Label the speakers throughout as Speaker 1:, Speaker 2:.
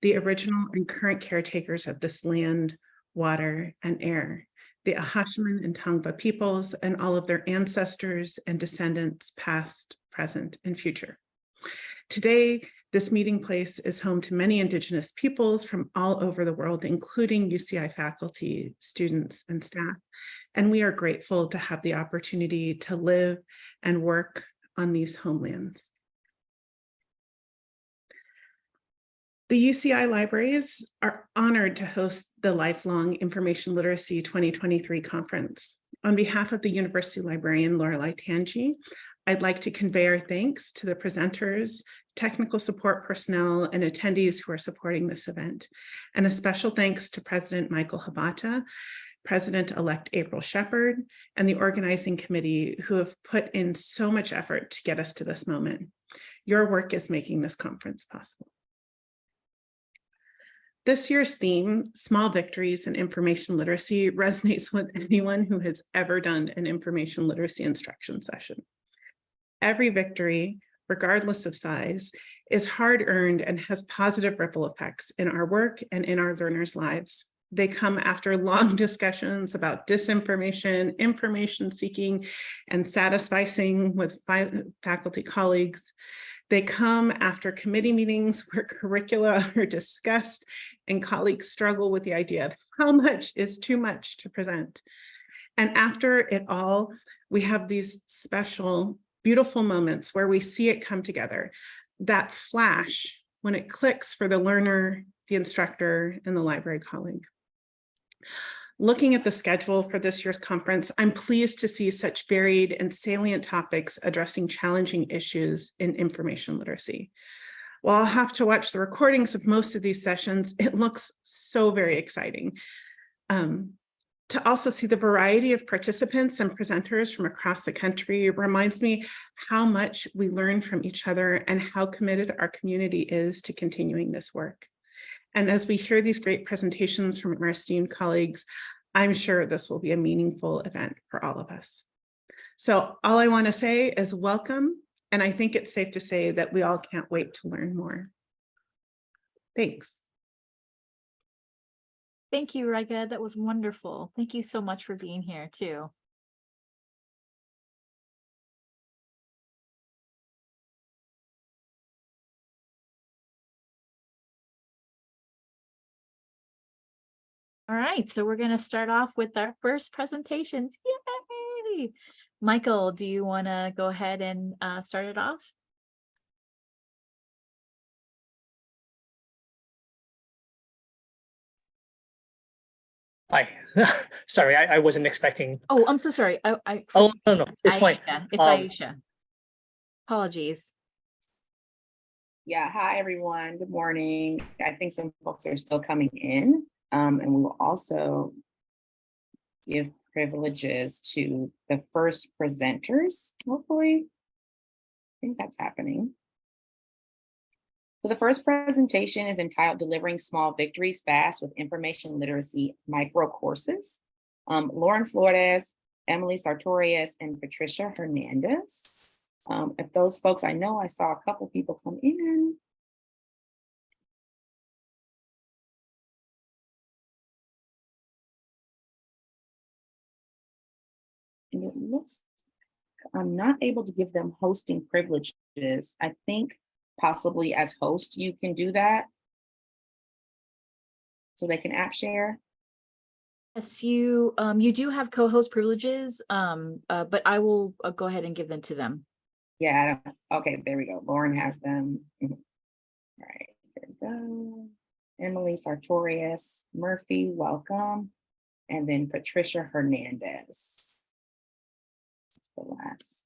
Speaker 1: the original and current caretakers of this land, water, and air, the Ahashiman and Tongva peoples, and all of their ancestors and descendants, past, present, and future. Today, this meeting place is home to many Indigenous peoples from all over the world, including UCI faculty, students, and staff. And we are grateful to have the opportunity to live and work on these homelands. The UCI libraries are honored to host the Lifelong Information Literacy 2023 conference. On behalf of the University Librarian LILi Tanji, I'd like to convey our thanks to the presenters, technical support personnel, and attendees who are supporting this event. And a special thanks to President Michael Habata, President-elect April Shepard, and the organizing committee who have put in so much effort to get us to this moment. Your work is making this conference possible. This year's theme, Small Victories in Information Literacy, resonates with anyone who has ever done an information literacy instruction session. Every victory, regardless of size, is hard-earned and has positive ripple effects in our work and in our learners' lives. They come after long discussions about disinformation, information seeking, and satisficing with faculty colleagues. They come after committee meetings where curricula are discussed and colleagues struggle with the idea of how much is too much to present. And after it all, we have these special, beautiful moments where we see it come together. That flash when it clicks for the learner, the instructor, and the library colleague. Looking at the schedule for this year's conference, I'm pleased to see such varied and salient topics addressing challenging issues in information literacy. While I'll have to watch the recordings of most of these sessions, it looks so very exciting. To also see the variety of participants and presenters from across the country reminds me how much we learn from each other and how committed our community is to continuing this work. And as we hear these great presentations from our esteemed colleagues, I'm sure this will be a meaningful event for all of us. So all I want to say is welcome, and I think it's safe to say that we all can't wait to learn more. Thanks.
Speaker 2: Thank you, Rika. That was wonderful. Thank you so much for being here too. All right, so we're going to start off with our first presentations. Yay! Michael, do you want to go ahead and start it off?
Speaker 3: Hi, sorry, I wasn't expecting.
Speaker 2: Oh, I'm so sorry.
Speaker 3: Oh, no, it's fine.
Speaker 2: It's Aisha. Apologies.
Speaker 4: Yeah, hi everyone. Good morning. I think some folks are still coming in, and we will also give privileges to the first presenters, hopefully. I think that's happening. So the first presentation is entitled Delivering Small Victories Fast with Information Literacy Micro Courses. Lauren Flores, Emily Sartorius, and Patricia Hernandez. If those folks, I know I saw a couple people come in. And it looks, I'm not able to give them hosting privileges. I think possibly as host, you can do that. So they can app share.
Speaker 2: Yes, you do have co-host privileges, but I will go ahead and give them to them.
Speaker 4: Yeah, okay, there we go. Lauren has them. All right, there we go. Emily Sartorius Murphy, welcome. And then Patricia Hernandez. That's the last.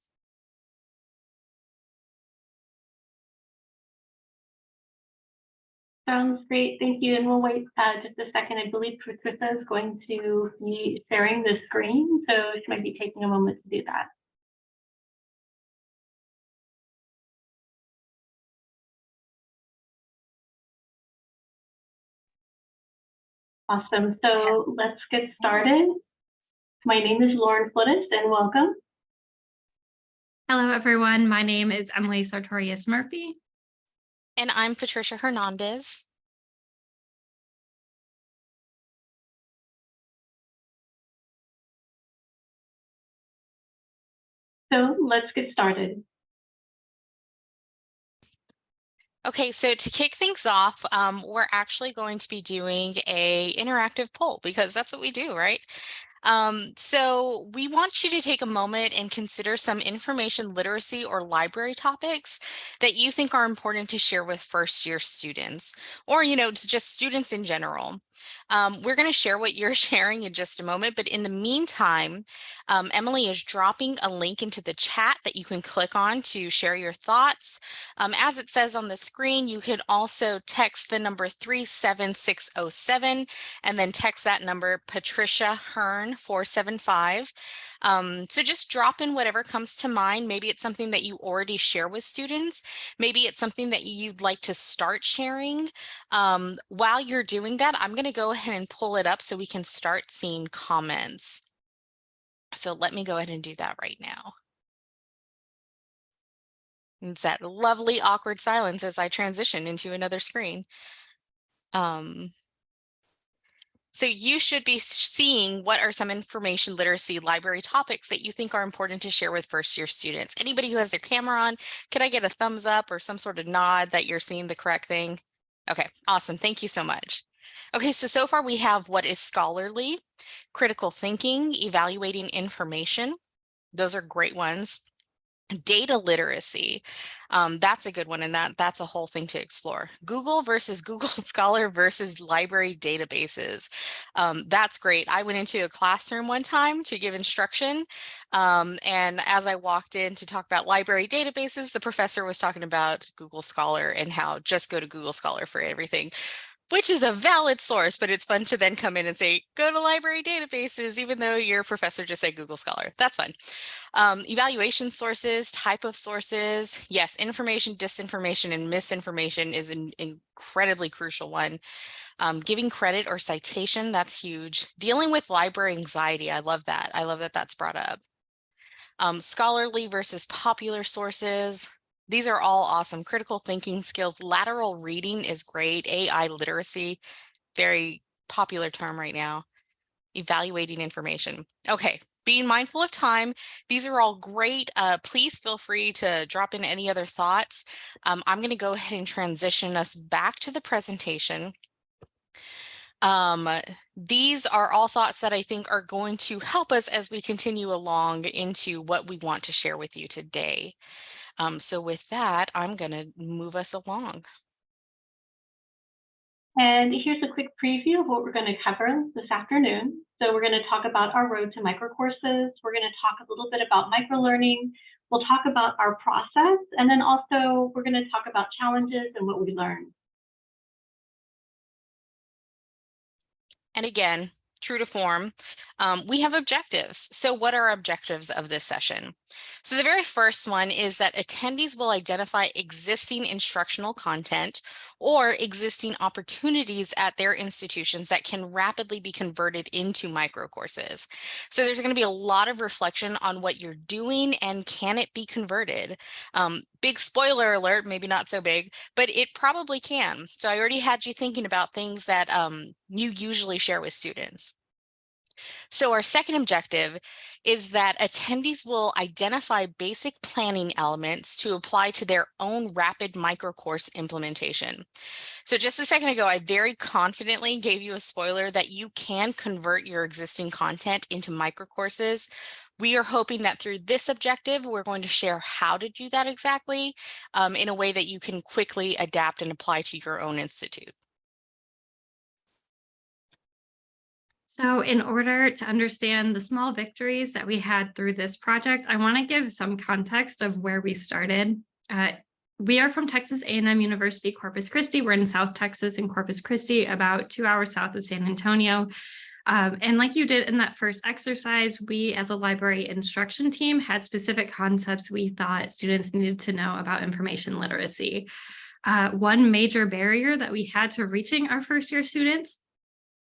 Speaker 5: Sounds great, thank you. And we'll wait just a second. I believe Patricia is going to be sharing the screen, so she might be taking a moment to do that. Awesome, so let's get started. My name is Lauren Flores and welcome.
Speaker 6: Hello, everyone. My name is Emily Sartorius Murphy.
Speaker 7: And I'm Patricia Hernandez.
Speaker 5: So let's get started.
Speaker 7: Okay, so to kick things off, we're actually going to be doing a interactive poll because that's what we do, right? So we want you to take a moment and consider some information literacy or library topics that you think are important to share with first-year students, or, just students in general. We're going to share what you're sharing in just a moment, but in the meantime, Emily is dropping a link into the chat that you can click on to share your thoughts. As it says on the screen, you can also text the number 37607 and then text that number Patricia Hearn 475. So just drop in whatever comes to mind. Maybe it's something that you already share with students. Maybe it's something that you'd like to start sharing. While you're doing that, I'm going to go ahead and pull it up so we can start seeing comments. So let me go ahead and do that right now. It's that lovely awkward silence as I transition into another screen. So you should be seeing what are some information literacy library topics that you think are important to share with first-year students. Anybody who has their camera on, could I get a thumbs up or some sort of nod that you're seeing the correct thing? Okay, awesome. Thank you so much. Okay, so far we have what is scholarly, critical thinking, evaluating information. Those are great ones. Data literacy, that's a good one, and that's a whole thing to explore. Google versus Google Scholar versus library databases. That's great. I went into a classroom one time to give instruction, and as I walked in to talk about library databases, the professor was talking about Google Scholar and how just go to Google Scholar for everything, which is a valid source, but it's fun to then come in and say, go to library databases, even though your professor just said Google Scholar. That's fun. Evaluation sources, type of sources. Yes, information, disinformation, and misinformation is an incredibly crucial one. Giving credit or citation, that's huge. Dealing with library anxiety, I love that. I love that that's brought up. Scholarly versus popular sources. These are all awesome. Critical thinking skills. Lateral reading is great. AI literacy, very popular term right now. Evaluating information. Okay, being mindful of time. These are all great. Please feel free to drop in any other thoughts. I'm going to go ahead and transition us back to the presentation. These are all thoughts that I think are going to help us as we continue along into what we want to share with you today. So with that, I'm going to move us along.
Speaker 5: And here's a quick preview of what we're going to cover this afternoon. So we're going to talk about our road to microcourses. We're going to talk a little bit about microlearning. We'll talk about our process, and then also we're going to talk about challenges and what we learned.
Speaker 7: And again, true to form, we have objectives. So what are our objectives of this session? So the very first one is that attendees will identify existing instructional content or existing opportunities at their institutions that can rapidly be converted into microcourses. So there's going to be a lot of reflection on what you're doing and can it be converted? Big spoiler alert, maybe not so big, but it probably can. So I already had you thinking about things that you usually share with students. So our second objective is that attendees will identify basic planning elements to apply to their own rapid microcourse implementation. So just a second ago, I very confidently gave you a spoiler that you can convert your existing content into microcourses. We are hoping that through this objective, we're going to share how to do that exactly in a way that you can quickly adapt and apply to your own institute.
Speaker 6: So in order to understand the small victories that we had through this project, I want to give some context of where we started. We are from Texas A&M University, Corpus Christi. We're in South Texas in Corpus Christi, about 2 hours south of San Antonio. And like you did in that first exercise, we as a library instruction team had specific concepts we thought students needed to know about information literacy. One major barrier that we had to reaching our first year students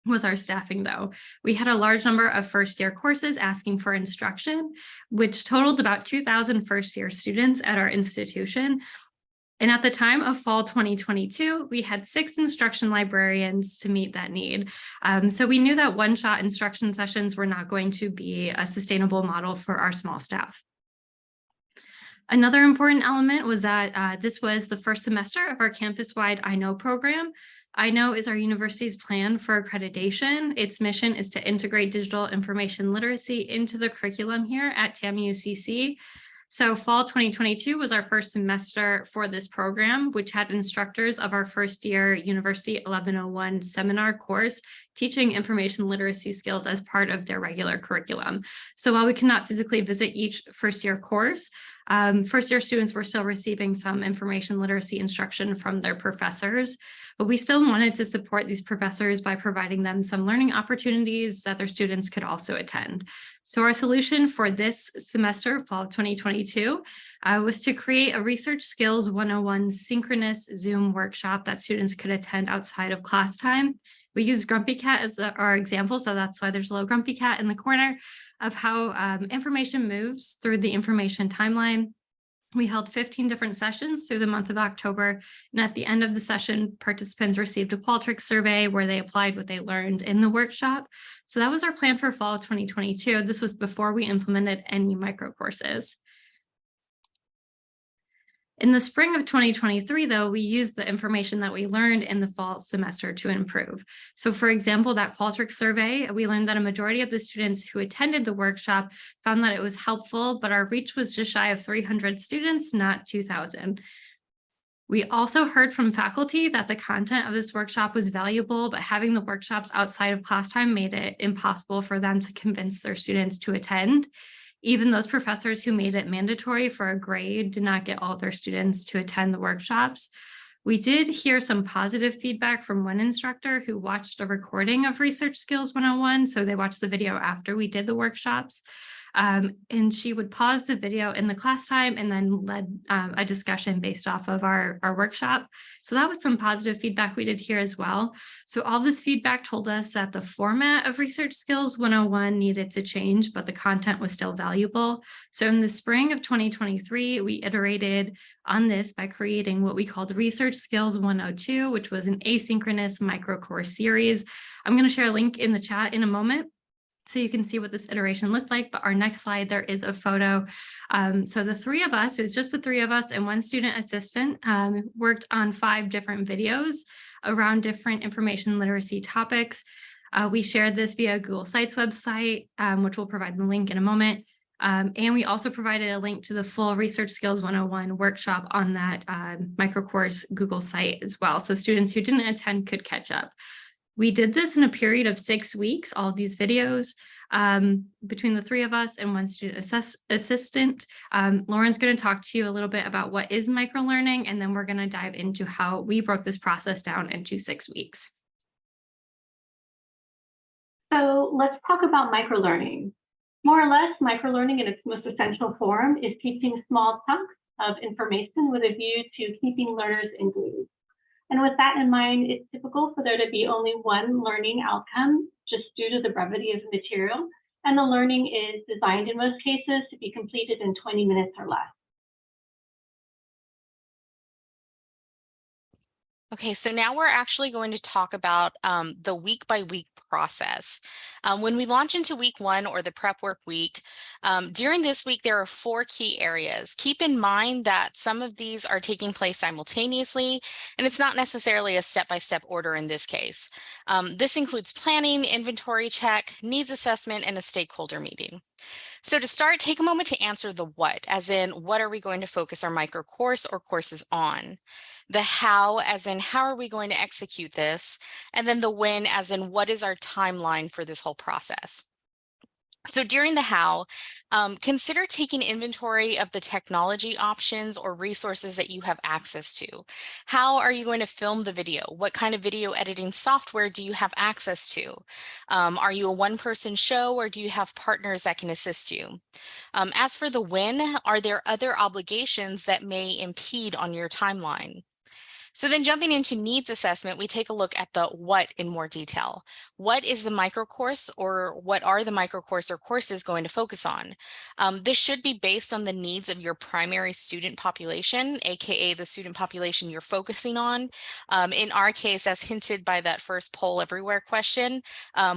Speaker 6: was our staffing, though. We had a large number of first-year courses asking for instruction, which totaled about 2,000 first-year students at our institution. And at the time of fall 2022, we had 6 instruction librarians to meet that need. So we knew that one-shot instruction sessions were not going to be a sustainable model for our small staff. Another important element was that this was the first semester of our campus-wide I Know program. I Know is our university's plan for accreditation. Its mission is to integrate digital information literacy into the curriculum here at TAMU UCC. So fall 2022 was our first semester for this program, which had instructors of our first year University 1101 seminar course teaching information literacy skills as part of their regular curriculum. So while we cannot physically visit each first year course, first year students were still receiving some information literacy instruction from their professors, but we still wanted to support these professors by providing them some learning opportunities that their students could also attend. So our solution for this semester, fall of 2022, was to create a Research Skills 101 synchronous Zoom workshop that students could attend outside of class time. We used Grumpy Cat as our example, so that's why there's a little Grumpy Cat in the corner of how information moves through the information timeline. We held 15 different sessions through the month of October, and at the end of the session, participants received a Qualtrics survey where they applied what they learned in the workshop. So that was our plan for fall of 2022. This was before we implemented any micro courses. In the spring of 2023, though, we used the information that we learned in the fall semester to improve. So for example, that Qualtrics survey, we learned that a majority of the students who attended the workshop found that it was helpful, but our reach was just shy of 300 students, not 2,000. We also heard from faculty that the content of this workshop was valuable, but having the workshops outside of class time made it impossible for them to convince their students to attend. Even those professors who made it mandatory for a grade did not get all of their students to attend the workshops. We did hear some positive feedback from one instructor who watched a recording of Research Skills 101. So they watched the video after we did the workshops. And she would pause the video in the class time and then led a discussion based off of our workshop. So that was some positive feedback we did hear as well. So all this feedback told us that the format of Research Skills 101 needed to change, but the content was still valuable. So in the spring of 2023, we iterated on this by creating what we called Research Skills 102, which was an asynchronous micro course series. I'm going to share a link in the chat in a moment so you can see what this iteration looked like. But our next slide, there is a photo. So the three of us, it was just the three of us and one student assistant, worked on 5 different videos around different information literacy topics. We shared this via Google Sites website, which we'll provide the link in a moment. And we also provided a link to the full Research Skills 101 workshop on that microcourse Google site as well. So students who didn't attend could catch up. We did this in a period of 6 weeks, all of these videos, between the three of us and one student assistant. Lauren's going to talk to you a little bit about what is microlearning, and then we're going to dive into how we broke this process down into 6 weeks.
Speaker 5: So let's talk about microlearning. More or less, microlearning in its most essential form is teaching small chunks of information with a view to keeping learners engaged. And with that in mind, it's typical for there to be only one learning outcome just due to the brevity of the material. And the learning is designed in most cases to be completed in 20 minutes or less.
Speaker 7: Okay, so now we're actually going to talk about the week by week process. When we launch into week 1 or the prep work week, during this week, there are 4 key areas. Keep in mind that some of these are taking place simultaneously, and it's not necessarily a step-by-step order in this case. This includes planning, inventory check, needs assessment, and a stakeholder meeting. So to start, take a moment to answer the what, as in what are we going to focus our micro course or courses on? The how, as in how are we going to execute this? And then the when, as in what is our timeline for this whole process? So during the how, consider taking inventory of the technology options or resources that you have access to. How are you going to film the video? What kind of video editing software do you have access to? Are you a one-person show, or do you have partners that can assist you? As for the when, are there other obligations that may impede on your timeline? So then jumping into needs assessment, we take a look at the what in more detail. What is the micro course, or what are the micro course or courses going to focus on? This should be based on the needs of your primary student population, aka the student population you're focusing on. In our case, as hinted by that first poll everywhere question,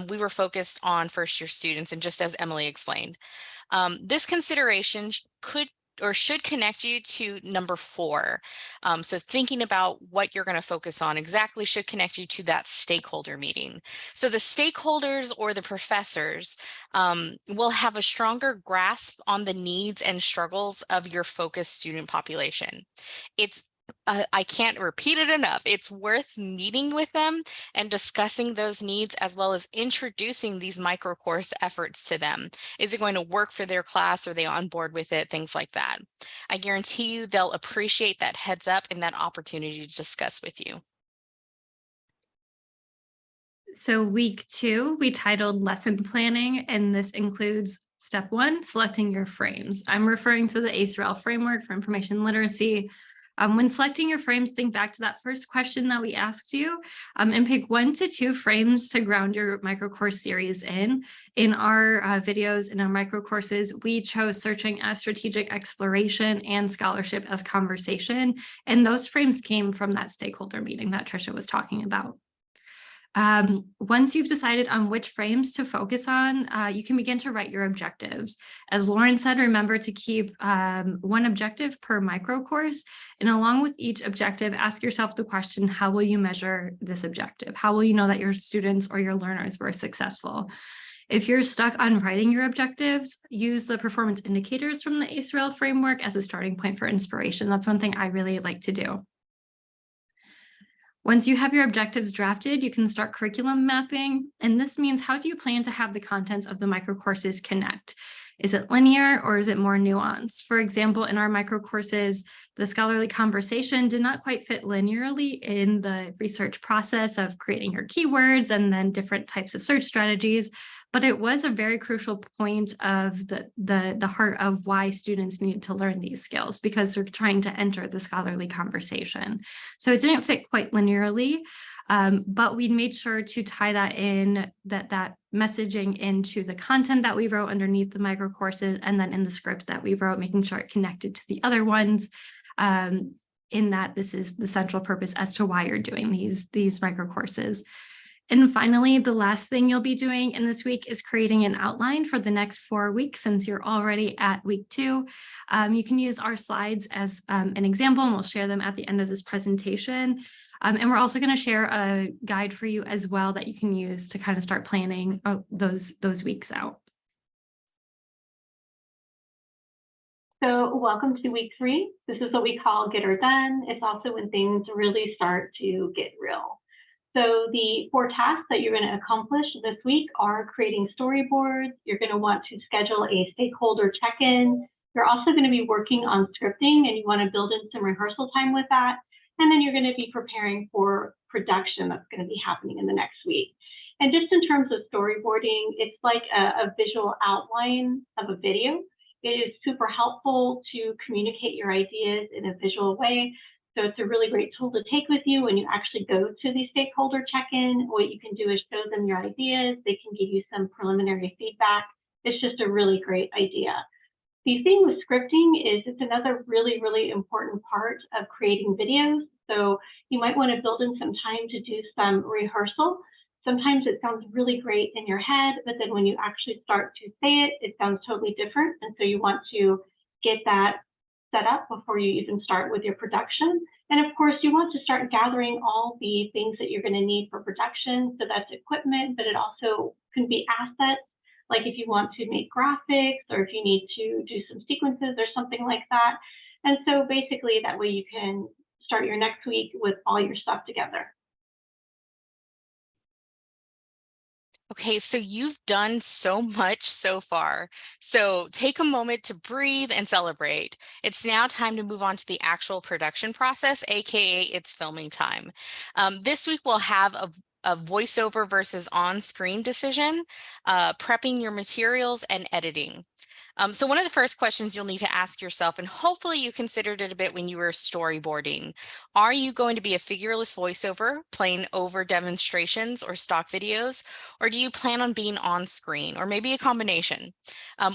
Speaker 7: we were focused on first year students, and just as Emily explained. This consideration could or should connect you to number 4. So thinking about what you're going to focus on exactly should connect you to that stakeholder meeting. So the stakeholders or the professors will have a stronger grasp on the needs and struggles of your focused student population. I can't repeat it enough. It's worth meeting with them and discussing those needs, as well as introducing these micro course efforts to them. Is it going to work for their class? Are they on board with it? Things like that. I guarantee you they'll appreciate that heads up and that opportunity to discuss with you.
Speaker 6: So week 2, we titled lesson planning, and this includes step 1, selecting your frames. I'm referring to the ACE-REL framework for information literacy. When selecting your frames, think back to that first question that we asked you, and pick 1 to 2 frames to ground your microcourse series in. In our videos, in our microcourses, we chose searching as strategic exploration and scholarship as conversation. And those frames came from that stakeholder meeting that Tricia was talking about. Once you've decided on which frames to focus on, you can begin to write your objectives. As Lauren said, remember to keep 1 objective per micro course. And along with each objective, ask yourself the question, how will you measure this objective? How will you know that your students or your learners were successful? If you're stuck on writing your objectives, use the performance indicators from the ACE-REL framework as a starting point for inspiration. That's one thing I really like to do. Once you have your objectives drafted, you can start curriculum mapping. And this means, how do you plan to have the contents of the microcourses connect? Is it linear or is it more nuanced? For example, in our microcourses, the scholarly conversation did not quite fit linearly in the research process of creating your keywords and then different types of search strategies. But it was a very crucial point of the heart of why students needed to learn these skills, because they're trying to enter the scholarly conversation. So it didn't fit quite linearly, but we made sure to tie that in, that messaging into the content that we wrote underneath the micro courses, and then in the script that we wrote, making sure it connected to the other ones, in that this is the central purpose as to why you're doing these micro courses. And finally, the last thing you'll be doing in this week is creating an outline for the next 4 weeks, since you're already at week 2. You can use our slides as an example, and we'll share them at the end of this presentation. And we're also going to share a guide for you as well that you can use to kind of start planning those weeks out.
Speaker 5: So welcome to week 3. This is what we call get or done. It's also when things really start to get real. So the 4 tasks that you're going to accomplish this week are creating storyboards. You're going to want to schedule a stakeholder check-in. You're also going to be working on scripting, and you want to build in some rehearsal time with that. And then you're going to be preparing for production that's going to be happening in the next week. And just in terms of storyboarding, it's like a visual outline of a video. It is super helpful to communicate your ideas in a visual way. So it's a really great tool to take with you when you actually go to the stakeholder check-in. What you can do is show them your ideas. They can give you some preliminary feedback. It's just a really great idea. The thing with scripting is it's another really, really important part of creating videos. So you might want to build in some time to do some rehearsal. Sometimes it sounds really great in your head, but then when you actually start to say it, it sounds totally different. And so you want to get that set up before you even start with your production. And of course, you want to start gathering all the things that you're going to need for production. So that's equipment, but it also can be assets, like if you want to make graphics or if you need to do some sequences or something like that. And so basically that way you can start your next week with all your stuff together.
Speaker 7: Okay, so you've done so much so far. So take a moment to breathe and celebrate. It's now time to move on to the actual production process, aka it's filming time. This week we'll have a voiceover versus on-screen decision, prepping your materials, and editing. So one of the first questions you'll need to ask yourself, and hopefully you considered it a bit when you were storyboarding, are you going to be a figureless voiceover, playing over demonstrations or stock videos, or do you plan on being on screen, or maybe a combination?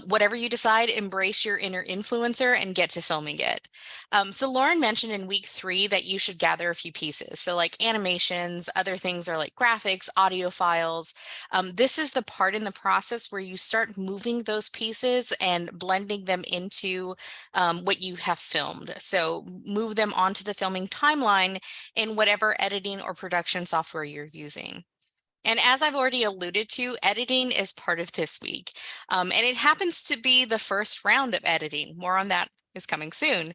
Speaker 7: Whatever you decide, embrace your inner influencer and get to filming it. So Lauren mentioned in week 3 that you should gather a few pieces. So like animations, other things are like graphics, audio files. This is the part in the process where you start moving those pieces and and blending them into what you have filmed. So move them onto the filming timeline in whatever editing or production software you're using. And as I've already alluded to, editing is part of this week. And it happens to be the first round of editing. More on that is coming soon.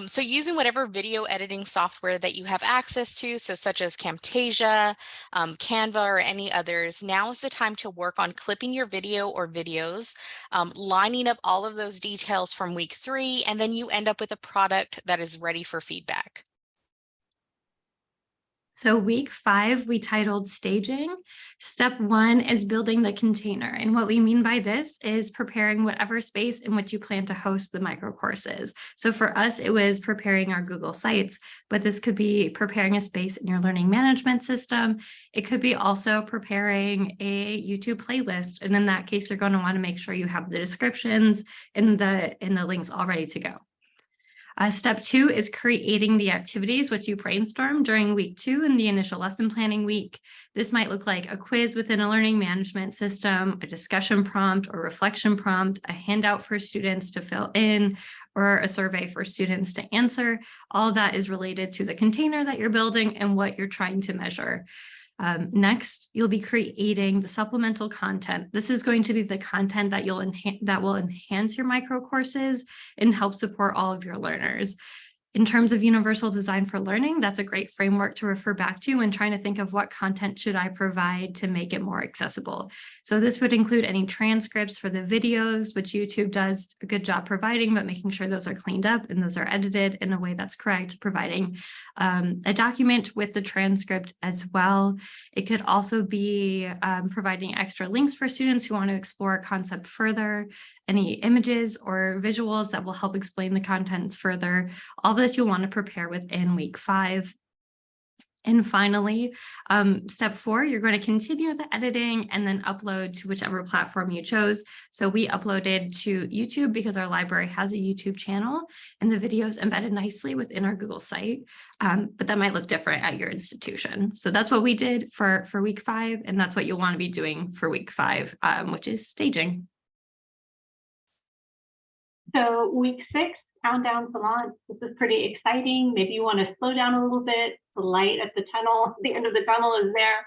Speaker 7: So using whatever video editing software that you have access to, so such as Camtasia, Canva, or any others, now is the time to work on clipping your video or videos, lining up all of those details from week 3, and then you end up with a product that is ready for feedback.
Speaker 6: So week 5, we titled Staging. Step 1 is building the container. And what we mean by this is preparing whatever space in which you plan to host the micro courses. So for us, it was preparing our Google Sites, but this could be preparing a space in your learning management system. It could be also preparing a YouTube playlist. And in that case, you're going to want to make sure you have the descriptions and the links all ready to go. Step 2 is creating the activities which you brainstorm during week 2 in the initial lesson planning week. This might look like a quiz within a learning management system, a discussion prompt or reflection prompt, a handout for students to fill in, or a survey for students to answer. All of that is related to the container that you're building and what you're trying to measure. Next, you'll be creating the supplemental content. This is going to be the content that will enhance your micro courses and help support all of your learners. In terms of universal design for learning, that's a great framework to refer back to when trying to think of what content should I provide to make it more accessible. So this would include any transcripts for the videos, which YouTube does a good job providing, but making sure those are cleaned up and those are edited in a way that's correct, providing a document with the transcript as well. It could also be providing extra links for students who want to explore a concept further, any images or visuals that will help explain the contents further. All this you'll want to prepare within week 5. And finally, step 4, you're going to continue the editing and then upload to whichever platform you chose. So we uploaded to YouTube because our library has a YouTube channel and the video is embedded nicely within our Google site, but that might look different at your institution. So that's what we did for week 5, and that's what you'll want to be doing for week 5, which is staging.
Speaker 5: So week 6, countdown to launch. This is pretty exciting. Maybe you want to slow down a little bit. The light at the tunnel, the end of the tunnel is there.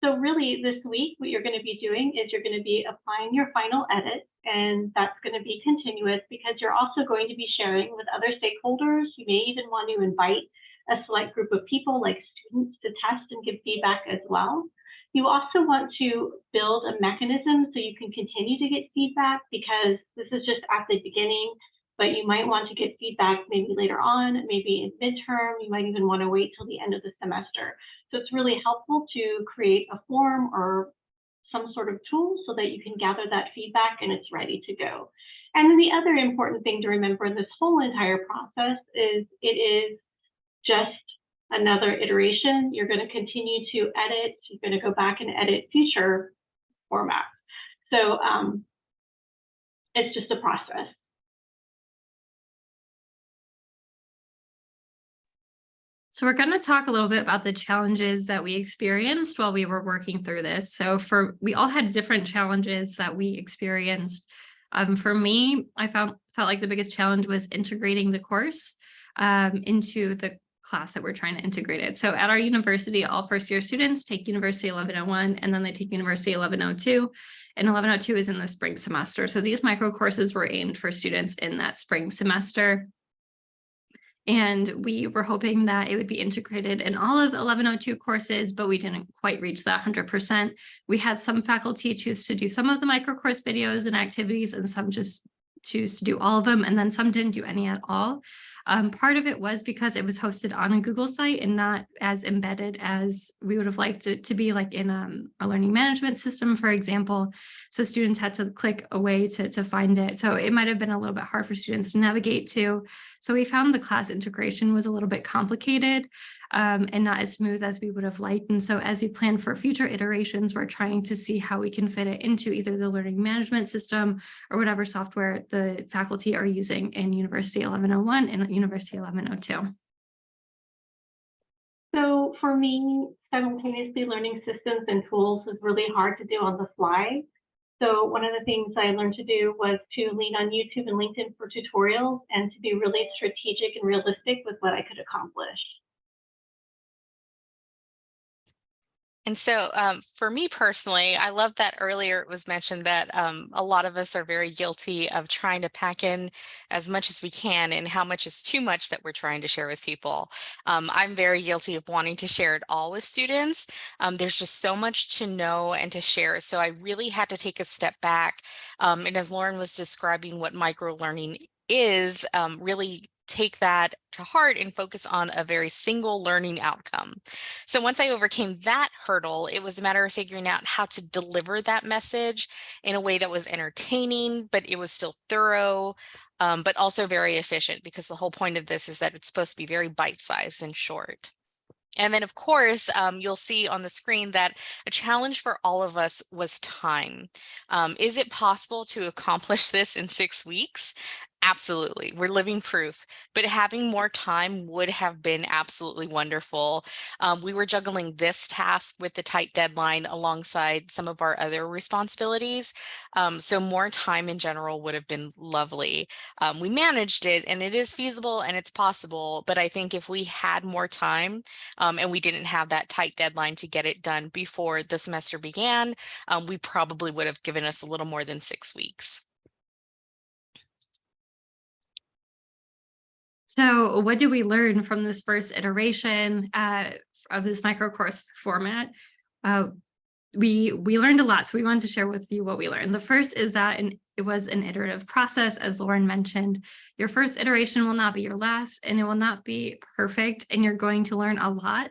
Speaker 5: So really this week, what you're going to be doing is you're going to be applying your final edit, and that's going to be continuous because you're also going to be sharing with other stakeholders. You may even want to invite a select group of people like students to test and give feedback as well. You also want to build a mechanism so you can continue to get feedback, because this is just at the beginning, but you might want to get feedback maybe later on, maybe in midterm. You might even want to wait till the end of the semester. So it's really helpful to create a form or some sort of tool so that you can gather that feedback and it's ready to go. And then the other important thing to remember in this whole entire process is it is just another iteration. You're going to continue to edit. You're going to go back and edit future formats. So it's just a process.
Speaker 6: So we're going to talk a little bit about the challenges that we experienced while we were working through this. So we all had different challenges that we experienced. For me, I felt like the biggest challenge was integrating the course into the class that we're trying to integrate it. So at our university, all first year students take University 1101 and then they take University 1102, and 1102 is in the spring semester. So these micro courses were aimed for students in that spring semester. And we were hoping that it would be integrated in all of 1102 courses, but we didn't quite reach that 100%. We had some faculty choose to do some of the micro course videos and activities, and some just choose to do all of them, and then some didn't do any at all. Part of it was because it was hosted on a Google site and not as embedded as we would have liked it to be, like in a learning management system, for example. So students had to click away to find it. So it might have been a little bit hard for students to navigate to. So we found the class integration was a little bit complicated and not as smooth as we would have liked. And so as we plan for future iterations, we're trying to see how we can fit it into either the learning management system or whatever software the faculty are using in University 1101 and University 1102.
Speaker 5: So for me, simultaneously learning systems and tools is really hard to do on the fly. So one of the things I learned to do was to lean on YouTube and LinkedIn for tutorials and to be really strategic and realistic with what I could accomplish.
Speaker 7: And so for me personally, I love that earlier it was mentioned that a lot of us are very guilty of trying to pack in as much as we can and how much is too much that we're trying to share with people. I'm very guilty of wanting to share it all with students. There's just so much to know and to share. So I really had to take a step back. And as Lauren was describing what microlearning is, really take that to heart and focus on a very single learning outcome. So once I overcame that hurdle, it was a matter of figuring out how to deliver that message in a way that was entertaining, but it was still thorough, but also very efficient, because the whole point of this is that it's supposed to be very bite-sized and short. And then, of course, you'll see on the screen that a challenge for all of us was time. Is it possible to accomplish this in 6 weeks? Absolutely. We're living proof, but having more time would have been absolutely wonderful. We were juggling this task with the tight deadline alongside some of our other responsibilities. So more time in general would have been lovely. We managed it, and it is feasible and it's possible, but I think if we had more time and we didn't have that tight deadline to get it done before the semester began, we probably would have given us a little more than 6 weeks.
Speaker 6: So what did we learn from this first iteration of this micro course format? We learned a lot, so we wanted to share with you what we learned. The first is that it was an iterative process, as Lauren mentioned. Your first iteration will not be your last, and it will not be perfect, and you're going to learn a lot.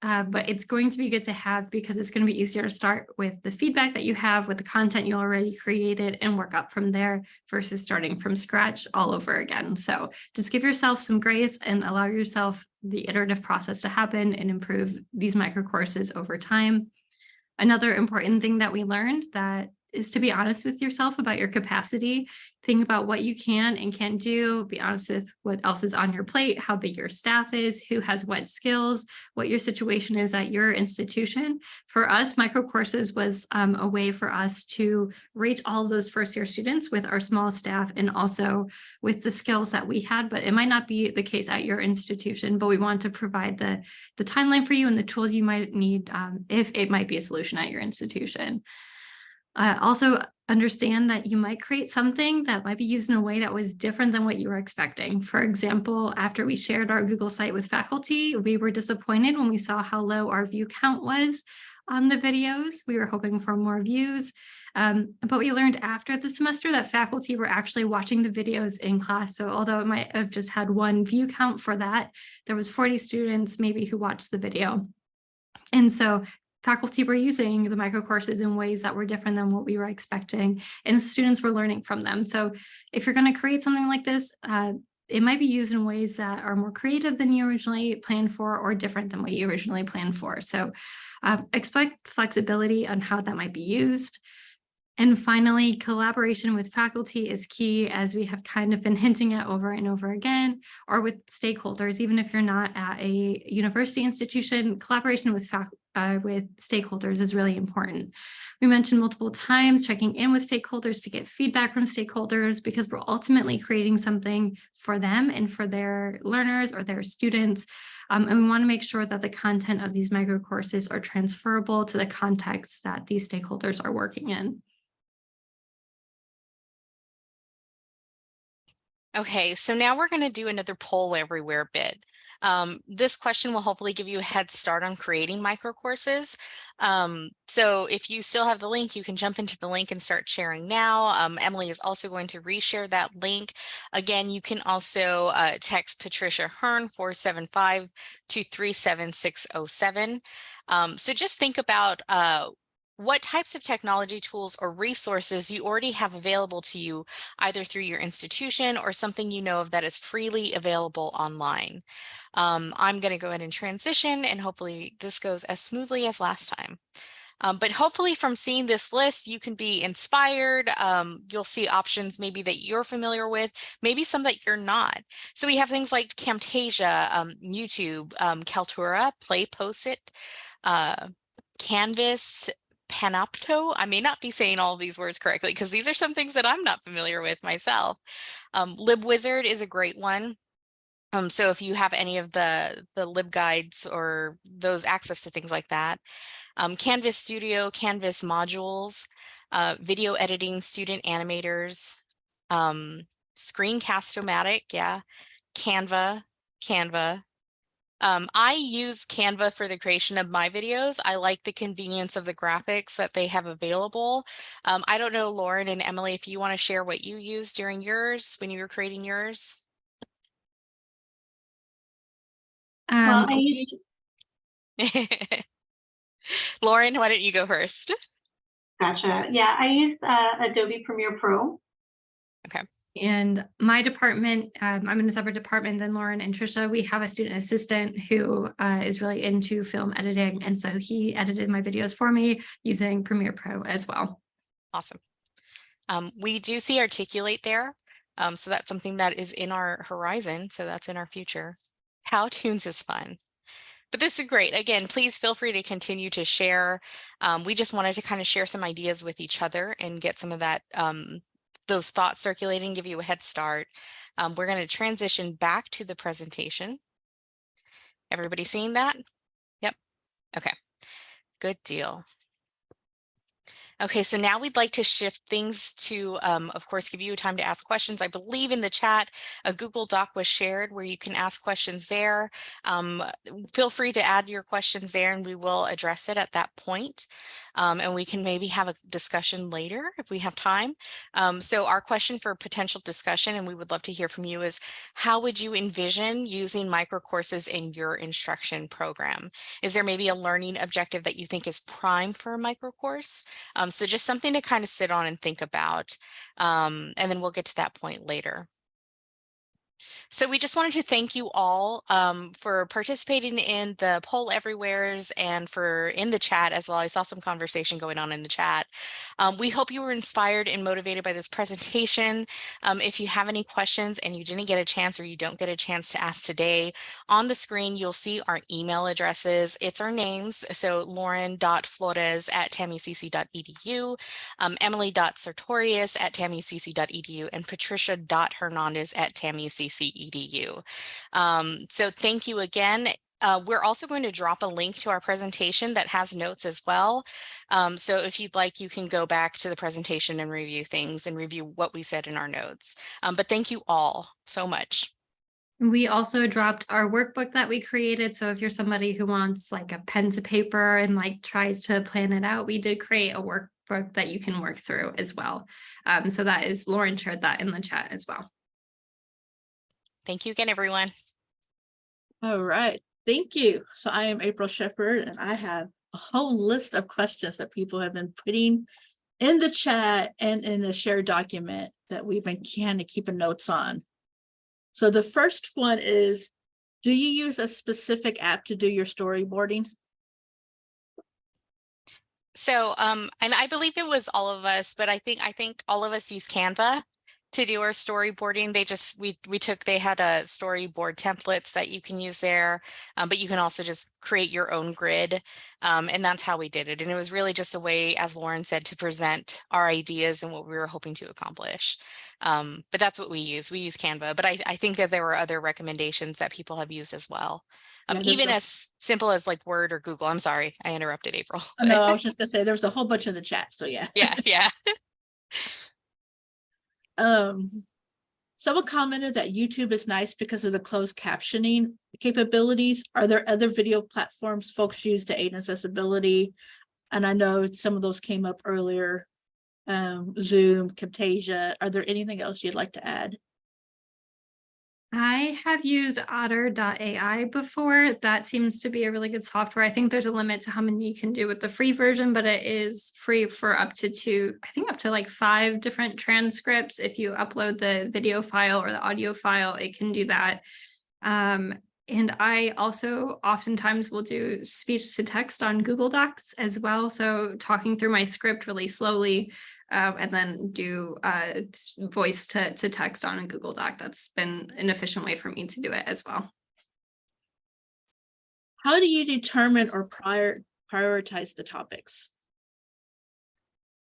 Speaker 6: But it's going to be good to have, because it's going to be easier to start with the feedback that you have, with the content you already created, and work up from there versus starting from scratch all over again. So just give yourself some grace and allow yourself the iterative process to happen and improve these micro courses over time. Another important thing that we learned that is to be honest with yourself about your capacity. Think about what you can and can't do. Be honest with what else is on your plate, how big your staff is, who has what skills, what your situation is at your institution. For us, micro courses was a way for us to reach all of those first year students with our small staff and also with the skills that we had, but it might not be the case at your institution, but we want to provide the timeline for you and the tools you might need if it might be a solution at your institution. Also understand that you might create something that might be used in a way that was different than what you were expecting. For example, after we shared our Google site with faculty, we were disappointed when we saw how low our view count was on the videos. We were hoping for more views, but we learned after the semester that faculty were actually watching the videos in class. So although it might have just had one view count for that, there was 40 students maybe who watched the video. And so faculty were using the micro courses in ways that were different than what we were expecting, and students were learning from them. So if you're going to create something like this, it might be used in ways that are more creative than you originally planned for, or different than what you originally planned for. So expect flexibility on how that might be used. And finally, collaboration with faculty is key, as we have kind of been hinting at over and over again, or with stakeholders. Even if you're not at a university institution, collaboration with stakeholders is really important. We mentioned multiple times checking in with stakeholders to get feedback from stakeholders, because we're ultimately creating something for them and for their learners or their students. And we want to make sure that the content of these micro courses are transferable to the context that these stakeholders are working in.
Speaker 7: Okay, so now we're going to do another poll everywhere bit. This question will hopefully give you a head start on creating micro courses. So if you still have the link, you can jump into the link and start sharing now. Emily is also going to reshare that link. Again, you can also text Patricia Hearn 475-237-607. So just think about what types of technology tools or resources you already have available to you, either through your institution or something you know of that is freely available online. I'm going to go ahead and transition, and hopefully this goes as smoothly as last time. But hopefully from seeing this list, you can be inspired. You'll see options maybe that you're familiar with, maybe some that you're not. So we have things like Camtasia, YouTube, Kaltura, Play Post-it, Canvas, Panopto. I may not be saying all of these words correctly because these are some things that I'm not familiar with myself. LibWizard is a great one. So if you have any of the LibGuides or those access to things like that, Canvas Studio, Canvas modules, video editing, student animators, Screencast-O-Matic, yeah, Canva. I use Canva for the creation of my videos. I like the convenience of the graphics that they have available. I don't know, Lauren and Emily, if you want to share what you used during yours when you were creating yours.
Speaker 5: Well, I used,
Speaker 7: Lauren, why don't you go first?
Speaker 5: gotcha. Yeah, I use Adobe Premiere Pro.
Speaker 6: And my department, I'm in a separate department than Lauren and Trisha. We have a student assistant who is really into film editing. And so he edited my videos for me using Premiere Pro as well.
Speaker 7: Awesome. We do see Articulate there. So that's something that is in our horizon. So that's in our future. Powtoons is fun. But this is great. Again, please feel free to continue to share. We just wanted to kind of share some ideas with each other and get some of that those thoughts circulating, give you a head start. We're going to transition back to the presentation. Everybody seeing that? Yep. Okay, good deal. Okay, so now we'd like to shift things to, of course, give you time to ask questions. I believe in the chat, a Google Doc was shared where you can ask questions there. Feel free to add your questions there and we will address it at that point. And we can maybe have a discussion later if we have time. So our question for potential discussion, and we would love to hear from you, is how would you envision using microcourses in your instruction program? Is there maybe a learning objective that you think is prime for a microcourse? So just something to kind of sit on and think about. And then we'll get to that point later. So we just wanted to thank you all for participating in the poll everywheres and for in the chat as well. I saw some conversation going on in the chat. We hope you were inspired and motivated by this presentation. If you have any questions and you didn't get a chance or you don't get a chance to ask today, on the screen you'll see our email addresses. It's our names. So lauren.flores@tamucc.edu, emily.sartorius@tamucc.edu, and patricia.hernandez@tamucc.edu. So thank you again. We're also going to drop a link to our presentation that has notes as well. So if you'd like, you can go back to the presentation and review things and review what we said in our notes. But thank you all so much.
Speaker 6: We also dropped our workbook that we created. So if you're somebody who wants like a pen to paper and like tries to plan it out, we did create a workbook that you can work through as well. So that is, Lauren shared that in the chat as well.
Speaker 7: Thank you again, everyone.
Speaker 8: All right, thank you. So I am April Shepherd and I have a whole list of questions that people have been putting in the chat and in a shared document that we've been kind of keeping notes on. So the first one is, do you use a specific app to do your storyboarding?
Speaker 7: So, and I believe it was all of us, but I think all of us use Canva to do our storyboarding. They had a storyboard templates that you can use there, but you can also just create your own grid. And that's how we did it. And it was really just a way, as Lauren said, to present our ideas and what we were hoping to accomplish. But that's what we use. We use Canva, but I think that there were other recommendations that people have used as well. Even as simple as like Word or Google. I'm sorry, I interrupted April.
Speaker 8: No, I was just gonna say there's a whole bunch in the chat, so yeah.
Speaker 7: Yeah.
Speaker 8: Someone commented that YouTube is nice because of the closed captioning capabilities. Are there other video platforms folks use to aid accessibility? And I know some of those came up earlier. Zoom, Camtasia. Are there anything else you'd like to add?
Speaker 6: I have used otter.ai before. That seems to be a really good software. I think there's a limit to how many you can do with the free version, but it is free for up to like 5 different transcripts. If you upload the video file or the audio file, it can do that. And I also oftentimes will do speech to text on Google Docs as well. So talking through my script really slowly, and then do voice to text on a Google Doc. That's been an efficient way for me to do it as well.
Speaker 8: How do you determine or prioritize the topics?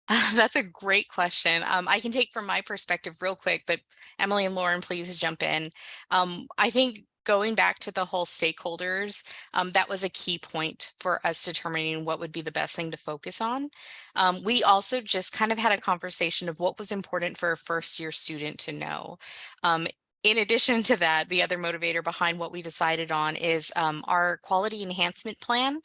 Speaker 7: That's a great question. I can take from my perspective real quick, but Emily and Lauren, please jump in. I think going back to the whole stakeholders, that was a key point for us determining what would be the best thing to focus on. We also just kind of had a conversation of what was important for a first year student to know. In addition to that, the other motivator behind what we decided on is our quality enhancement plan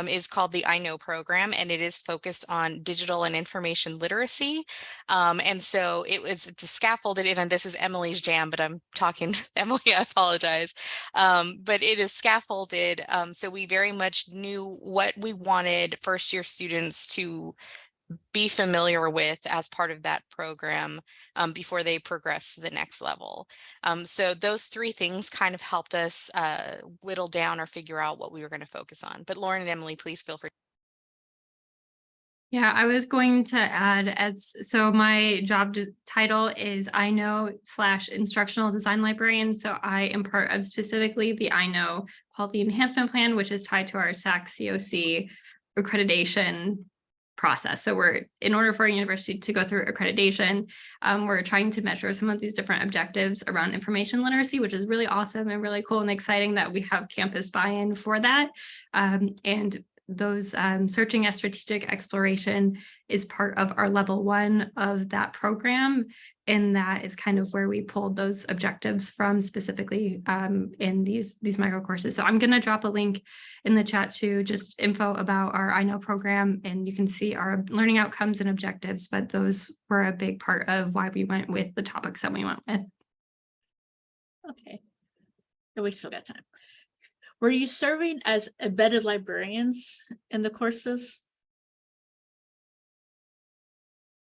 Speaker 7: is called the I Know program, and it is focused on digital and information literacy. And so it's scaffolded in, and this is Emily's jam, but I'm talking Emily, I apologize. But it is scaffolded. So we very much knew what we wanted first year students to be familiar with as part of that program before they progress to the next level. So those three things kind of helped us whittle down or figure out what we were going to focus on. But Lauren and Emily, please feel free.
Speaker 6: Yeah, I was going to add so my job title is I Know / instructional design librarian. So I am part of specifically the I Know quality enhancement plan, which is tied to our SAC COC accreditation process. So in order for a university to go through accreditation, we're trying to measure some of these different objectives around information literacy, which is really awesome and really cool and exciting that we have campus buy-in for that. And those searching as strategic exploration is part of our level 1 of that program. And that is kind of where we pulled those objectives from specifically in these micro courses. So I'm going to drop a link in the chat to just info about our I Know program, and you can see our learning outcomes and objectives, but those were a big part of why we went with the topics that we went with.
Speaker 8: Okay, and we still got time. Were you serving as embedded librarians in the courses?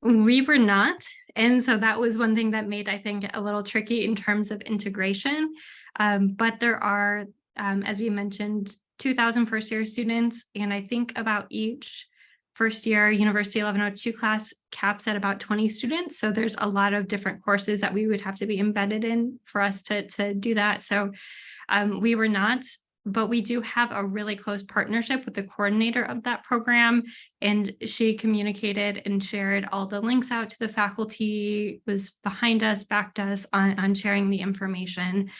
Speaker 6: We were not. And so that was one thing that made, I think, a little tricky in terms of integration. But there are, as we mentioned, 2,000 first-year students, and I think about each first-year University 1102 class caps at about 20 students. So there's a lot of different courses that we would have to be embedded in for us to do that. So we were not, but we do have a really close partnership with the coordinator of that program. And she communicated and shared all the links out to the faculty, was behind us, backed us on sharing the information.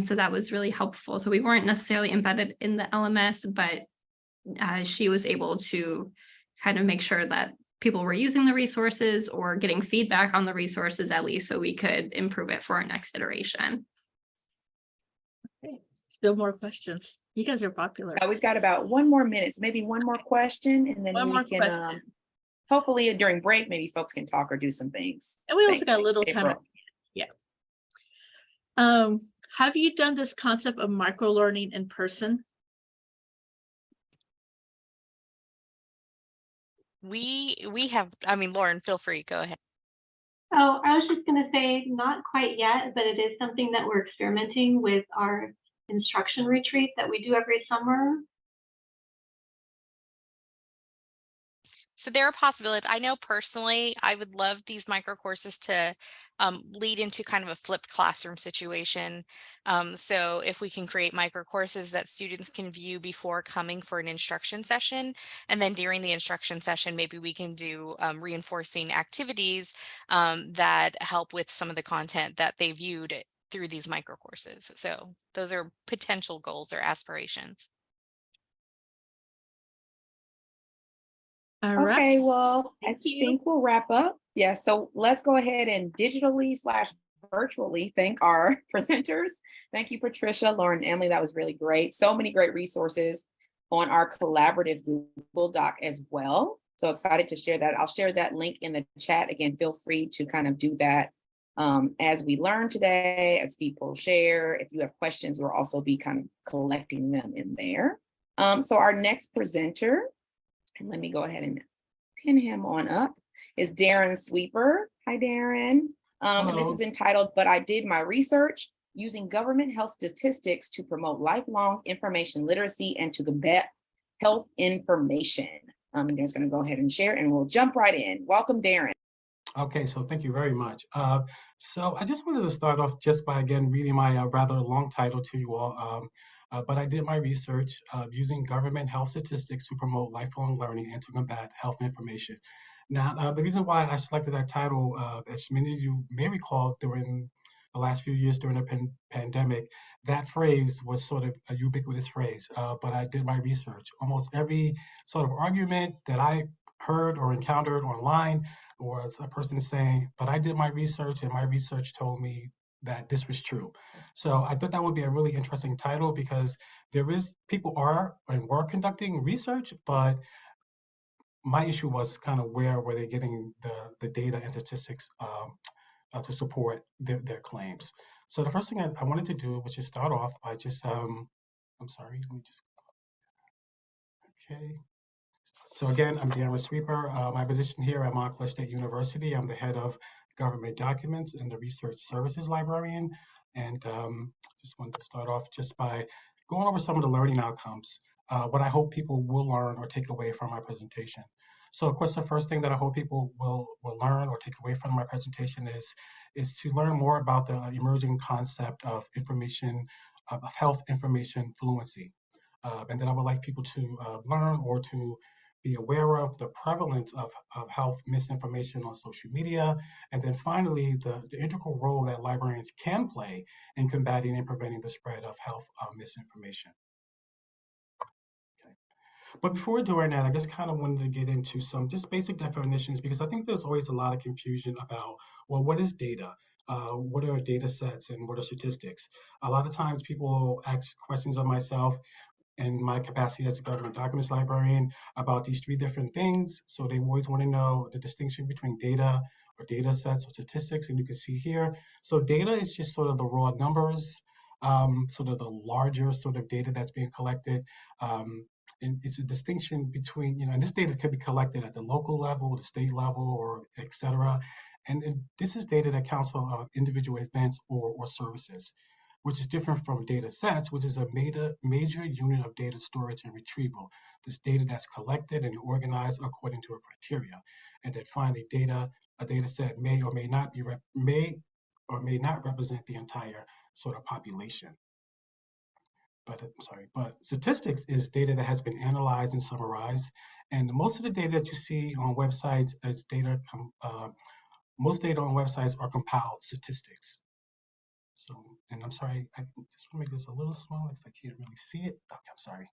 Speaker 6: So that was really helpful. So we weren't necessarily embedded in the LMS, but she was able to kind of make sure that people were using the resources or getting feedback on the resources at least, so we could improve it for our next iteration.
Speaker 8: Still more questions. You guys are popular.
Speaker 4: We've got about 1 more minute, so maybe one more question, and then we can hopefully during break, maybe folks can talk or do some things.
Speaker 8: And we also got a little time. Yeah. Have you done this concept of micro learning in person?
Speaker 7: We have, I mean, Lauren, feel free, go ahead.
Speaker 5: Oh, I was just going to say not quite yet, but it is something that we're experimenting with our instruction retreat that we do every summer.
Speaker 7: So there are possibilities. I know personally, I would love these micro courses to lead into kind of a flipped classroom situation. So if we can create micro courses that students can view before coming for an instruction session, and then during the instruction session, maybe we can do reinforcing activities that help with some of the content that they viewed through these micro courses. So those are potential goals or aspirations.
Speaker 8: All right.
Speaker 4: Okay, well, I
Speaker 8: Thank you.
Speaker 4: think we'll wrap up. Yeah, so let's go ahead and digitally / virtually thank our presenters. Thank you, Patricia, Lauren, Emily. That was really great. So many great resources on our collaborative Google Doc as well. So excited to share that. I'll share that link in the chat. Again, feel free to kind of do that as we learn today, as people share. If you have questions, we'll also be kind of collecting them in there. So our next presenter, and let me go ahead and pin him on up, is Darren Sweeper. Hi, Darren. And this is entitled, "But I Did My Research Using Government Health Statistics to Promote Lifelong Information Literacy and to Combat Health Information." Darren's going to go ahead and share, and we'll jump right in. Welcome, Darren.
Speaker 9: Okay, so thank you very much. So I just wanted to start off just by, again, reading my rather long title to you all. But I did my research using government health statistics to promote lifelong learning and to combat health information. Now, the reason why I selected that title, as many of you may recall, during the last few years during the pandemic, that phrase was sort of a ubiquitous phrase. But I did my research. Almost every sort of argument that I heard or encountered online was a person saying, but I did my research and my research told me that this was true. So I thought that would be a really interesting title because people are and were conducting research, but my issue was kind of where were they getting the data and statistics to support their claims. So the first thing I wanted to do was just start off by just, I'm sorry, let me just, okay. So again, I'm Darren Sweeper. My position here at Montclair State University, I'm the head of government documents and the research services librarian. And just wanted to start off just by going over some of the learning outcomes, what I hope people will learn or take away from my presentation. So of course, the first thing that I hope people will learn or take away from my presentation is to learn more about the emerging concept of health information fluency. And then I would like people to learn or to be aware of the prevalence of health misinformation on social media, and then finally, the integral role that librarians can play in combating and preventing the spread of health misinformation. Okay. But before doing that, I just kind of wanted to get into some just basic definitions because I think there's always a lot of confusion about, well, what is data? What are data sets and what are statistics? A lot of times people ask questions of myself in my capacity as a government documents librarian about these three different things. So they always want to know the distinction between data or data sets or statistics, and you can see here. So data is just sort of the raw numbers, sort of the larger sort of data that's being collected. And it's a distinction between, and this data could be collected at the local level, the state level, or et cetera. And this is data that counts on individual events or services, which is different from data sets, which is a major unit of data storage and retrieval. This data that's collected and organized according to a criteria. And then finally, a data set may or may not represent the entire sort of population. But statistics is data that has been analyzed and summarized. And most of the data that you see on websites most data on websites are compiled statistics. So, and I'm sorry, I just want to make this a little smaller because I can't really see it. Okay, I'm sorry.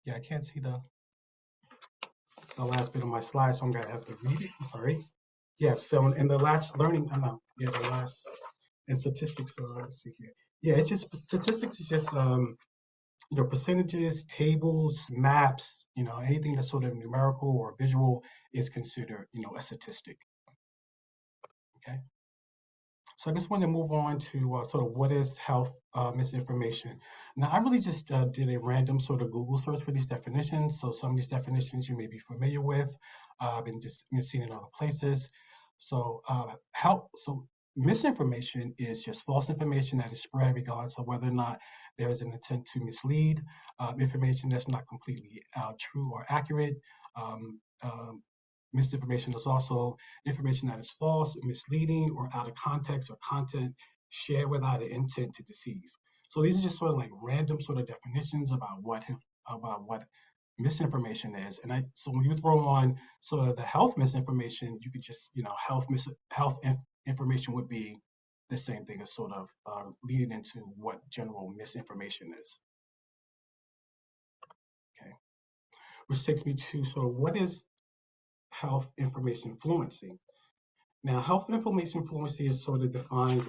Speaker 9: Yeah, I can't see the last bit of my slide, so I'm gonna have to read it. I'm sorry. Yeah, so in the last learning, the last, in statistics, so let's see here. Yeah, it's just, statistics is just your percentages, tables, maps, anything that's sort of numerical or visual is considered, a statistic. Okay. So I just want to move on to sort of what is health misinformation. Now, I really just did a random sort of Google search for these definitions. So some of these definitions you may be familiar with, and just seen in other places. So misinformation is just false information that is spread regardless of whether or not there is an intent to mislead, information that's not completely true or accurate. Misinformation is also information that is false, misleading, or out of context or content shared without an intent to deceive. So these are just sort of like random sort of definitions about what misinformation is. And so when you throw on sort of the health misinformation, you could just, information would be the same thing as sort of leading into what general misinformation is. Okay, which takes me to sort of what is health information fluency. Now, health information fluency is sort of defined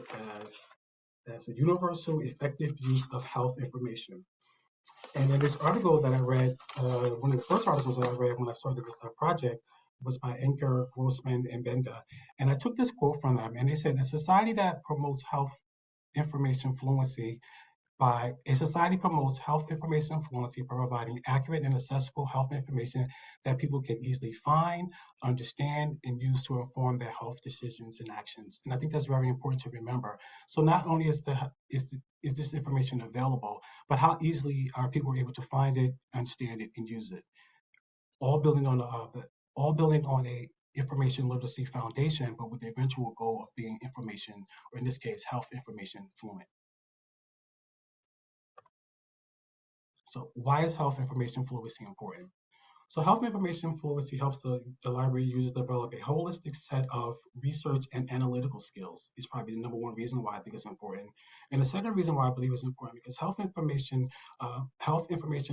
Speaker 9: as a universal, effective use of health information. And in this article that I read, one of the first articles that I read when I started this project was by Anker, Grossman, and Benda. And I took this quote from them, and they said, a society promotes health information fluency by providing accurate and accessible health information that people can easily find, understand, and use to inform their health decisions and actions. And I think that's very important to remember. So not only is this information available, but how easily are people able to find it, understand it, and use it. All building on a information literacy foundation, but with the eventual goal of being information, or in this case, health information fluent. So why is health information fluency important? So health information fluency helps the library users develop a holistic set of research and analytical skills. It's probably the number one reason why I think it's important. And the second reason why I believe it's important because health information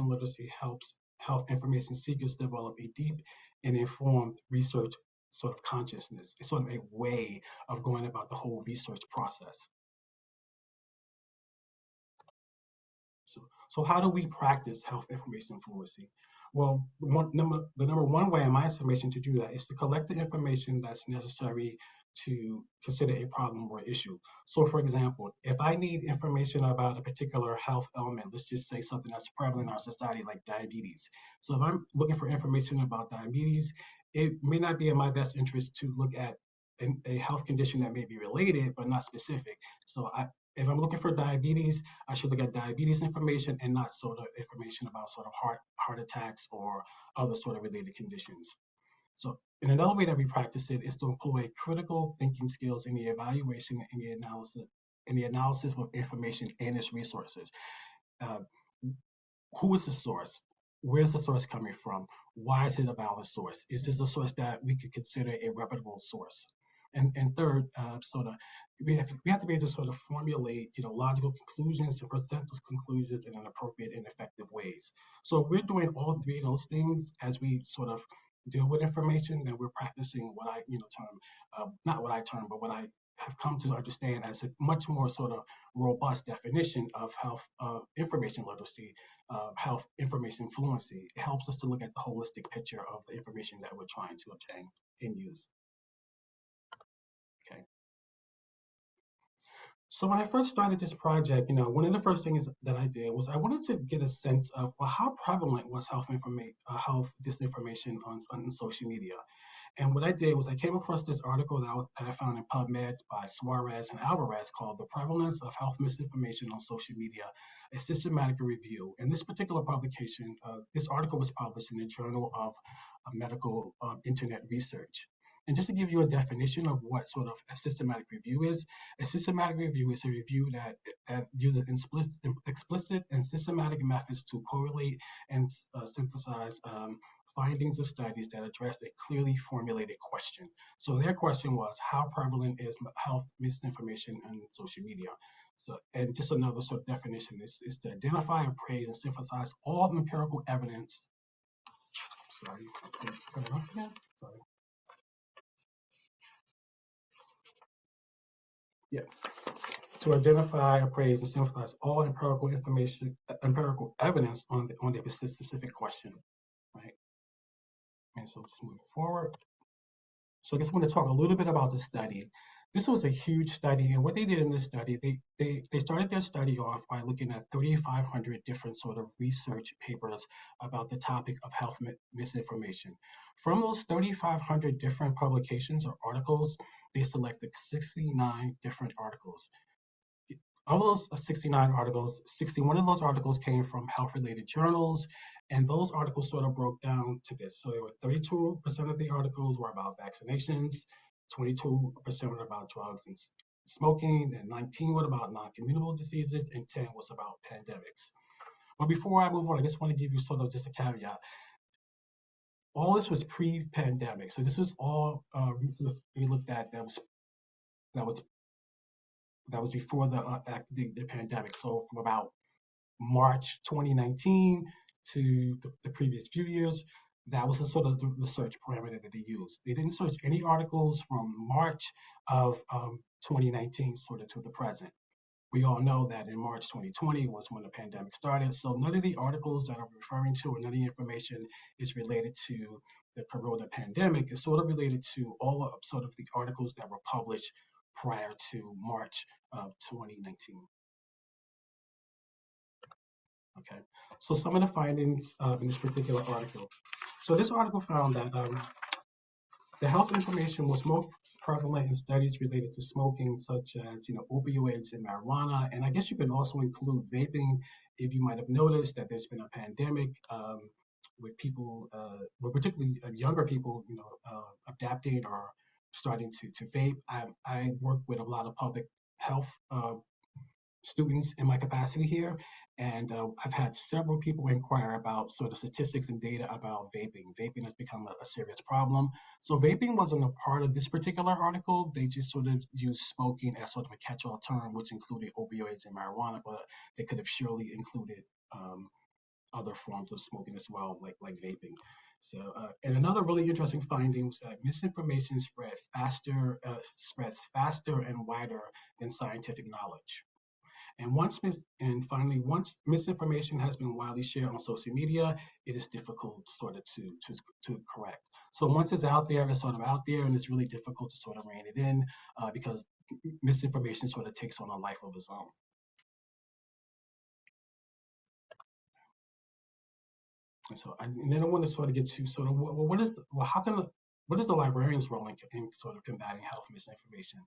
Speaker 9: literacy helps health information seekers develop a deep and informed research sort of consciousness. It's sort of a way of going about the whole research process. So how do we practice health information fluency? Well, the number one way in my estimation to do that is to collect the information that's necessary to consider a problem or issue. So for example, if I need information about a particular health element, let's just say something that's prevalent in our society like diabetes. So if I'm looking for information about diabetes, it may not be in my best interest to look at a health condition that may be related, but not specific. So if I'm looking for diabetes, I should look at diabetes information and not sort of information about sort of heart attacks or other sort of related conditions. So, and another way that we practice it is to employ critical thinking skills in the evaluation and the analysis of information and its resources. Uh, who is the source? Where's the source coming from? Why is it a valid source? Is this a source that we could consider a reputable source? And third, we have to be able to sort of formulate, logical conclusions and present those conclusions in an appropriate and effective ways. So if we're doing all three of those things as we sort of deal with information, then we're practicing what I, not what I term, but what I have come to understand as a much more sort of robust definition of health information literacy, health information fluency. It helps us to look at the holistic picture of the information that we're trying to obtain and use. Okay. So when I first started this project, one of the first things that I did was I wanted to get a sense of, well, how prevalent was health disinformation on social media. And what I did was I came across this article that I found in PubMed by Suarez and Alvarez called "The Prevalence of Health Misinformation on Social Media: A Systematic Review." And this particular publication, this article was published in the Journal of Medical Internet Research. And just to give you a definition of what sort of a systematic review is, a systematic review is a review that uses explicit and systematic methods to correlate and synthesize findings of studies that address a clearly formulated question. So their question was, how prevalent is health misinformation on social media? So, and just another sort of definition is to identify, appraise, and synthesize all empirical evidence. Sorry, let's cut it off again. Sorry. Yeah. To identify, appraise, and synthesize all empirical evidence on the specific question, right? And so just moving forward. So I just want to talk a little bit about the study. This was a huge study, and what they did in this study, they started their study off by looking at 3,500 different sort of research papers about the topic of health misinformation. From those 3,500 different publications or articles, they selected 69 different articles. Of those 69 articles, 61 of those articles came from health-related journals, and those articles sort of broke down to this. So there were 32% of the articles were about vaccinations, 22% were about drugs and smoking, and 19 were about non-communicable diseases, and 10 was about pandemics. But before I move on, I just want to give you sort of just a caveat. All this was pre-pandemic, so this was all we looked at that was before the pandemic. So from about March 2019 to the previous few years, that was the sort of the search parameter that they used. They didn't search any articles from March of 2019 sort of to the present. We all know that in March 2020 was when the pandemic started. So none of the articles that I'm referring to or none of the information is related to the corona pandemic. It's sort of related to all of sort of the articles that were published prior to March of 2019. Okay, so some of the findings in this particular article. So this article found that the health information was most prevalent in studies related to smoking, such as opioids and marijuana, and I guess you can also include vaping. If you might have noticed that there's been a pandemic with people, well, particularly younger people, adapting or starting to vape. I work with a lot of public health students in my capacity here, and I've had several people inquire about sort of statistics and data about vaping. Vaping has become a serious problem. So vaping wasn't a part of this particular article. They just sort of used smoking as sort of a catch-all term, which included opioids and marijuana, but they could have surely included other forms of smoking as well, like vaping. So, and another really interesting finding was that misinformation spreads faster and wider than scientific knowledge. And finally, once misinformation has been widely shared on social media, it is difficult sort of to correct. So once it's out there, it's sort of out there, and it's really difficult to sort of rein it in because misinformation sort of takes on a life of its own. And then I want to sort of get to sort of what is what is the librarian's role in sort of combating health misinformation?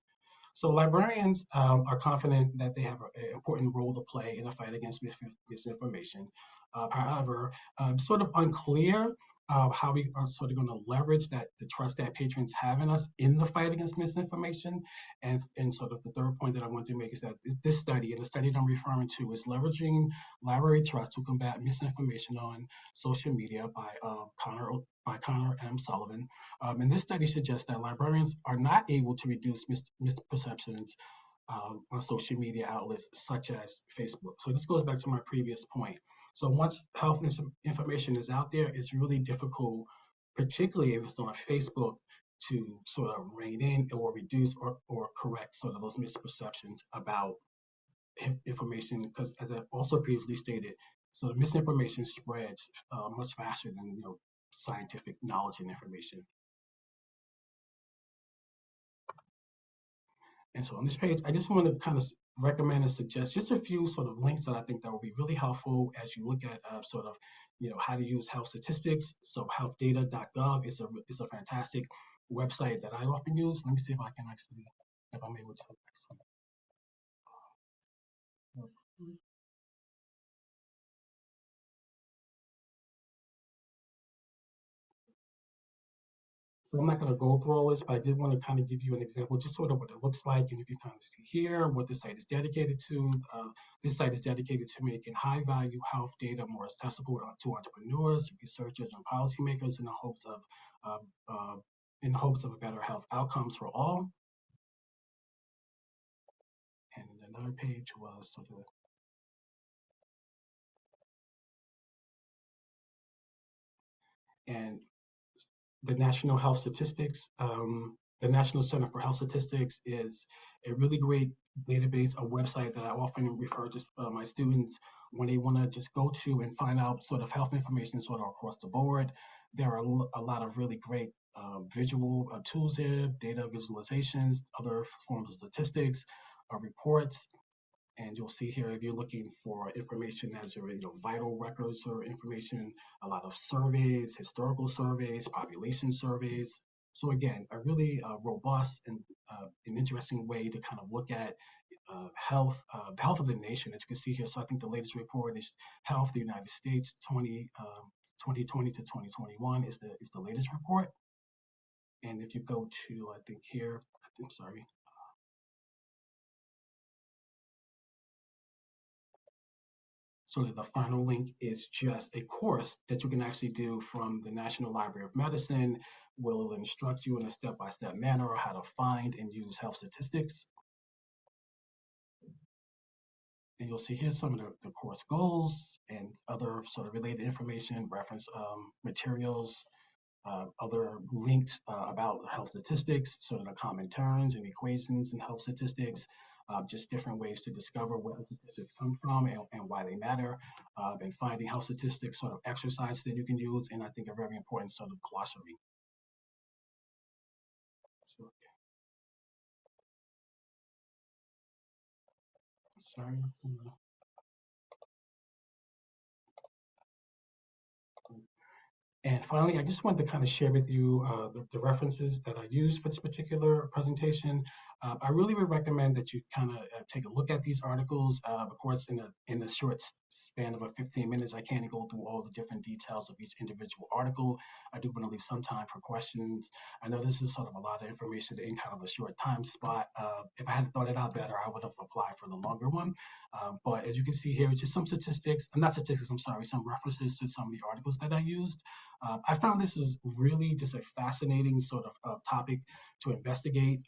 Speaker 9: So librarians are confident that they have an important role to play in the fight against misinformation. However, sort of unclear how we are sort of going to leverage the trust that patrons have in us in the fight against misinformation. And sort of the third point that I want to make is that this study, and the study that I'm referring to, is leveraging library trust to combat misinformation on social media by Connor M. Sullivan. And this study suggests that librarians are not able to reduce misperceptions on social media outlets such as Facebook. So this goes back to my previous point. So once health information is out there, it's really difficult, particularly if it's on Facebook, to sort of rein in or reduce or correct sort of those misperceptions about information, because as I also previously stated, so the misinformation spreads much faster than scientific knowledge and information. And so on this page, I just want to kind of recommend and suggest just a few sort of links that I think that will be really helpful as you look at sort of, how to use health statistics. So healthdata.gov is a fantastic website that I often use. Let me see if I can actually, if I'm able to. So I'm not going to go through all this, but I did want to kind of give you an example, just sort of what it looks like, and you can kind of see here what the site is dedicated to. This site is dedicated to making high-value health data more accessible to entrepreneurs, researchers, and policymakers in the hopes of better health outcomes for all. And another page was sort of. And the National Health Statistics, the National Center for Health Statistics is a really great database, a website that I often refer to my students when they want to just go to and find out sort of health information sort of across the board. There are a lot of really great visual tools there, data visualizations, other forms of statistics, reports. And you'll see here, if you're looking for information as your vital records or information, a lot of surveys, historical surveys, population surveys. So again, a really robust and an interesting way to kind of look at health of the nation, as you can see here. So I think the latest report is Health of the United States 2020 to 2021 is the latest report. And if you go to, I think here, I'm sorry. So that the final link is just a course that you can actually do from the National Library of Medicine. Will instruct you in a step-by-step manner on how to find and use health statistics. And you'll see here some of the course goals and other sort of related information, reference materials, other links about health statistics, sort of the common terms and equations in health statistics, just different ways to discover where health statistics come from and why they matter, and finding health statistics sort of exercises that you can use, and I think a very important sort of glossary. So, sorry. And finally, I just wanted to kind of share with you the references that I used for this particular presentation. I really would recommend that you kind of take a look at these articles. Of course, in a short span of 15 minutes, I can't go through all the different details of each individual article. I do want to leave some time for questions. I know this is sort of a lot of information in kind of a short time spot. If I had thought it out better, I would have applied for the longer one. But as you can see here, just some statistics, not statistics, I'm sorry, some references to some of the articles that I used. I found this is really just a fascinating sort of topic to investigate.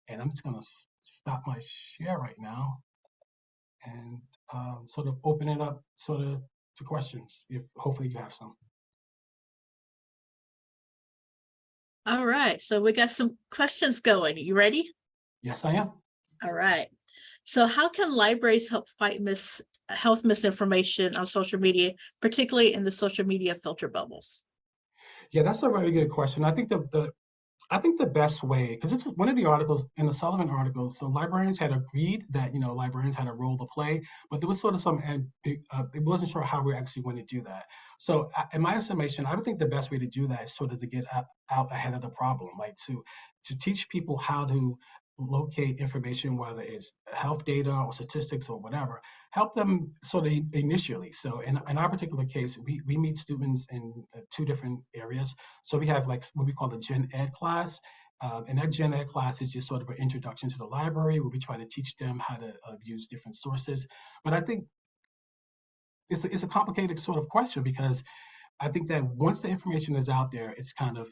Speaker 9: And I'm just going to stop my share right now and sort of open it up sort of to questions, if hopefully you have some.
Speaker 8: All right, so we got some questions going. You ready?
Speaker 9: Yes, I am.
Speaker 8: All right. So how can libraries help fight health misinformation on social media, particularly in the social media filter bubbles?
Speaker 9: Yeah, that's a very good question. I think the best way, because it's one of the articles in the Sullivan article. So librarians had agreed that librarians had a role to play, but there was sort of it wasn't sure how we're actually going to do that. So in my estimation, I would think the best way to do that is sort of to get out ahead of the problem, like to teach people how to locate information, whether it's health data or statistics or whatever, help them sort of initially. So in our particular case, we meet students in two different areas. So we have like what we call the Gen Ed class. And that Gen Ed class is just sort of an introduction to the library where we try to teach them how to use different sources. But I think it's a complicated sort of question because I think that once the information is out there, it's kind of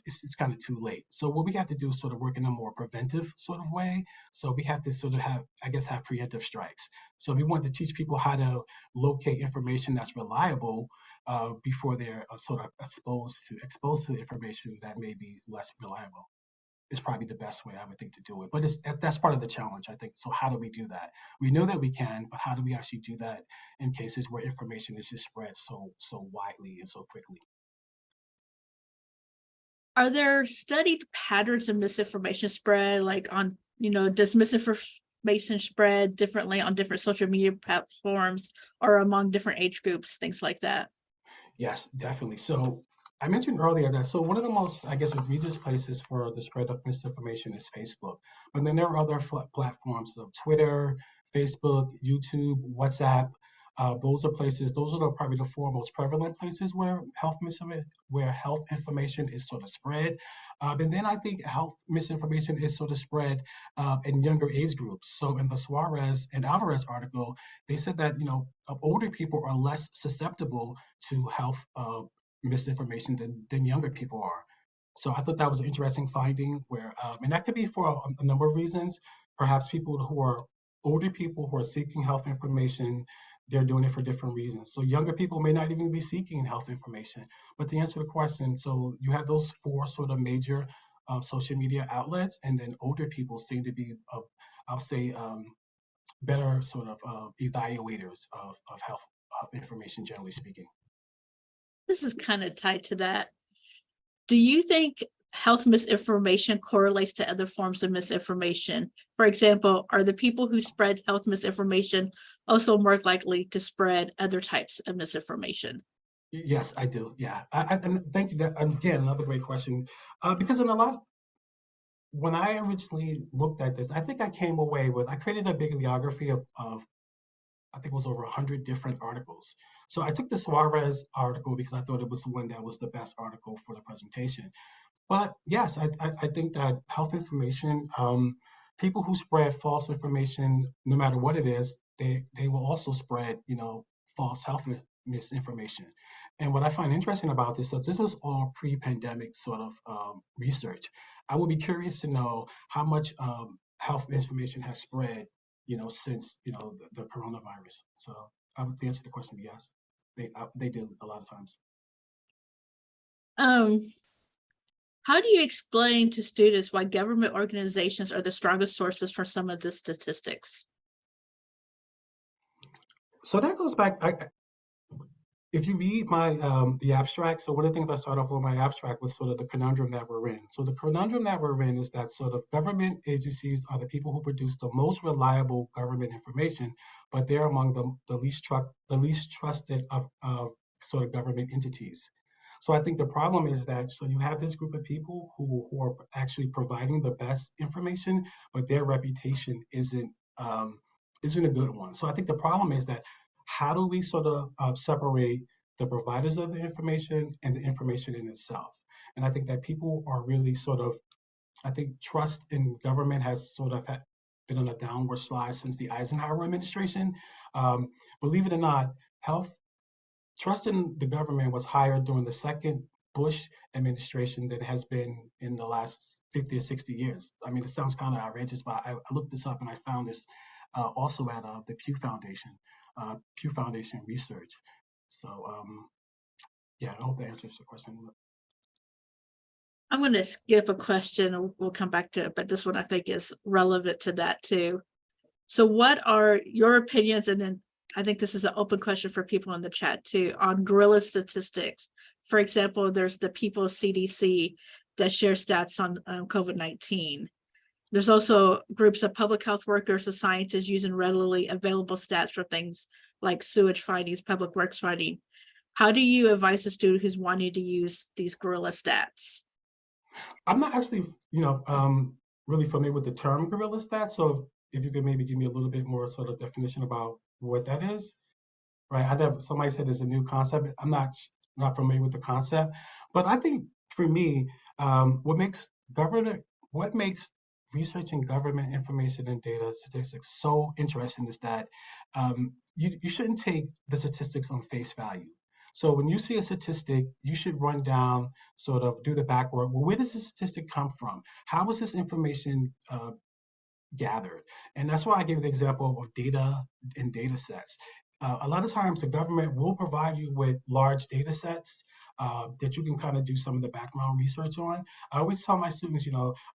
Speaker 9: too late. So what we have to do is sort of work in a more preventive sort of way. So we have to sort of have preemptive strikes. So we want to teach people how to locate information that's reliable before they're sort of exposed to information that may be less reliable. Is probably the best way I would think to do it. But that's part of the challenge, I think. So how do we do that? We know that we can, but how do we actually do that in cases where information is just spread so widely and so quickly?
Speaker 8: Are there studied patterns of misinformation spread, like on, does misinformation spread differently on different social media platforms or among different age groups, things like that?
Speaker 9: Yes, definitely. So I mentioned earlier that one of the most, I guess, egregious places for the spread of misinformation is Facebook. But then there are other platforms, so Twitter, Facebook, YouTube, WhatsApp. Those are probably the four most prevalent places where health information is sort of spread. And then I think health misinformation is sort of spread in younger age groups. So in the Suarez and Alvarez article, they said that older people are less susceptible to health misinformation than younger people are. So I thought that was an interesting finding where, and that could be for a number of reasons. Perhaps older people who are seeking health information, they're doing it for different reasons. So younger people may not even be seeking health information. But to answer the question, so you have those four sort of major social media outlets, and then older people seem to be, I'll say, better sort of evaluators of health information, generally speaking.
Speaker 8: This is kind of tied to that. Do you think health misinformation correlates to other forms of misinformation? For example, are the people who spread health misinformation also more likely to spread other types of misinformation?
Speaker 9: Yes, I do. Yeah, and thank you. That again, another great question. Because when I originally looked at this, I think I came away with I created a bibliography of I think it was over 100 different articles. So I took the Suarez article because I thought it was the one that was the best article for the presentation. But yes, I think that health information, people who spread false information, no matter what it is, they will also spread, false health misinformation. And what I find interesting about this, so this was all pre-pandemic sort of research. I would be curious to know how much health information has spread, since the coronavirus. So I would answer the question yes, they do a lot of times.
Speaker 8: How do you explain to students why government organizations are the strongest sources for some of the statistics?
Speaker 9: So that goes back. If you read my the abstract, so one of the things I started off with my abstract was sort of the conundrum that we're in. So the conundrum that we're in is that sort of government agencies are the people who produce the most reliable government information, but they're among the least trusted of sort of government entities. So I think the problem is that so you have this group of people who are actually providing the best information, but their reputation isn't a good one. So I think the problem is that how do we sort of separate the providers of the information and the information in itself? And I think that people are really sort of, I think trust in government has sort of been on a downward slide since the Eisenhower administration. Believe it or not, health trust in the government was higher during the second Bush administration than has been in the last 50 or 60 years. I mean, it sounds kind of outrageous, but I looked this up and I found this also at the Pew Foundation research. So yeah, I hope that answers the question.
Speaker 8: I'm going to skip a question. We'll come back to it, but this one I think is relevant to that too. So what are your opinions? And then I think this is an open question for people in the chat too, on guerrilla statistics. For example, there's the People's CDC that share stats on COVID-19. There's also groups of public health workers and scientists using readily available stats for things like sewage findings, public works finding. How do you advise a student who's wanting to use these guerrilla stats?
Speaker 9: I'm not actually, really familiar with the term guerrilla stats. So if you could maybe give me a little bit more sort of definition about what that is, right? I have somebody said it's a new concept. I'm not familiar with the concept, but I think for me, what makes researching government information and data statistics so interesting is that you shouldn't take the statistics on face value. So when you see a statistic, you should run down, sort of do the back work. Well, where does this statistic come from? How was this information gathered? And that's why I gave the example of data and data sets. A lot of times the government will provide you with large data sets that you can kind of do some of the background research on. I always tell my students,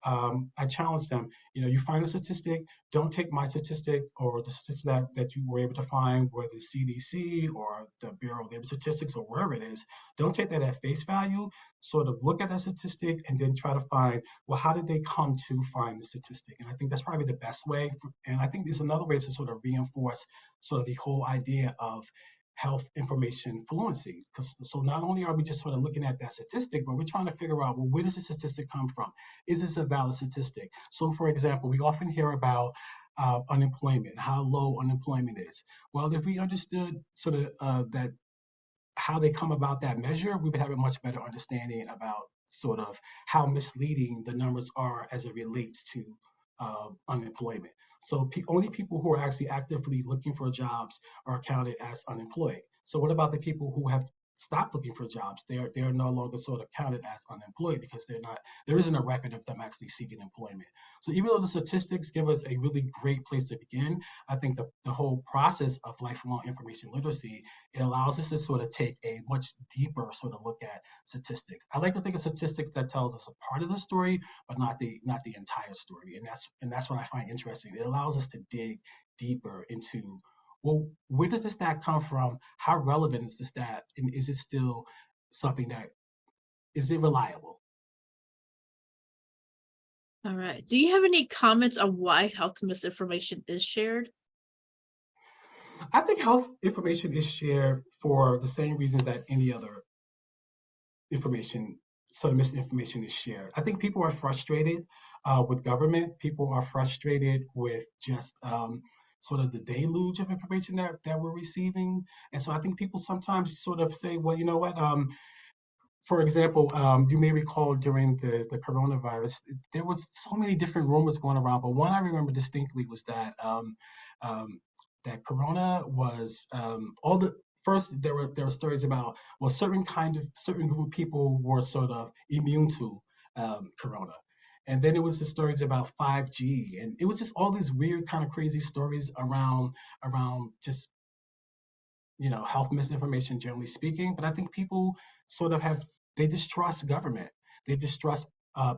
Speaker 9: I challenge them, you find a statistic, don't take my statistic or the statistic that you were able to find, whether it's CDC or the Bureau of Labor Statistics or wherever it is, don't take that at face value, sort of look at that statistic and then try to find, well, how did they come to find the statistic? And I think that's probably the best way. And I think there's another way to sort of reinforce sort of the whole idea of health information fluency. So not only are we just sort of looking at that statistic, but we're trying to figure out, well, where does the statistic come from? Is this a valid statistic? So for example, we often hear about unemployment, how low unemployment is. Well, if we understood sort of that how they come about that measure, we would have a much better understanding about sort of how misleading the numbers are as it relates to unemployment. So only people who are actually actively looking for jobs are counted as unemployed. So what about the people who have stopped looking for jobs? They're no longer sort of counted as unemployed because there isn't a record of them actually seeking employment. So even though the statistics give us a really great place to begin, I think the whole process of lifelong information literacy, it allows us to sort of take a much deeper sort of look at statistics. I like to think of statistics that tells us a part of the story, but not the entire story. And that's what I find interesting. It allows us to dig deeper into, well, where does the stat come from? How relevant is the stat? And is it still something is it reliable?
Speaker 8: All right. Do you have any comments on why health misinformation is shared?
Speaker 9: I think health information is shared for the same reasons that any other information, sort of misinformation is shared. I think people are frustrated with government. People are frustrated with just sort of the deluge of information that we're receiving. And so I think people sometimes sort of say, well, you know what? For example, you may recall during the coronavirus, there was so many different rumors going around, but one I remember distinctly was that that corona was first there were stories about, well, certain group of people were sort of immune to corona. And then it was the stories about 5G, and it was just all these weird kind of crazy stories around just health misinformation generally speaking. But I think people sort of they distrust government, they distrust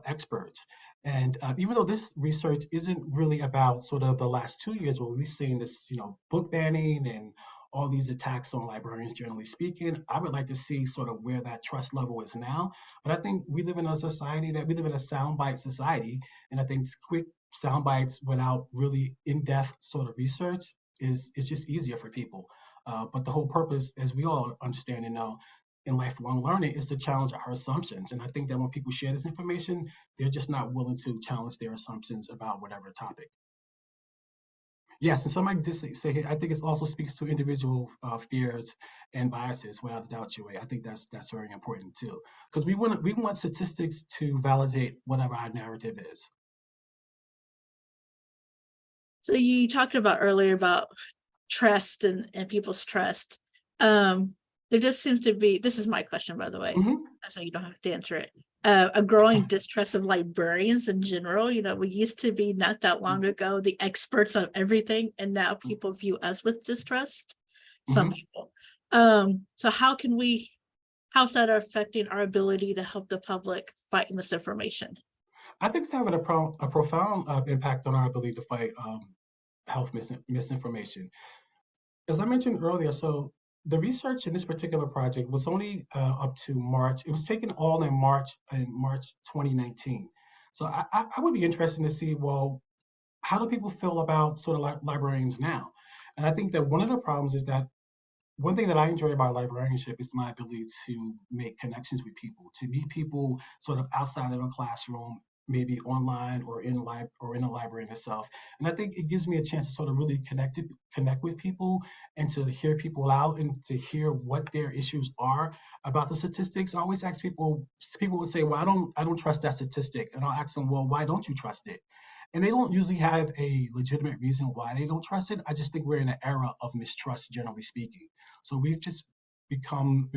Speaker 9: experts. And even though this research isn't really about sort of the last 2 years where we've seen this, book banning and all these attacks on librarians generally speaking, I would like to see sort of where that trust level is now. But I think we live in a soundbite society, and I think quick sound bites without really in-depth sort of research is just easier for people. But the whole purpose, as we all understand and know, in lifelong learning is to challenge our assumptions. And I think that when people share this information, they're just not willing to challenge their assumptions about whatever topic. Yes, and some might say here, I think it also speaks to individual fears and biases, without a doubt, Joy. I think that's very important too, because we want statistics to validate whatever our narrative is.
Speaker 8: So you talked about earlier about trust and people's trust. There just seems to be, this is my question, by the way, so you don't have to answer it. A growing distrust of librarians in general. You know, we used to be not that long ago the experts of everything, and now people view us with distrust. Some people. So how's that affecting our ability to help the public fight misinformation?
Speaker 9: I think it's having a profound impact on our ability to fight health misinformation. As I mentioned earlier, so the research in this particular project was only up to March. It was taken all in March 2019. So I would be interested to see, well, how do people feel about sort of librarians now? And I think that one of the problems is that one thing that I enjoy about librarianship is my ability to make connections with people, to meet people sort of outside of a classroom, maybe online or in a library in itself. And I think it gives me a chance to sort of really connect with people and to hear people out and to hear what their issues are about the statistics. I always ask people will say, well, I don't trust that statistic. And I'll ask them, well, why don't you trust it? And they don't usually have a legitimate reason why they don't trust it. I just think we're in an era of mistrust, generally speaking. So we've become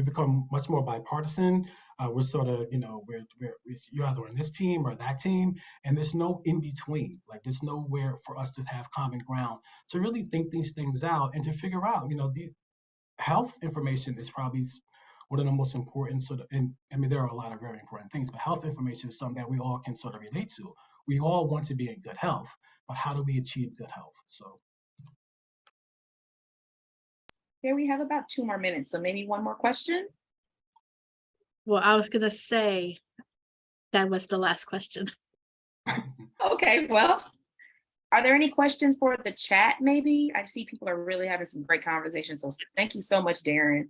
Speaker 9: much more bipartisan. We're sort of, you're either on this team or that team, and there's no in between. Like there's nowhere for us to have common ground to really think these things out and to figure out, the health information is probably one of the most important and I mean, there are a lot of very important things, but health information is something that we all can sort of relate to. We all want to be in good health, but how do we achieve good health? So.
Speaker 4: Here we have about 2 more minutes, so maybe one more question.
Speaker 8: Well, I was gonna say that was the last question.
Speaker 4: Okay, well, are there any questions for the chat maybe? I see people are really having some great conversations, so thank you so much, Darren,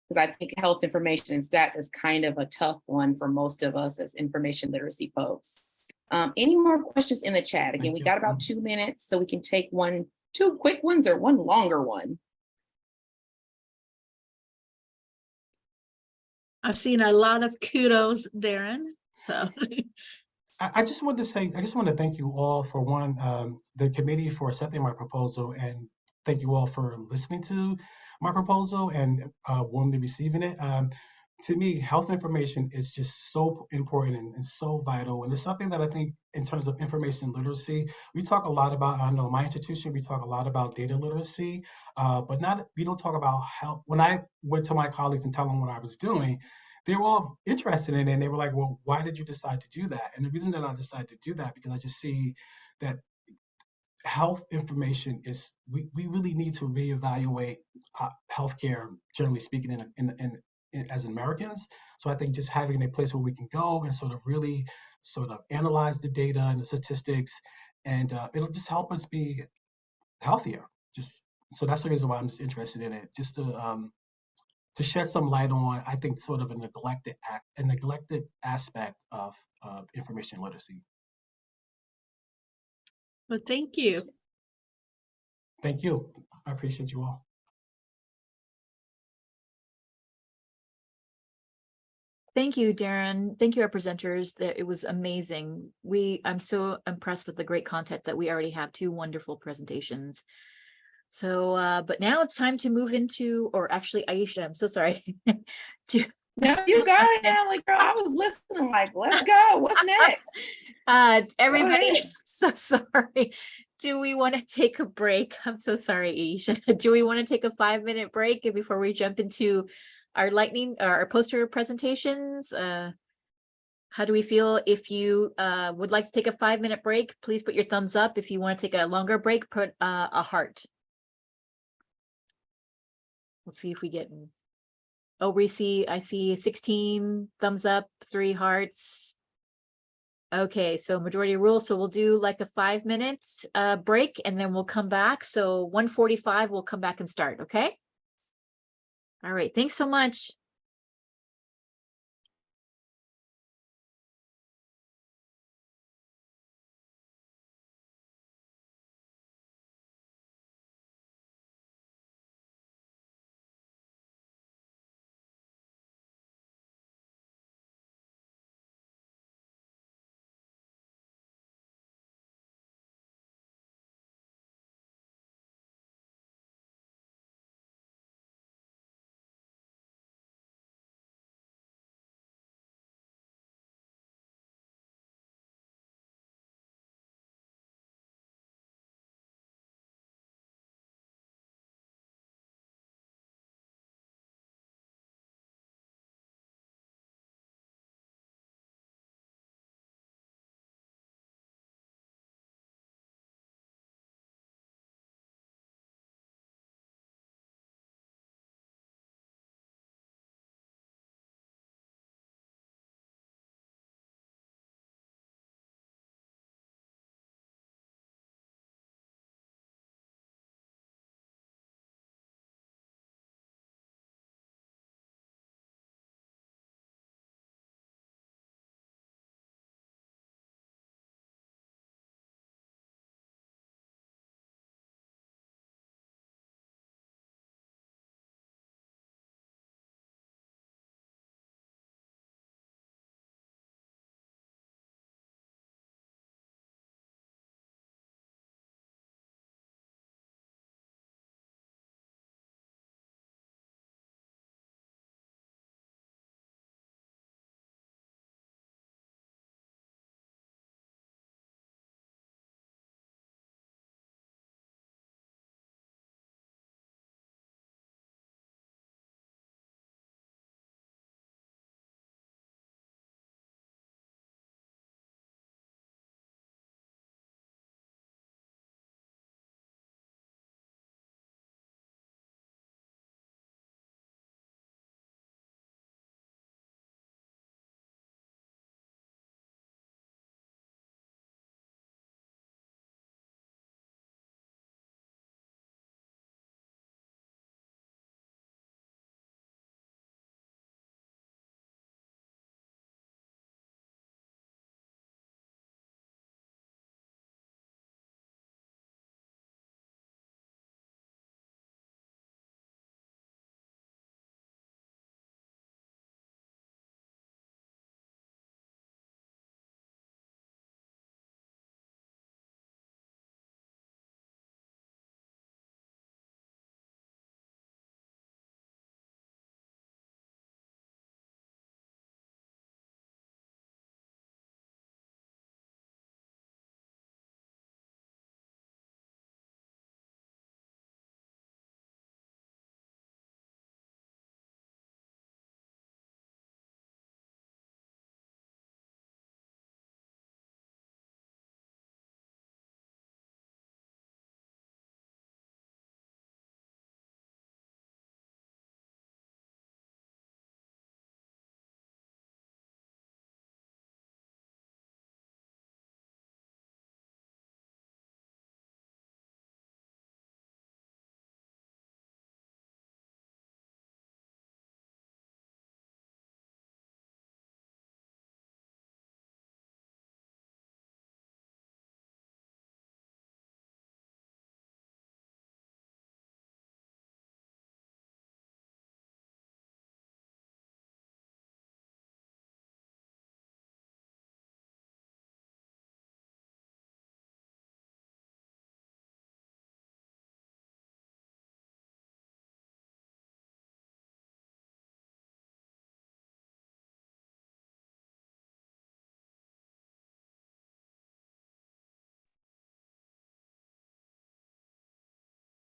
Speaker 4: because I think health information and stats is kind of a tough one for most of us as information literacy folks. Any more questions in the chat? Again, we got about 2 minutes, so we can take 2 quick ones or one longer one.
Speaker 8: I've seen a lot of kudos, Darren. So
Speaker 9: I just want to thank you all for the committee for accepting my proposal, and thank you all for listening to my proposal and warmly receiving it. To me, health information is just so important and so vital. And it's something that I think in terms of information literacy, we talk a lot about, I know my institution, we talk a lot about data literacy, but we don't talk about health. When I went to my colleagues and tell them what I was doing, they were all interested in it. And they were like, well, why did you decide to do that? And the reason that I decided to do that, because I just see that health information is, we really need to reevaluate healthcare, generally speaking, as Americans. So I think just having a place where we can go and sort of really sort of analyze the data and the statistics, and it'll just help us be healthier. So that's the reason why I'm just interested in it, just to shed some light on, I think, sort of a neglected aspect of information literacy.
Speaker 8: well, thank you.
Speaker 9: Thank you. I appreciate you all.
Speaker 2: Thank you, Darren. Thank you, our presenters. It was amazing. I'm so impressed with the great content that we already have. 2 wonderful presentations. So, but now it's time to move into, or actually, Aisha, I'm so sorry.
Speaker 4: No, you got it, Allie, girl. I was listening like, let's go. What's next?
Speaker 2: Everybody, so sorry. Do we want to take a break? I'm so sorry, Aisha. Do we want to take a 5-minute break before we jump into our poster presentations? How do we feel? If you would like to take a 5-minute break, please put your thumbs up. If you want to take a longer break, put a heart. Let's see if we get. Oh, I see 16 thumbs up, 3 hearts. Okay, so majority rules. So we'll do like a 5 minutes break, and then we'll come back. So 1:45, we'll come back and start. Okay. All right. Thanks so much.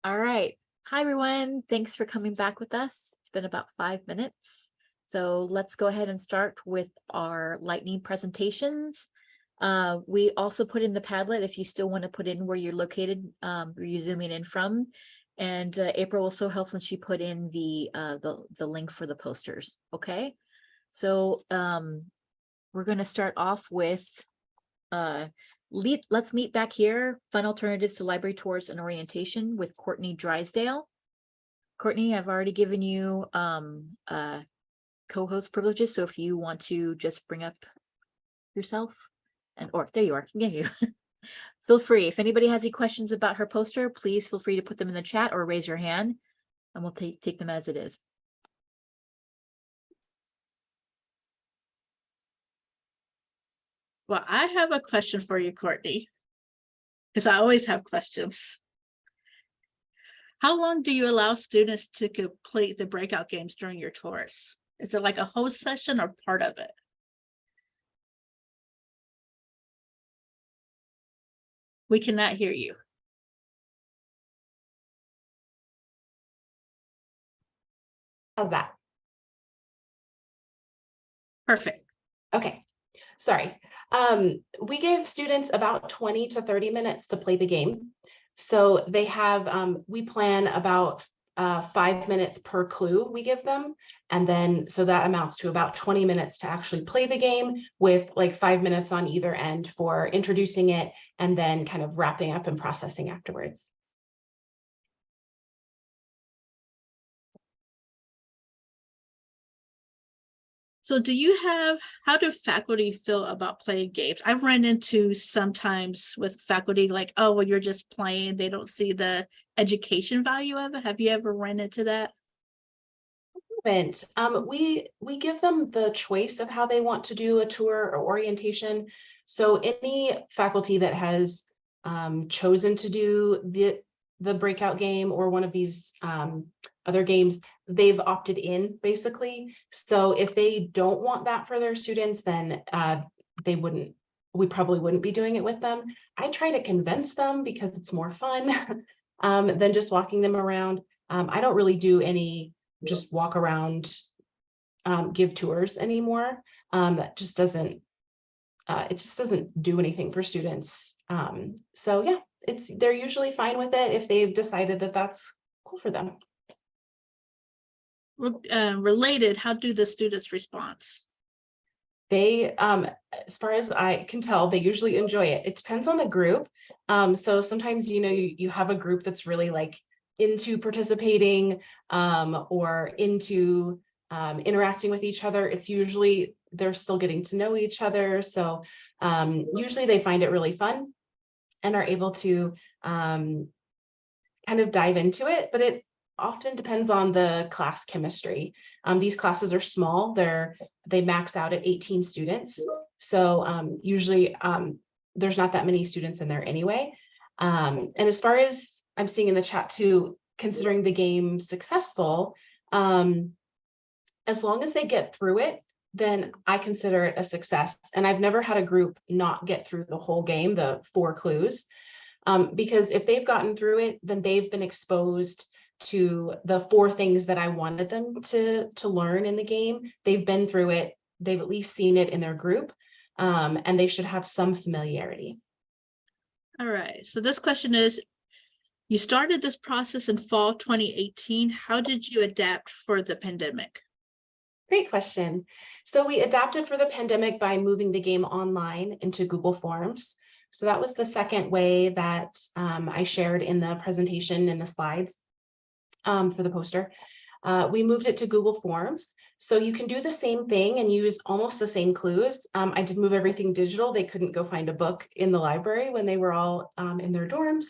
Speaker 2: All right. Hi, everyone. Thanks for coming back with us. It's been about 5 minutes. So let's go ahead and start with our lightning presentations. We also put in the Padlet if you still want to put in where you're located, where you're zooming in from. And April will so help when she put in the link for the posters. Okay. So we're going to start off with let's meet back here, Fun Alternatives to Library Tours and Orientation with Courtney Drysdale. Courtney, I've already given you co-host privileges, so if you want to just bring up yourself, or there you are, you. Feel free. If anybody has any questions about her poster, please feel free to put them in the chat or raise your hand, and we'll take them as it is.
Speaker 8: Well, I have a question for you, Courtney, because I always have questions. How long do you allow students to complete the breakout games during your tours? Is it like a whole session or part of it? We cannot hear you.
Speaker 10: How's that?
Speaker 8: Perfect.
Speaker 10: Okay, sorry. We give students about 20 to 30 minutes to play the game. So they have, we plan about 5 minutes per clue we give them. And then, so that amounts to about 20 minutes to actually play the game, with like 5 minutes on either end for introducing it and then kind of wrapping up and processing afterwards.
Speaker 8: So how do faculty feel about playing games? I've run into sometimes with faculty like, oh, well, you're just playing. They don't see the education value of it. Have you ever run into that?
Speaker 10: We give them the choice of how they want to do a tour or orientation. So any faculty that has chosen to do the breakout game or one of these other games, they've opted in basically. So if they don't want that for their students, then we probably wouldn't be doing it with them. I try to convince them because it's more fun than just walking them around. I don't really do any just walk around, give tours anymore. That just doesn't, it just doesn't do anything for students. So yeah, they're usually fine with it if they've decided that that's cool for them.
Speaker 8: Related, how do the students respond?
Speaker 10: They, as far as I can tell, they usually enjoy it. It depends on the group. So sometimes, you have a group that's really like into participating or into interacting with each other. It's usually they're still getting to know each other. So usually they find it really fun and are able to kind of dive into it, but it often depends on the class chemistry. These classes are small. They max out at 18 students. So usually there's not that many students in there anyway. And as far as I'm seeing in the chat too, considering the game successful, as long as they get through it, then I consider it a success. And I've never had a group not get through the whole game, the 4 clues, because if they've gotten through it, then they've been exposed to the 4 things that I wanted them to learn in the game. They've been through it. They've at least seen it in their group, and they should have some familiarity.
Speaker 8: All right, so this question is, you started this process in fall 2018. How did you adapt for the pandemic?
Speaker 10: Great question. So we adapted for the pandemic by moving the game online into Google Forms. So that was the second way that I shared in the presentation in the slides for the poster. We moved it to Google Forms. So you can do the same thing and use almost the same clues. I did move everything digital. They couldn't go find a book in the library when they were all in their dorms.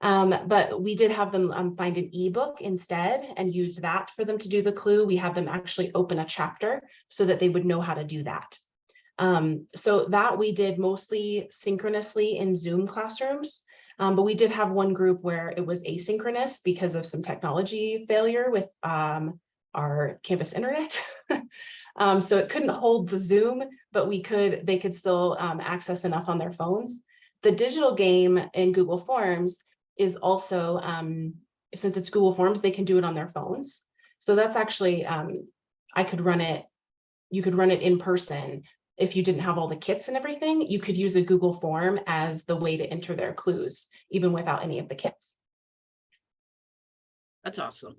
Speaker 10: But we did have them find an ebook instead and used that for them to do the clue. We had them actually open a chapter so that they would know how to do that. So that we did mostly synchronously in Zoom classrooms. But we did have one group where it was asynchronous because of some technology failure with our campus internet. So it couldn't hold the Zoom, but they could still access enough on their phones. The digital game in Google Forms is also since it's Google Forms, they can do it on their phones. So that's actually, I could run it, you could run it in person. If you didn't have all the kits and everything, you could use a Google form as the way to enter their clues, even without any of the kits.
Speaker 8: That's awesome.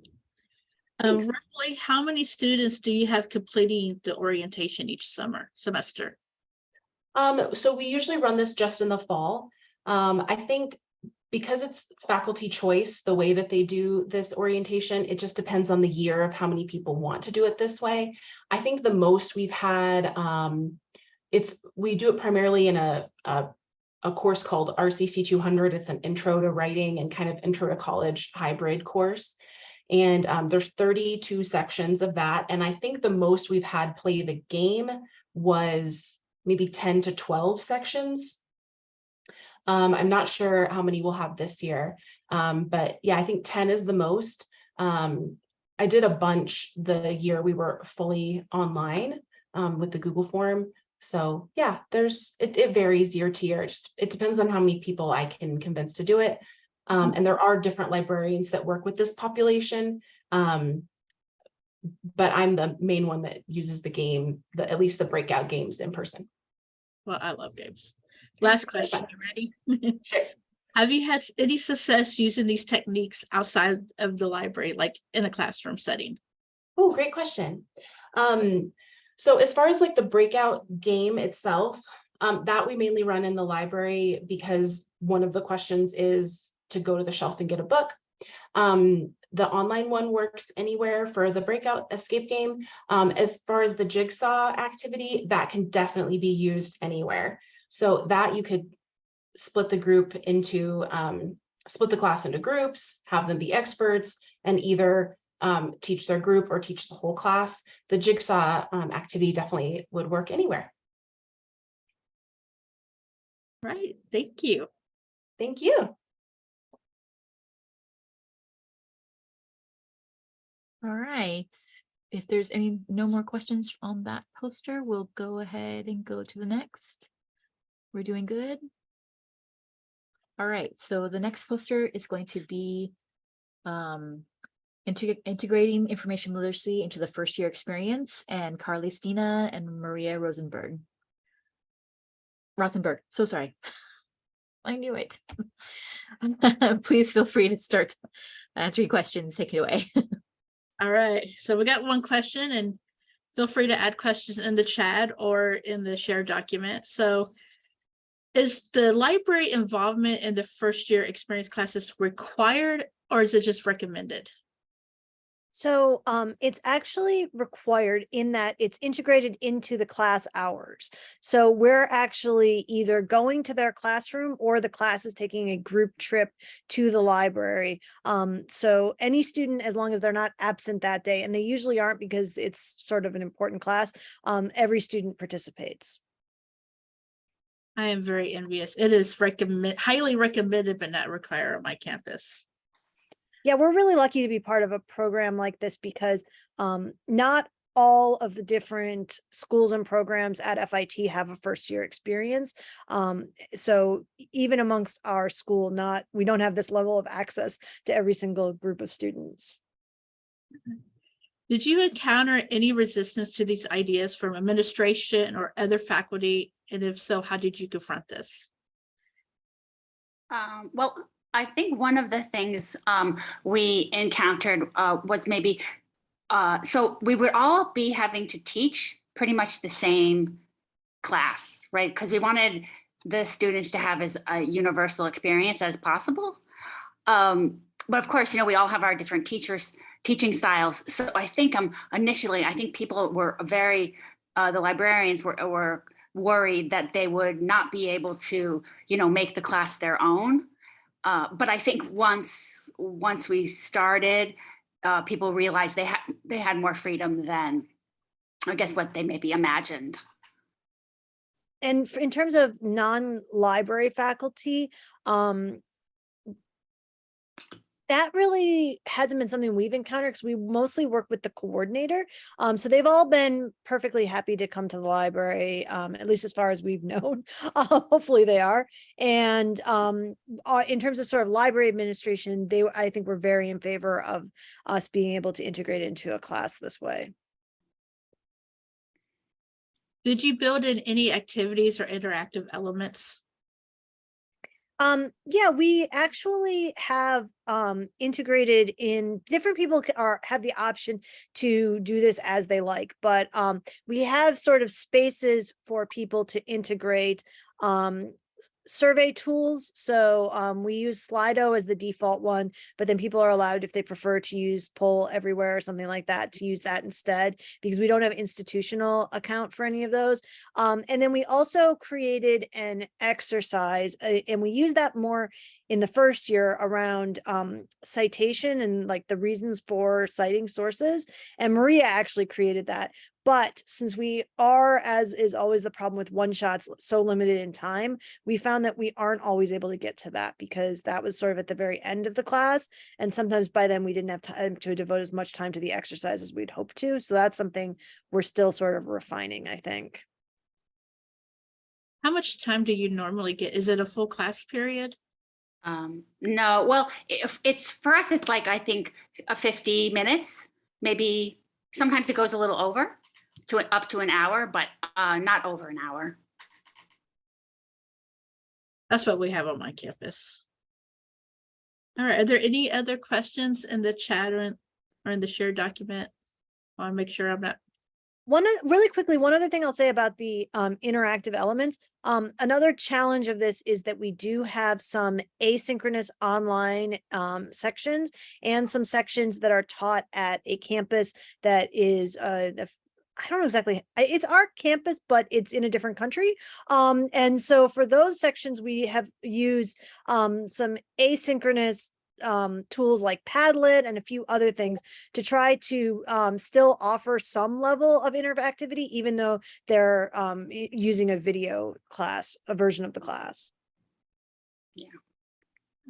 Speaker 10: Thanks.
Speaker 8: Roughly how many students do you have completing the orientation each semester?
Speaker 10: So we usually run this just in the fall. I think because it's faculty choice, the way that they do this orientation, it just depends on the year of how many people want to do it this way. I think the most we've had, we do it primarily in a course called RCC 200. It's an intro to writing and kind of intro to college hybrid course. And there's 32 sections of that. And I think the most we've had play the game was maybe 10 to 12 sections. I'm not sure how many we'll have this year, but yeah, I think 10 is the most. I did a bunch the year we were fully online with the Google form. So yeah, it varies year to year. It depends on how many people I can convince to do it. And there are different librarians that work with this population. But I'm the main one that uses the game, at least the breakout games in person.
Speaker 8: Well, I love games. Last question, you ready?
Speaker 10: Sure.
Speaker 8: Have you had any success using these techniques outside of the library, like in a classroom setting?
Speaker 10: Oh, great question. So as far as like the breakout game itself, that we mainly run in the library because one of the questions is to go to the shelf and get a book. The online one works anywhere for the breakout escape game. As far as the jigsaw activity, that can definitely be used anywhere. So that you could split the group into, split the class into groups, have them be experts, and either teach their group or teach the whole class. The jigsaw activity definitely would work anywhere.
Speaker 8: Right, thank you.
Speaker 10: Thank you.
Speaker 2: All right. If there's no more questions on that poster, we'll go ahead and go to the next. We're doing good. All right, so the next poster is going to be integrating information literacy into the first year experience, and Carly Spina and Maria Rothenberg. So sorry. I knew it. Please feel free to start answering questions. Take it away.
Speaker 8: All right, so we got one question, and feel free to add questions in the chat or in the shared document. So is the library involvement in the first year experience classes required, or is it just recommended?
Speaker 11: So it's actually required in that it's integrated into the class hours. So we're actually either going to their classroom or the class is taking a group trip to the library. So any student, as long as they're not absent that day, and they usually aren't because it's sort of an important class, every student participates.
Speaker 8: I am very envious. It is highly recommended, but not required on my campus.
Speaker 11: Yeah, we're really lucky to be part of a program like this because not all of the different schools and programs at FIT have a first year experience. So even amongst our school, we don't have this level of access to every single group of students.
Speaker 8: Did you encounter any resistance to these ideas from administration or other faculty? And if so, how did you confront this?
Speaker 12: Well, I think one of the things we encountered was maybe, so we would all be having to teach pretty much the same class, right? Because we wanted the students to have as a universal experience as possible. But of course, we all have our different teaching styles. So I think initially, I think people were the librarians were worried that they would not be able to, make the class their own. But I think once we started, people realized they had more freedom than, I guess, what they maybe imagined.
Speaker 11: And in terms of non-library faculty, That really hasn't been something we've encountered because we mostly work with the coordinator. So they've all been perfectly happy to come to the library, at least as far as we've known. Hopefully they are. And in terms of sort of library administration, I think we're very in favor of us being able to integrate into a class this way.
Speaker 8: Did you build in any activities or interactive elements?
Speaker 11: Yeah, we actually have integrated in. Different people have the option to do this as they like, but we have sort of spaces for people to integrate survey tools. So we use Slido as the default one, but then people are allowed, if they prefer to use Poll Everywhere or something like that, to use that instead, because we don't have institutional account for any of those. And then we also created an exercise, and we use that more in the first year around citation and like the reasons for citing sources. And Maria actually created that. But since we are, as is always the problem with one shots, so limited in time, we found that we aren't always able to get to that because that was sort of at the very end of the class. And sometimes by then we didn't have time to devote as much time to the exercise as we'd hoped to. So that's something we're still sort of refining, I think.
Speaker 8: How much time do you normally get? Is it a full class period?
Speaker 12: No, well, if it's for us, it's like, I think 50 minutes, maybe sometimes it goes a little over to up to an hour, but not over an hour.
Speaker 8: That's what we have on my campus. All right, are there any other questions in the chat or in the shared document? I want to make sure I'm not.
Speaker 11: Really quickly, one other thing I'll say about the interactive elements. Another challenge of this is that we do have some asynchronous online sections and some sections that are taught at a campus that is I don't know exactly, it's our campus, but it's in a different country. And so for those sections, we have used some asynchronous tools like Padlet and a few other things to try to still offer some level of interactivity, even though they're using a video class, a version of the class.
Speaker 12: Yeah.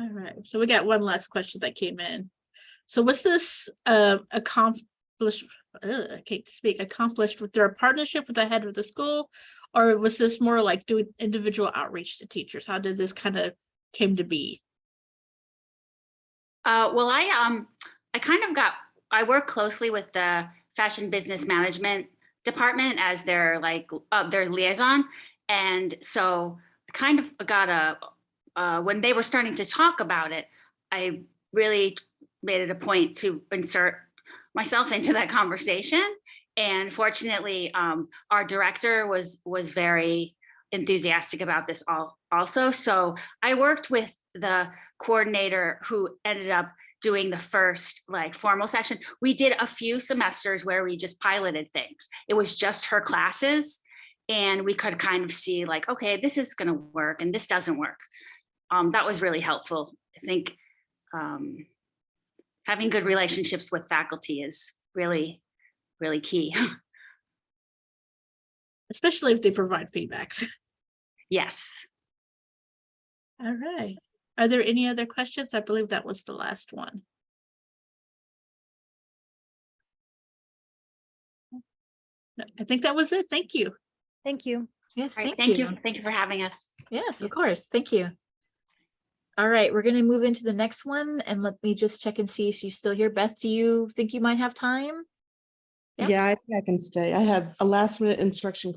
Speaker 8: All right, so we got one last question that came in. So was this accomplished with their partnership with the head of the school, or was this more like doing individual outreach to teachers? How did this kind of came to be?
Speaker 12: Well, I work closely with the fashion business management department as their their liaison. And so I kind of got when they were starting to talk about it, I really made it a point to insert myself into that conversation. And fortunately, our director was very enthusiastic about this also. So I worked with the coordinator who ended up doing the first formal session. We did a few semesters where we just piloted things. It was just her classes, and we could kind of see okay, this is going to work and this doesn't work. That was really helpful. I think having good relationships with faculty is really, really key.
Speaker 8: Especially if they provide feedback.
Speaker 12: Yes.
Speaker 8: All right. Are there any other questions? I believe that was the last one. No, I think that was it. Thank you.
Speaker 11: Thank you.
Speaker 2: Yes,
Speaker 12: All right,
Speaker 2: thank you.
Speaker 12: Thank you for having us.
Speaker 2: Yes, of course. Thank you. All right, we're going to move into the next one, and let me just check and see if she's still here. Beth, do you think you might have time? Yeah.
Speaker 13: Yeah, I think I can stay. I have a last minute instruction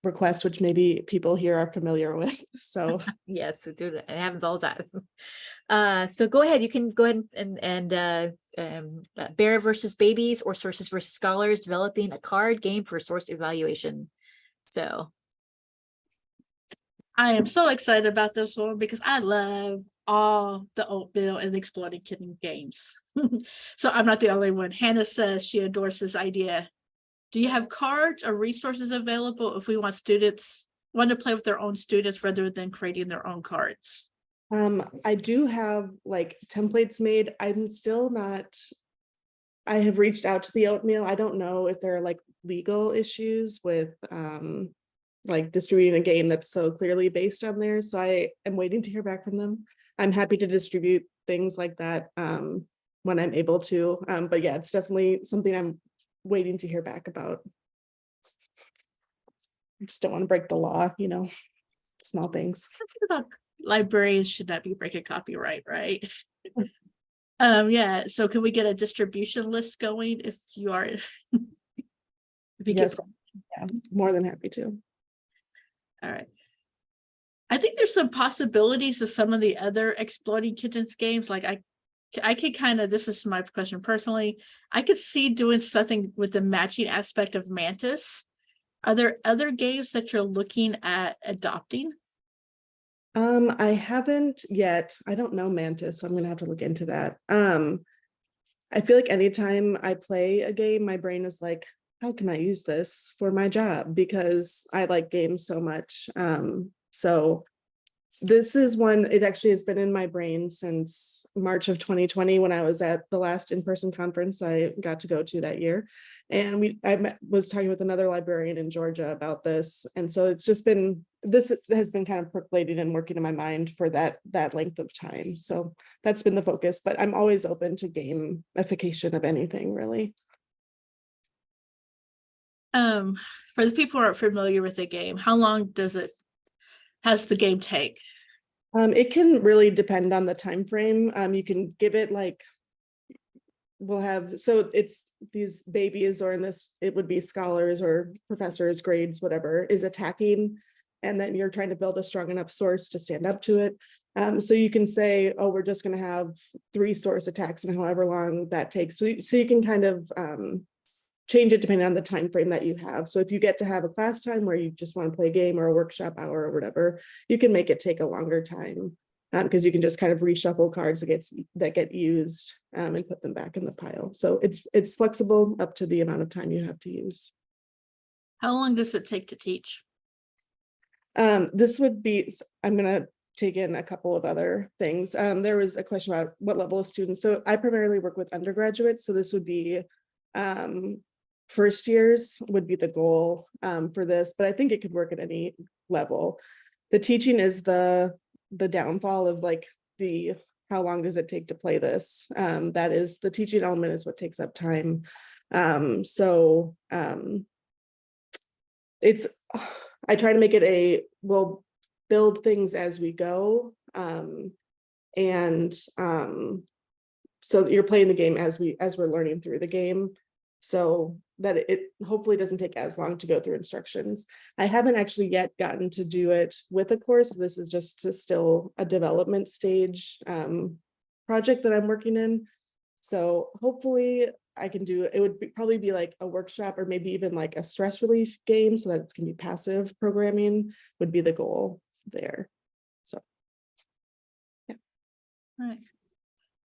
Speaker 13: request, which maybe people here are familiar with. So
Speaker 2: Yes, it happens all the time. So go ahead. You can go ahead and Bear versus Babies or Sources versus Scholars, developing a card game for source evaluation. So
Speaker 8: I am so excited about this one because I love all the oatmeal and exploding kitten games. So I'm not the only one. Hannah says she adores this idea. Do you have cards or resources available if we want to play with their own students rather than creating their own cards?
Speaker 13: I do have templates made. I'm still not, I have reached out to the oatmeal. I don't know if there are legal issues with distributing a game that's so clearly based on there. So I am waiting to hear back from them. I'm happy to distribute things like that when I'm able to. But yeah, it's definitely something I'm waiting to hear back about. I just don't want to break the law, you know, small things.
Speaker 8: Something about librarians should not be breaking copyright, right? Yeah, so can we get a distribution list going if you are, if you
Speaker 13: Yes,
Speaker 8: get,
Speaker 13: yeah, more than happy to.
Speaker 8: all right. I think there's some possibilities of some of the other Exploding Kittens games. Like I could kind of, this is my question personally, I could see doing something with the matching aspect of Mantis. Are there other games that you're looking at adopting?
Speaker 13: I haven't yet. I don't know Mantis, so I'm gonna have to look into that. I feel like anytime I play a game, my brain is like, how can I use this for my job? Because I like games so much. So this is one, it actually has been in my brain since March of 2020 when I was at the last in-person conference I got to go to that year. And was talking with another librarian in Georgia about this. And so it's just been, this has been kind of percolating and working in my mind for that length of time. So that's been the focus, but I'm always open to gamification of anything really.
Speaker 8: For the people who aren't familiar with the game, how long has the game take?
Speaker 13: It can really depend on the time frame. You can give it like, we'll have, so it's these babies, or in this, it would be scholars or professors, grades, whatever, is attacking. And then you're trying to build a strong enough source to stand up to it. So you can say, oh, we're just going to have 3 source attacks and however long that takes. So you can kind of change it depending on the time frame that you have. So if you get to have a class time where you just want to play a game or a workshop hour or whatever, you can make it take a longer time because you can just kind of reshuffle cards that get used and put them back in the pile. So it's flexible up to the amount of time you have to use.
Speaker 8: How long does it take to teach?
Speaker 13: This would be, I'm going to take in a couple of other things. There was a question about what level of students. So I primarily work with undergraduates. So this would be first years would be the goal for this, but I think it could work at any level. The teaching is the downfall of like how long does it take to play this? That is, the teaching element is what takes up time. It's, I try to make it we'll build things as we go. So you're playing the game as we're learning through the game, so that it hopefully doesn't take as long to go through instructions. I haven't actually yet gotten to do it with a course. This is just still a development stage project that I'm working in. So hopefully I can do it. It would probably be like a workshop or maybe even like a stress relief game so that it can be passive programming would be the goal there. So, yeah.
Speaker 8: All right.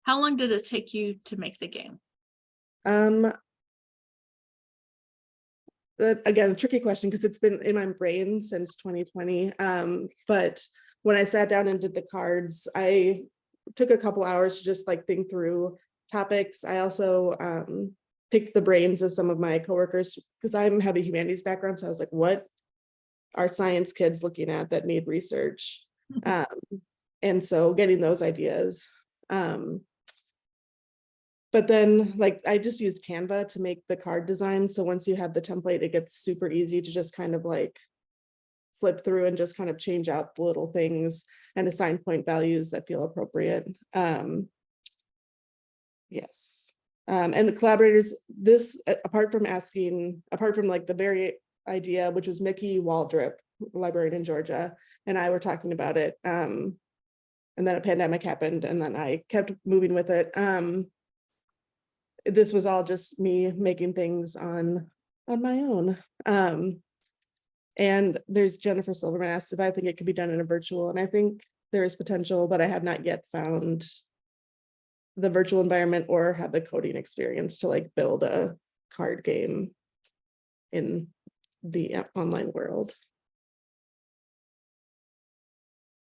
Speaker 8: How long did it take you to make the game?
Speaker 13: Again, a tricky question because it's been in my brain since 2020. But when I sat down and did the cards, I took a couple hours to just like think through topics. I also picked the brains of some of my coworkers because I have a humanities background. So I was like, what are science kids looking at that need research? And so getting those ideas. But then like I just used Canva to make the card design. So once you have the template, it gets super easy to just kind of like flip through and just kind of change out the little things and assign point values that feel appropriate. Yes. And the collaborators, this, apart from like the very idea, which was Mickey Waldrop, librarian in Georgia, and I were talking about it. And then a pandemic happened and then I kept moving with it. This was all just me making things on my own. And there's Jennifer Silverman asked if I think it could be done in a virtual, and I think there is potential, but I have not yet found the virtual environment or have the coding experience to like build a card game in the online world.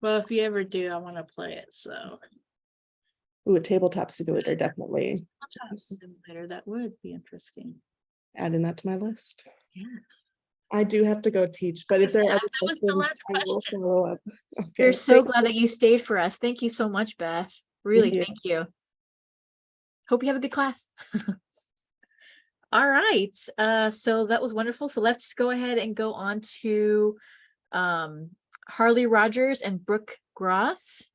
Speaker 8: Well, if you ever do, I want to play it. So,
Speaker 13: Ooh, a tabletop simulator, definitely.
Speaker 8: tabletop simulator, that would be interesting.
Speaker 13: Adding that to my list.
Speaker 8: Yeah.
Speaker 13: I do have to go teach, but if there are other
Speaker 8: That was the
Speaker 13: questions,
Speaker 8: last
Speaker 13: I will
Speaker 8: question.
Speaker 13: follow up. Okay.
Speaker 2: We're so glad that you stayed for us. Thank you so much, Beth. Really,
Speaker 13: you.
Speaker 2: thank you. Hope you have a good class. All right, so that was wonderful. So let's go ahead and go on to Harley Rogers and Brooke Gross.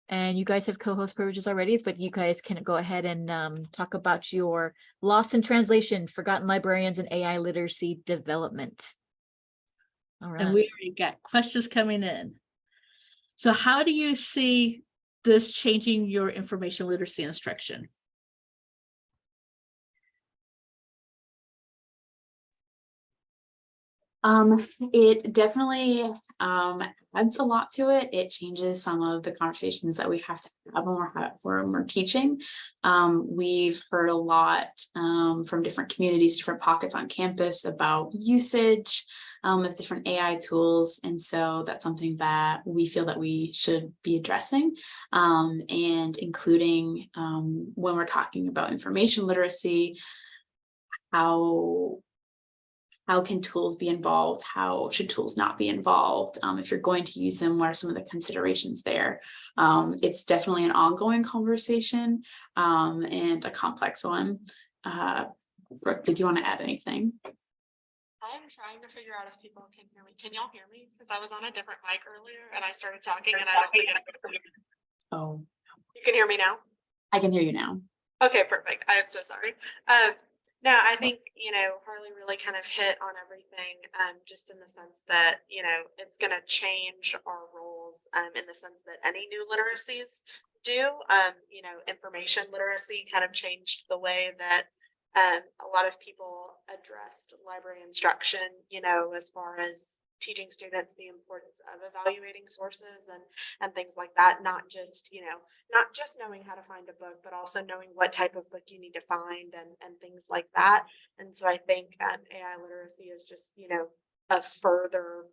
Speaker 2: And you guys have co-host privileges already, but you guys can go ahead and talk about your Lost in Translation, Forgotten Librarians, and AI Literacy Development. All right.
Speaker 8: And we already got questions coming in. So how do you see this changing your information literacy instruction?
Speaker 14: It definitely adds a lot to it. It changes some of the conversations that we have to have when we're teaching. We've heard a lot from different communities, different pockets on campus about usage of different AI tools. And so that's something that we feel that we should be addressing and including when we're talking about information literacy, how can tools be involved? How should tools not be involved? If you're going to use them, what are some of the considerations there? It's definitely an ongoing conversation and a complex one. Brooke, did you want to add anything?
Speaker 15: I'm trying to figure out if people can hear me. Can y'all hear me? Because I was on a different mic earlier and I started talking and I don't think
Speaker 14: Oh,
Speaker 15: you can hear me now.
Speaker 14: I can hear you now.
Speaker 15: Okay, perfect. I am so sorry. No, I think, Harley really kind of hit on everything, just in the sense that, it's going to change our roles in the sense that any new literacies do. Information literacy kind of changed the way that a lot of people addressed library instruction, as far as teaching students the importance of evaluating sources and things like that, not just knowing how to find a book, but also knowing what type of book you need to find and things like that. And so I think AI literacy is just a further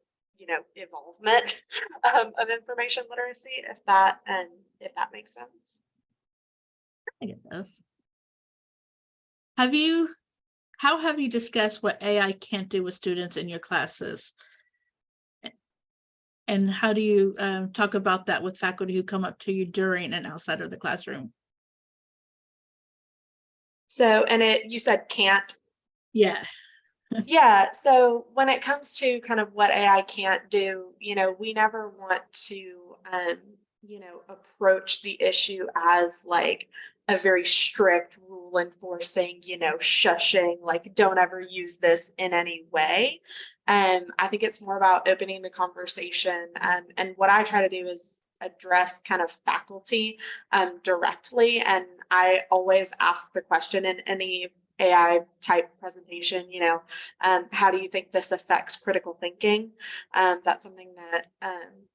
Speaker 15: evolvement of information literacy, if that makes sense.
Speaker 8: I get this. How have you discussed what AI can't do with students in your classes? And how do you talk about that with faculty who come up to you during and outside of the classroom?
Speaker 15: So, you said can't?
Speaker 8: Yeah.
Speaker 15: Yeah. So when it comes to kind of what AI can't do, we never want to, approach the issue as like a very strict rule enforcing, shushing, like don't ever use this in any way. I think it's more about opening the conversation. And what I try to do is address kind of faculty directly. And I always ask the question in any AI type presentation, how do you think this affects critical thinking? That's something that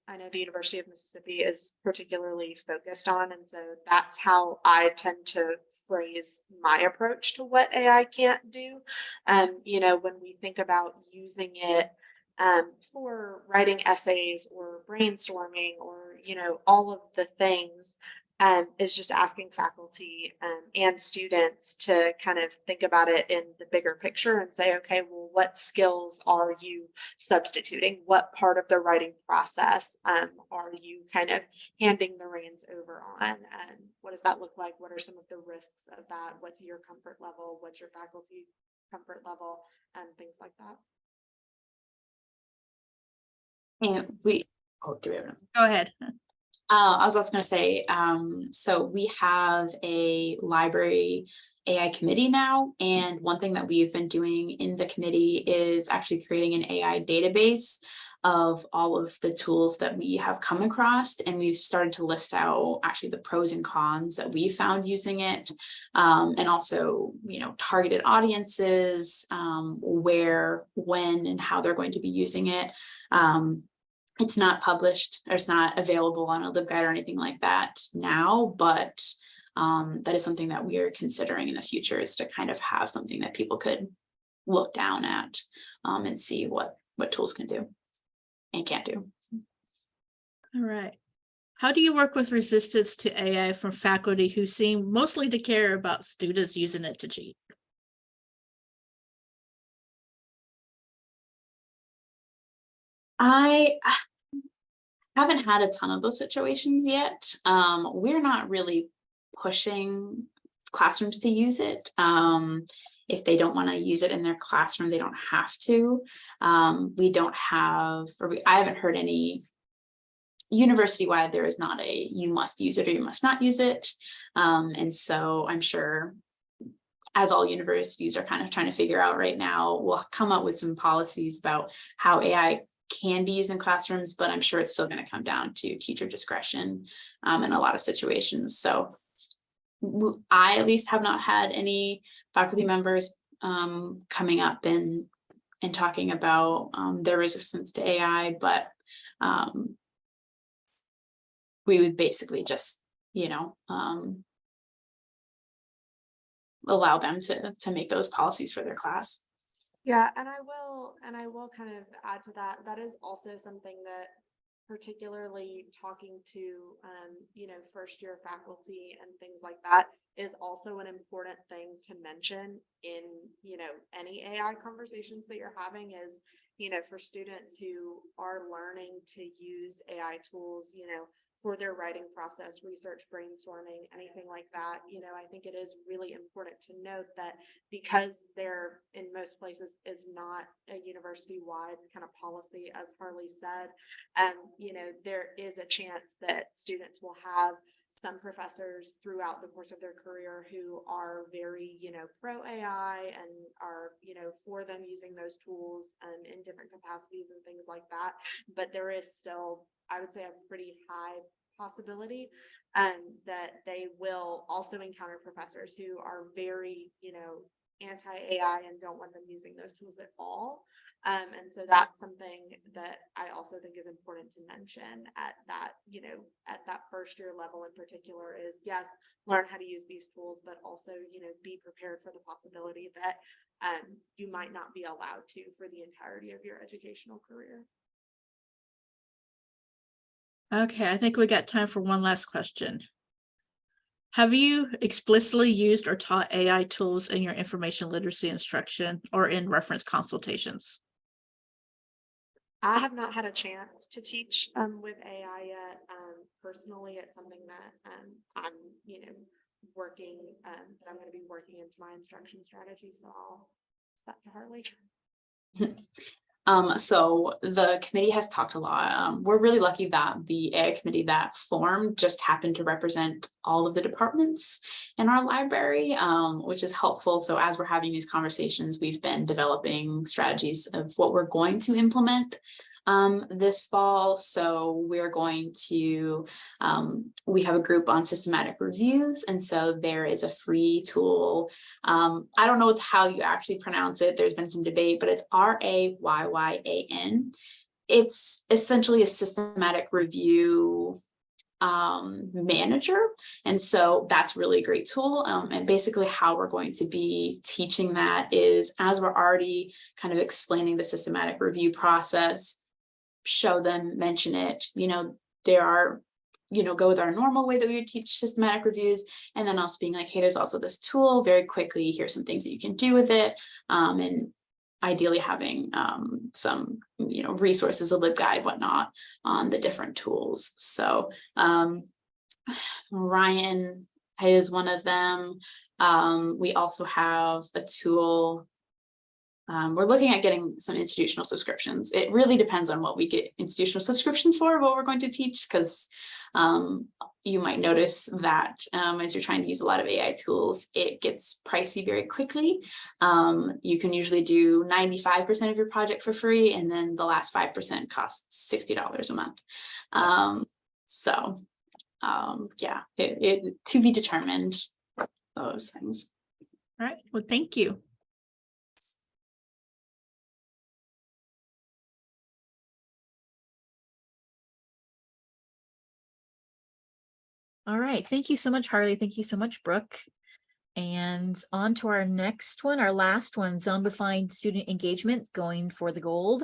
Speaker 15: I know the University of Mississippi is particularly focused on. And so that's how I tend to phrase my approach to what AI can't do. When we think about using it for writing essays or brainstorming or, all of the things, is just asking faculty and students to kind of think about it in the bigger picture and say, okay, well, what skills are you substituting? What part of the writing process are you kind of handing the reins over on? And what does that look like? What are some of the risks of that? What's your comfort level? What's your faculty comfort level? And things like that.
Speaker 14: And do we have another?
Speaker 8: Go ahead.
Speaker 14: I was also going to say, so we have a library AI committee now, and one thing that we've been doing in the committee is actually creating an AI database of all of the tools that we have come across, and we've started to list out actually the pros and cons that we found using it, and also, targeted audiences, where, when, and how they're going to be using it. It's not published or it's not available on a LibGuide or anything like that now, but that is something that we are considering in the future, is to kind of have something that people could look down at and see what tools can do and can't do.
Speaker 8: All right. How do you work with resistance to AI from faculty who seem mostly to care about students using it to cheat?
Speaker 14: haven't had a ton of those situations yet. We're not really pushing classrooms to use it. If they don't want to use it in their classroom, they don't have to. We don't have, I haven't heard any university-wide, there is not a you must use it or you must not use it. And so I'm sure, as all universities are kind of trying to figure out right now, we'll come up with some policies about how AI can be used in classrooms, but I'm sure it's still going to come down to teacher discretion in a lot of situations. So I at least have not had any faculty members coming up and talking about their resistance to AI, but we would basically just, allow them to make those policies for their class.
Speaker 15: Yeah, and I will kind of add to that. That is also something that, particularly talking to first year faculty and things like that, is also an important thing to mention in any AI conversations that you're having. Is for students who are learning to use AI tools, for their writing process, research, brainstorming, anything like that, I think it is really important to note that because there in most places is not a university-wide kind of policy, as Harley said, there is a chance that students will have some professors throughout the course of their career who are very, pro AI and are, for them using those tools and in different capacities and things like that. But there is still, I would say, a pretty high possibility that they will also encounter professors who are very, anti-AI and don't want them using those tools at all. And so that's something that I also think is important to mention at that, at that first year level in particular, is yes, learn how to use these tools, but also, be prepared for the possibility that you might not be allowed to for the entirety of your educational career.
Speaker 8: Okay, I think we got time for one last question. Have you explicitly used or taught AI tools in your information literacy instruction or in reference consultations?
Speaker 15: I have not had a chance to teach with AI yet. Personally, it's something that I'm, working, that I'm going to be working into my instruction strategy. So I'll step to Harley.
Speaker 14: So the committee has talked a lot. We're really lucky that the AI committee that formed just happened to represent all of the departments in our library, which is helpful. So as we're having these conversations, we've been developing strategies of what we're going to implement this fall. So we're going to, we have a group on systematic reviews. And so there is a free tool. I don't know how you actually pronounce it. There's been some debate, but it's RAYYAN. It's essentially a systematic review manager. And so that's really a great tool. And basically how we're going to be teaching that is, as we're already kind of explaining the systematic review process, show them, mention it, there are, go with our normal way that we would teach systematic reviews, and then also being like, hey, there's also this tool, very quickly, here's some things that you can do with it. And ideally having some, resources, a LibGuide, whatnot, on the different tools. So Ryan is one of them. We also have a tool. We're looking at getting some institutional subscriptions. It really depends on what we get institutional subscriptions for, what we're going to teach, because you might notice that as you're trying to use a lot of AI tools, it gets pricey very quickly. You can usually do 95% of your project for free, and then the last 5% costs $60 a month. Yeah, it to be determined, those things.
Speaker 8: All right, well, thank you.
Speaker 2: All right, thank you so much, Harley. Thank you so much, Brooke. And on to our next one, our last one, zombified student engagement, going for the gold.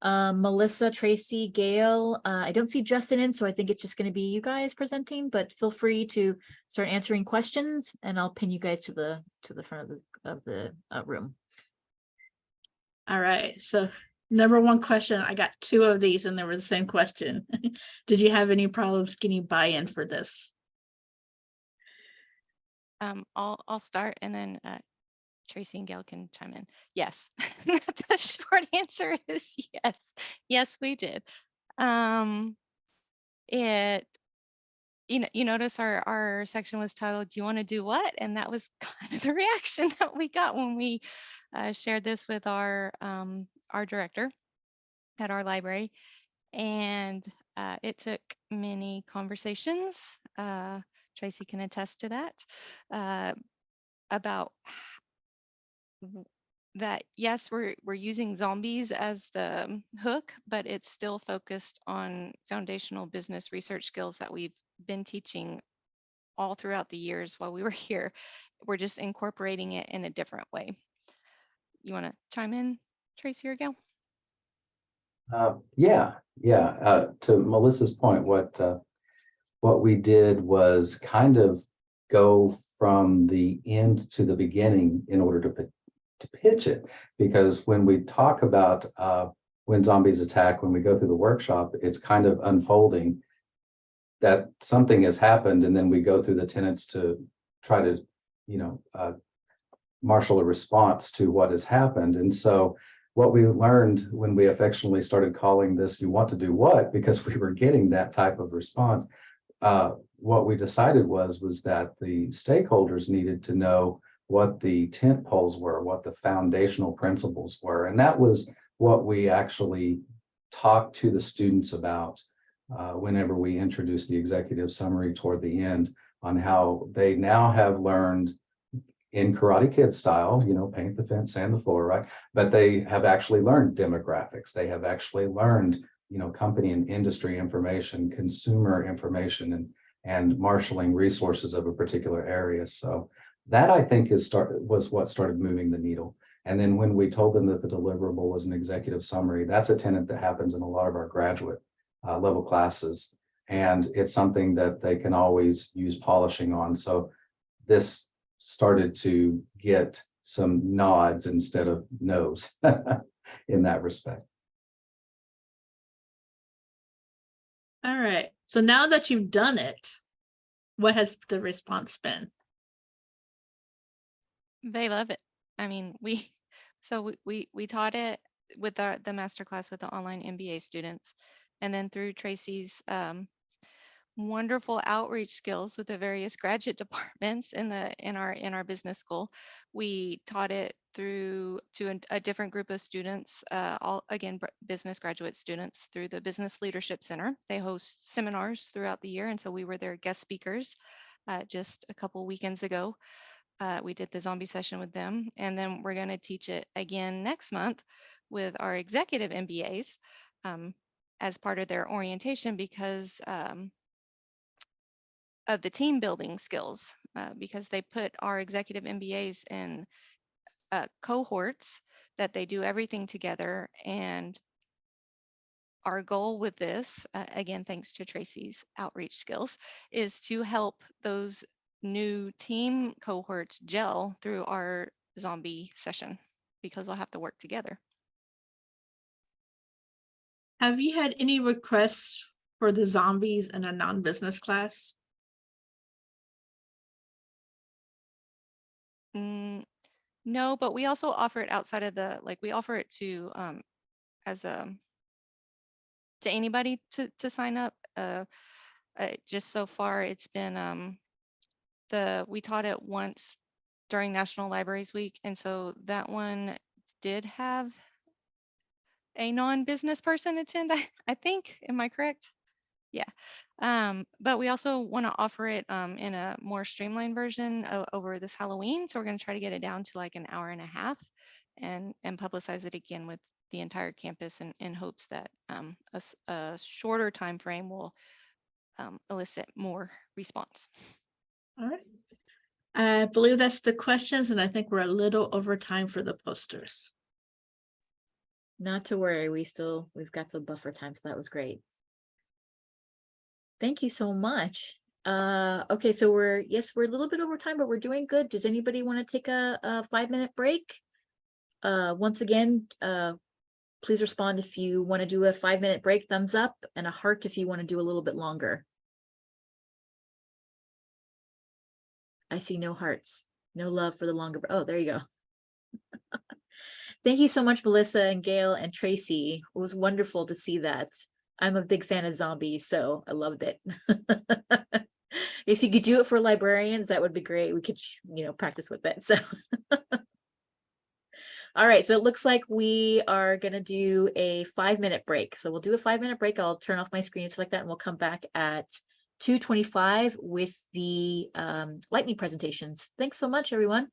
Speaker 2: Melissa, Tracy, Gail, I don't see Justin in, so I think it's just going to be you guys presenting, but feel free to start answering questions and I'll pin you guys to the front of the room.
Speaker 8: All right, so Number one question, I got two of these and they were the same question. Did you have any problems getting buy-in for this?
Speaker 16: I'll start and then Tracy and Gail can chime in. Yes, the short answer is yes. Yes, we did. It you notice our section was titled, "Do you want to do what?" And that was kind of the reaction that we got when we shared this with our director at our library. And it took many conversations. Tracy can attest to that, about that. Yes, we're using zombies as the hook, but it's still focused on foundational business research skills that we've been teaching all throughout the years while we were here. We're just incorporating it in a different way. You want to chime in, Tracy or Gail?
Speaker 17: Yeah. To Melissa's point, what we did was kind of go from the end to the beginning in order to pitch it, because when we talk about when zombies attack, when we go through the workshop, it's kind of unfolding that something has happened, and then we go through the tenets to try to, marshal a response to what has happened. And so what we learned when we affectionately started calling this "You Want to Do What?" because we were getting that type of response, what we decided was that the stakeholders needed to know what the tent poles were, what the foundational principles were. And that was what we actually talked to the students about whenever we introduced the executive summary toward the end, on how they now have learned in Karate Kid style, paint the fence, sand the floor, right? But they have actually learned demographics. They have actually learned, company and industry information, consumer information, and marshaling resources of a particular area. So that, I think, was what started moving the needle. And then when we told them that the deliverable was an executive summary, that's a tenet that happens in a lot of our graduate level classes. And it's something that they can always use polishing on. So this started to get some nods instead of no's in that respect.
Speaker 8: All right. So now that you've done it, what has the response been?
Speaker 16: They love it. I mean, we taught it with the masterclass with the online MBA students, and then through Tracy's wonderful outreach skills with the various graduate departments in our business school, we taught it to a different group of students, all again business graduate students, through the Business Leadership Center. They host seminars throughout the year, and so we were their guest speakers just a couple weekends ago. We did the zombie session with them, and then we're going to teach it again next month with our executive MBAs as part of their orientation, because of the team building skills, because they put our executive MBAs in cohorts that they do everything together. And our goal with this, again, thanks to Tracy's outreach skills, is to help those new team cohorts gel through our zombie session, because they'll have to work together.
Speaker 8: Have you had any requests for the zombies in a non-business class?
Speaker 16: No, but we also offer it outside of we offer it to to anybody to sign up. Just so far, it's been we taught it once during National Libraries Week, and so that one did have a non-business person attend, I think. Am I correct? Yeah. But we also want to offer it in a more streamlined version over this Halloween. So we're going to try to get it down to like an hour and a half, and publicize it again with the entire campus, in hopes that a shorter time frame will elicit more response.
Speaker 8: All right. I believe that's the questions, and I think we're a little over time for the posters.
Speaker 2: Not to worry, we've got some buffer time, so that was great. Thank you so much. Okay, so we're a little bit over time, but we're doing good. Does anybody want to take a 5-minute break? Once again, please respond if you want to do a 5-minute break, thumbs up, and a heart if you want to do a little bit longer. I see no hearts, no love for the longer. Oh, there you go. Thank you so much, Melissa and Gail and Tracy. It was wonderful to see that. I'm a big fan of zombies, so I loved it. If you could do it for librarians, that would be great. We could, practice with it. So, all right. So it looks like we are going to do a 5-minute break. So we'll do a 5-minute break. I'll turn off my screen and stuff like that, and we'll come back at 2:25 with the lightning presentations. Thanks so much, everyone.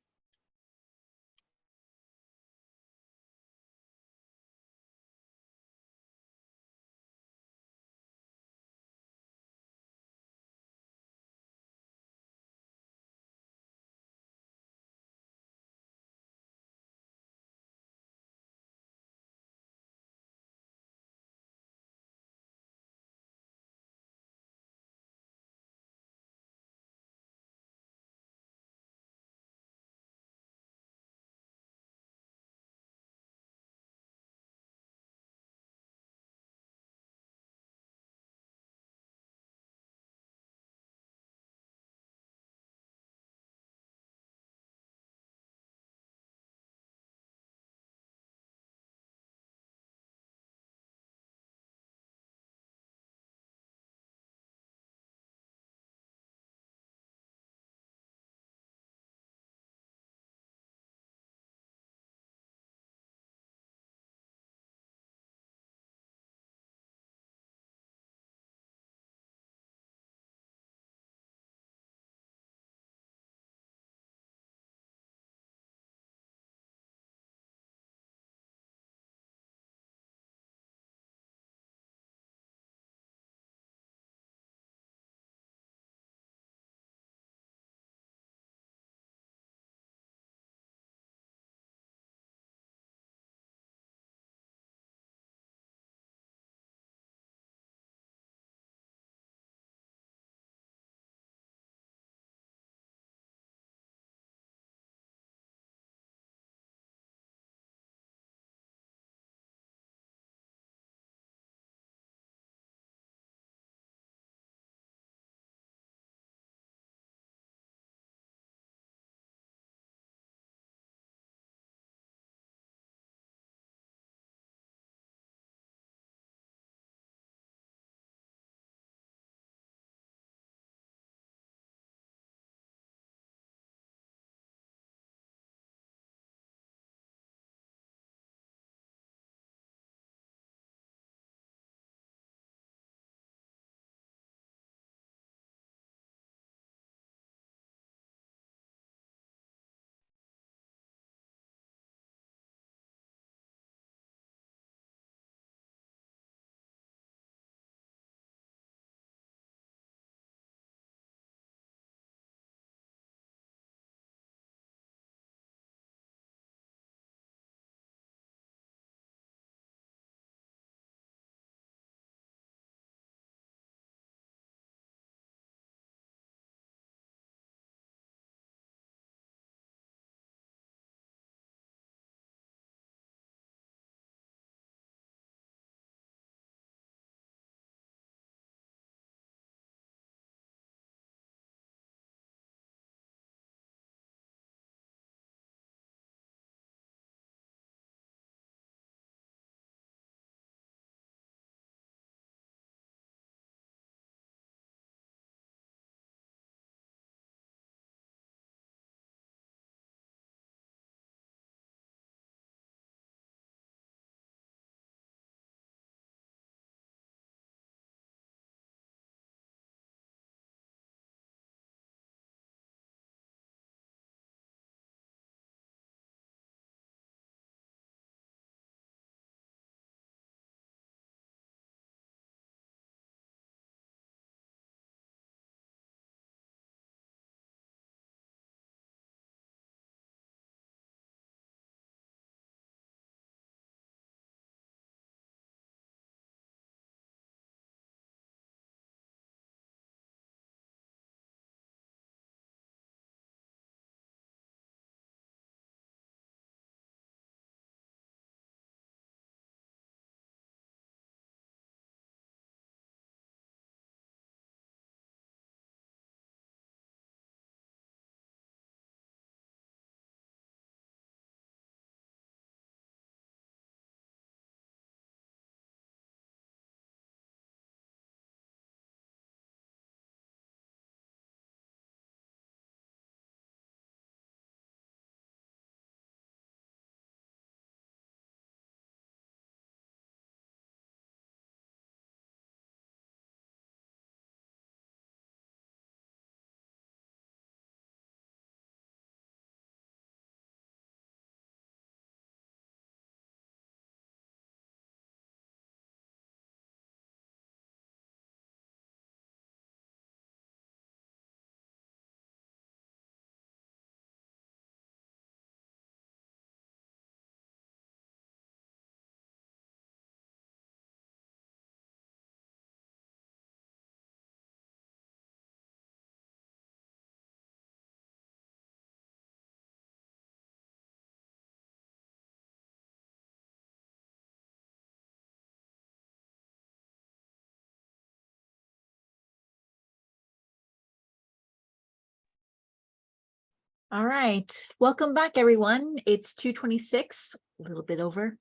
Speaker 2: All right, welcome back, everyone. It's 2:26, a little bit over.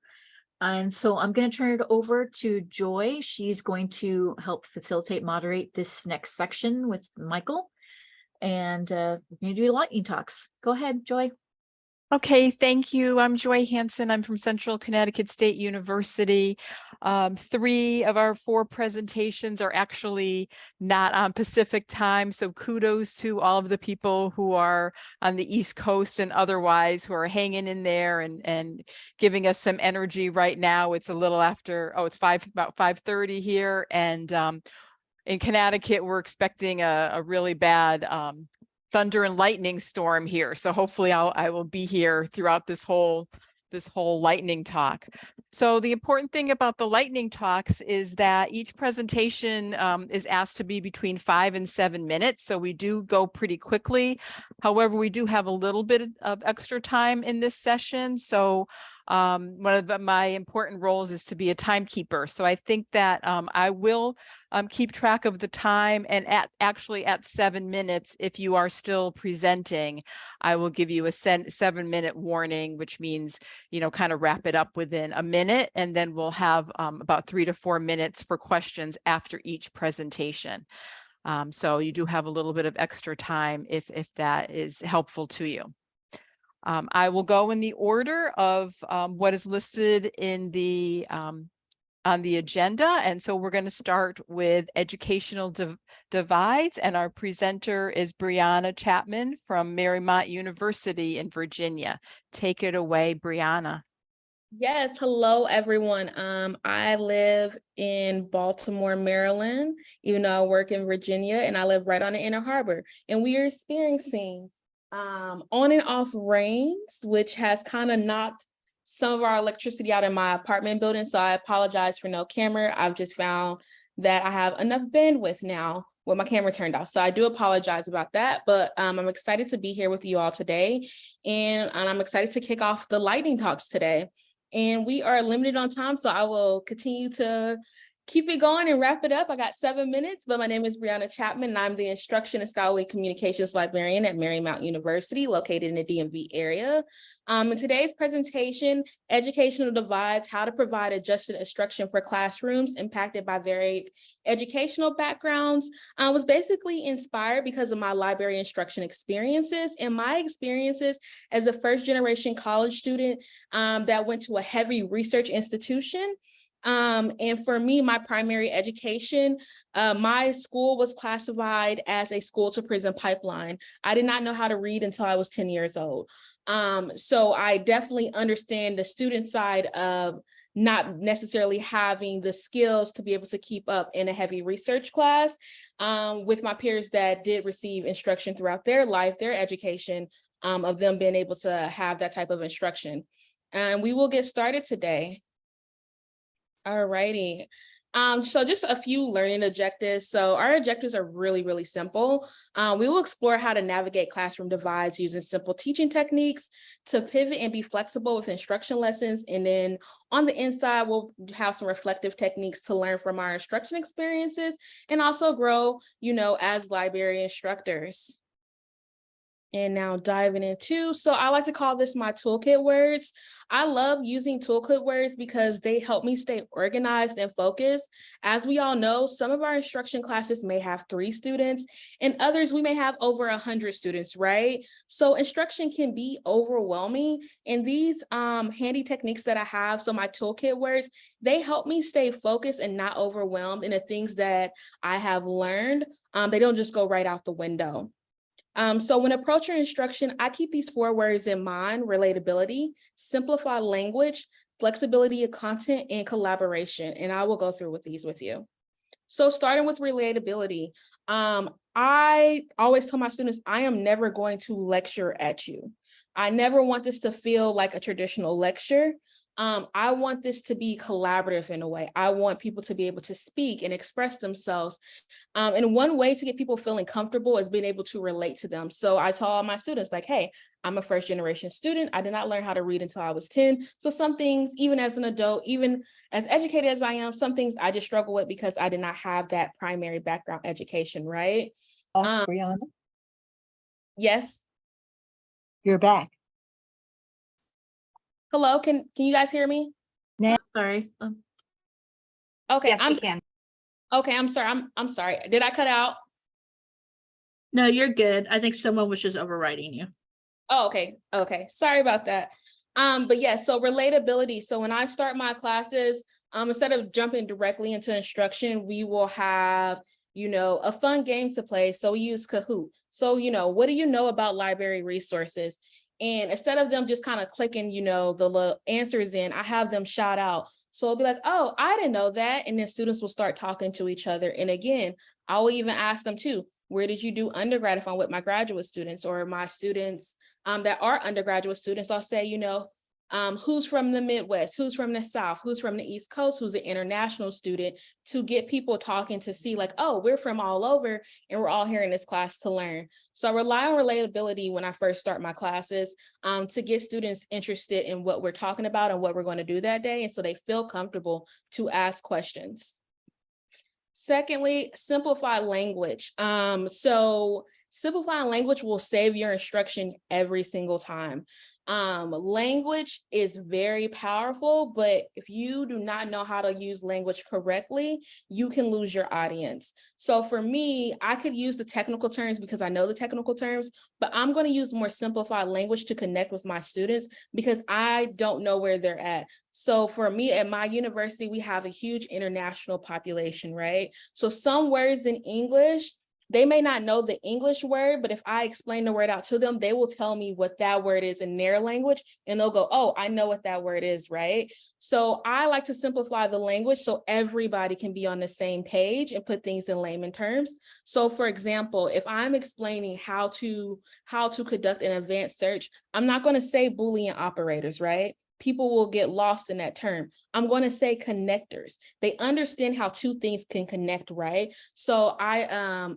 Speaker 2: And so I'm going to turn it over to Joy. She's going to help facilitate, moderate this next section with Michael. And we're going to do lightning talks. Go ahead, Joy.
Speaker 18: Okay, thank you. I'm Joy Hanson. I'm from Central Connecticut State University. 3 of our 4 presentations are actually not on Pacific time. So kudos to all of the people who are on the East Coast and otherwise who are hanging in there and giving us some energy right now. It's a little after, it's about 5:30 here. And in Connecticut, we're expecting a really bad thunder and lightning storm here. So hopefully I will be here throughout this whole lightning talk. So the important thing about the lightning talks is that each presentation is asked to be between 5 and 7 minutes. So we do go pretty quickly. However, we do have a little bit of extra time in this session. So one of my important roles is to be a timekeeper. So I think that I will keep track of the time, and actually at 7 minutes, if you are still presenting, I will give you a 7-minute warning, which means, kind of wrap it up within a minute, and then we'll have about 3 to 4 minutes for questions after each presentation. So you do have a little bit of extra time if that is helpful to you. I will go in the order of what is listed in the on the agenda. And so we're going to start with educational divides. And our presenter is Brianna Chapman from Marymount University in Virginia. Take it away, Brianna.
Speaker 19: Yes, hello everyone. I live in Baltimore, Maryland, even though I work in Virginia, and I live right on the Inner Harbor. And we are experiencing on and off rains, which has kind of knocked some of our electricity out in my apartment building. So I apologize for no camera. I've just found that I have enough bandwidth now with my camera turned off. So I do apologize about that, but I'm excited to be here with you all today. And I'm excited to kick off the lightning talks today. And we are limited on time, so I will continue to keep it going and wrap it up. I got 7 minutes, but my name is Brianna Chapman, and I'm the Instruction and Scholarly Communications Librarian at Marymount University, located in the DMV area. In today's presentation, Educational Divides, How to Provide Adjusted Instruction for Classrooms Impacted by Varied Educational Backgrounds, was basically inspired because of my library instruction experiences and my experiences as a first-generation college student that went to a heavy research institution. And for me, my primary education, my school was classified as a school to prison pipeline. I did not know how to read until I was 10 years old. So I definitely understand the student side of not necessarily having the skills to be able to keep up in a heavy research class with my peers that did receive instruction throughout their life, their education, of them being able to have that type of instruction. And we will get started today. All righty. So just a few learning objectives. So our objectives are really, really simple. We will explore how to navigate classroom divides using simple teaching techniques to pivot and be flexible with instruction lessons. And then on the inside, we'll have some reflective techniques to learn from our instruction experiences and also grow, as library instructors. And now diving into, so I like to call this my toolkit words. I love using toolkit words because they help me stay organized and focused. As we all know, some of our instruction classes may have 3 students and others we may have over 100 students, right? So instruction can be overwhelming, and these handy techniques that I have, so my toolkit words, they help me stay focused and not overwhelmed in the things that I have learned. They don't just go right out the window. So when approaching instruction, I keep these 4 words in mind: relatability, simplify language, flexibility of content, and collaboration. And I will go through with these with you. So starting with relatability, I always tell my students, I am never going to lecture at you. I never want this to feel like a traditional lecture. I want this to be collaborative in a way. I want people to be able to speak and express themselves. And one way to get people feeling comfortable is being able to relate to them. So I tell all my students, like, hey, I'm a first-generation student. I did not learn how to read until I was 10. So some things, even as an adult, even as educated as I am, some things I just struggle with because I did not have that primary background education, right?
Speaker 2: Brianna?
Speaker 19: Yes.
Speaker 11: You're back.
Speaker 19: Hello, can you guys hear me?
Speaker 2: Sorry.
Speaker 19: Okay,
Speaker 12: Yes, we can.
Speaker 19: Okay, I'm sorry. I'm sorry. Did I cut out?
Speaker 8: No, you're good. I think someone was just overriding you.
Speaker 19: Oh, okay. Okay. Sorry about that. But yeah, so relatability. So when I start my classes, instead of jumping directly into instruction, we will have, a fun game to play. So we use Kahoot. So, what do you know about library resources? And instead of them just kind of clicking, the little answers in, I have them shout out. So it'll be like, oh, I didn't know that. And then students will start talking to each other. And again, I will even ask them too, where did you do undergrad if I'm with my graduate students or my students that are undergraduate students? I'll say, who's from the Midwest, who's from the South, who's from the East Coast, who's an international student, to get people talking to see like, oh, we're from all over and we're all here in this class to learn. So I rely on relatability when I first start my classes to get students interested in what we're talking about and what we're going to do that day. And so they feel comfortable to ask questions. Secondly, simplify language. So simplifying language will save your instruction every single time. Language is very powerful, but if you do not know how to use language correctly, you can lose your audience. So for me, I could use the technical terms because I know the technical terms, but I'm going to use more simplified language to connect with my students because I don't know where they're at. So for me at my university, we have a huge international population, right? So some words in English, they may not know the English word, but if I explain the word out to them, they will tell me what that word is in their language and they'll go, oh, I know what that word is, right? So I like to simplify the language so everybody can be on the same page and put things in layman terms. So for example, if I'm explaining how to conduct an advanced search, I'm not going to say Boolean operators, right? People will get lost in that term. I'm going to say connectors. They understand how two things can connect, right? So I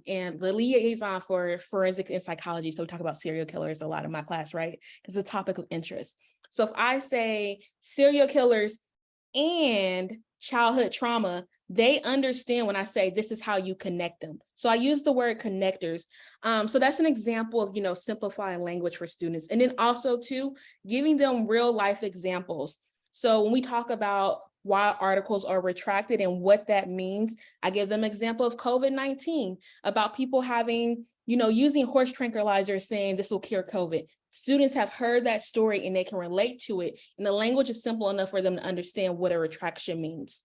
Speaker 19: am the liaison for forensics and psychology. So we talk about serial killers a lot in my class, right? Because it's a topic of interest. So if I say serial killers and childhood trauma, they understand when I say this is how you connect them. So I use the word connectors. So that's an example of, simplifying language for students. And then also too, giving them real life examples. So when we talk about why articles are retracted and what that means, I give them an example of COVID-19, about people having, using horse tranquilizers saying this will cure COVID. Students have heard that story and they can relate to it. And the language is simple enough for them to understand what a retraction means.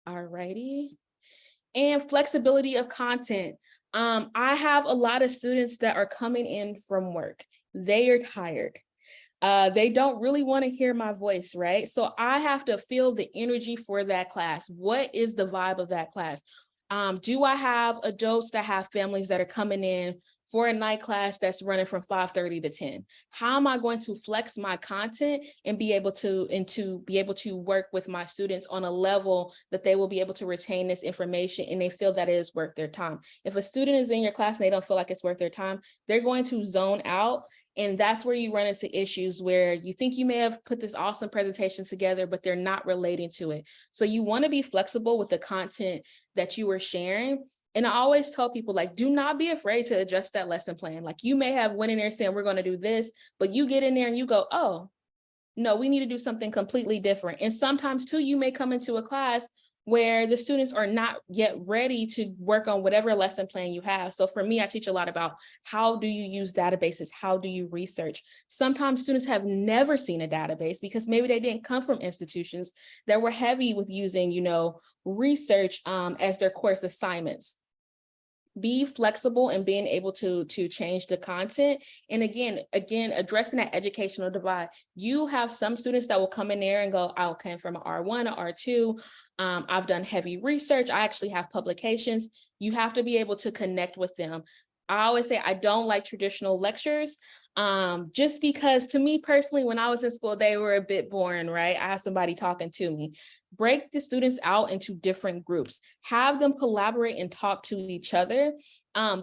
Speaker 19: All righty. And flexibility of content. I have a lot of students that are coming in from work. They are tired. They don't really want to hear my voice, right? So I have to feel the energy for that class. What is the vibe of that class? Do I have adults that have families that are coming in for a night class that's running from 5:30 to 10? How am I going to flex my content and be able to work with my students on a level that they will be able to retain this information and they feel that it is worth their time? If a student is in your class and they don't feel like it's worth their time, they're going to zone out. And that's where you run into issues where you think you may have put this awesome presentation together, but they're not relating to it. So you want to be flexible with the content that you are sharing. And I always tell people, like, do not be afraid to adjust that lesson plan. Like, you may have went in there saying, we're going to do this, but you get in there and you go, oh, no, we need to do something completely different. And sometimes too, you may come into a class where the students are not yet ready to work on whatever lesson plan you have. So for me, I teach a lot about how do you use databases? How do you research? Sometimes students have never seen a database because maybe they didn't come from institutions that were heavy with using, research as their course assignments. Be flexible and being able to change the content. And again, addressing that educational divide. You have some students that will come in there and go, I came from an R1 or R2. I've done heavy research. I actually have publications. You have to be able to connect with them. I always say I don't like traditional lectures. Just because to me personally, when I was in school, they were a bit boring, right? I have somebody talking to me. Break the students out into different groups, have them collaborate and talk to each other.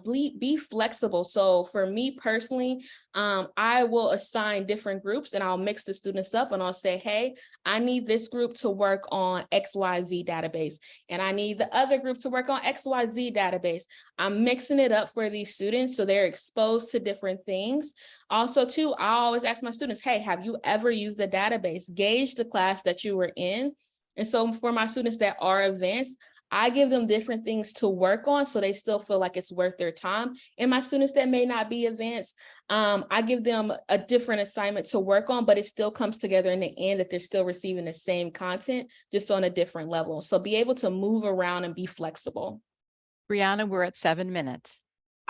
Speaker 19: Be flexible. So for me personally, I will assign different groups and I'll mix the students up and I'll say, hey, I need this group to work on XYZ database and I need the other group to work on XYZ database. I'm mixing it up for these students so they're exposed to different things. Also too, I always ask my students, hey, have you ever used the database? Gauge the class that you were in. And so for my students that are advanced, I give them different things to work on so they still feel like it's worth their time. And my students that may not be advanced, I give them a different assignment to work on, but it still comes together in the end that they're still receiving the same content, just on a different level. So be able to move around and be flexible.
Speaker 18: Brianna, we're at 7 minutes.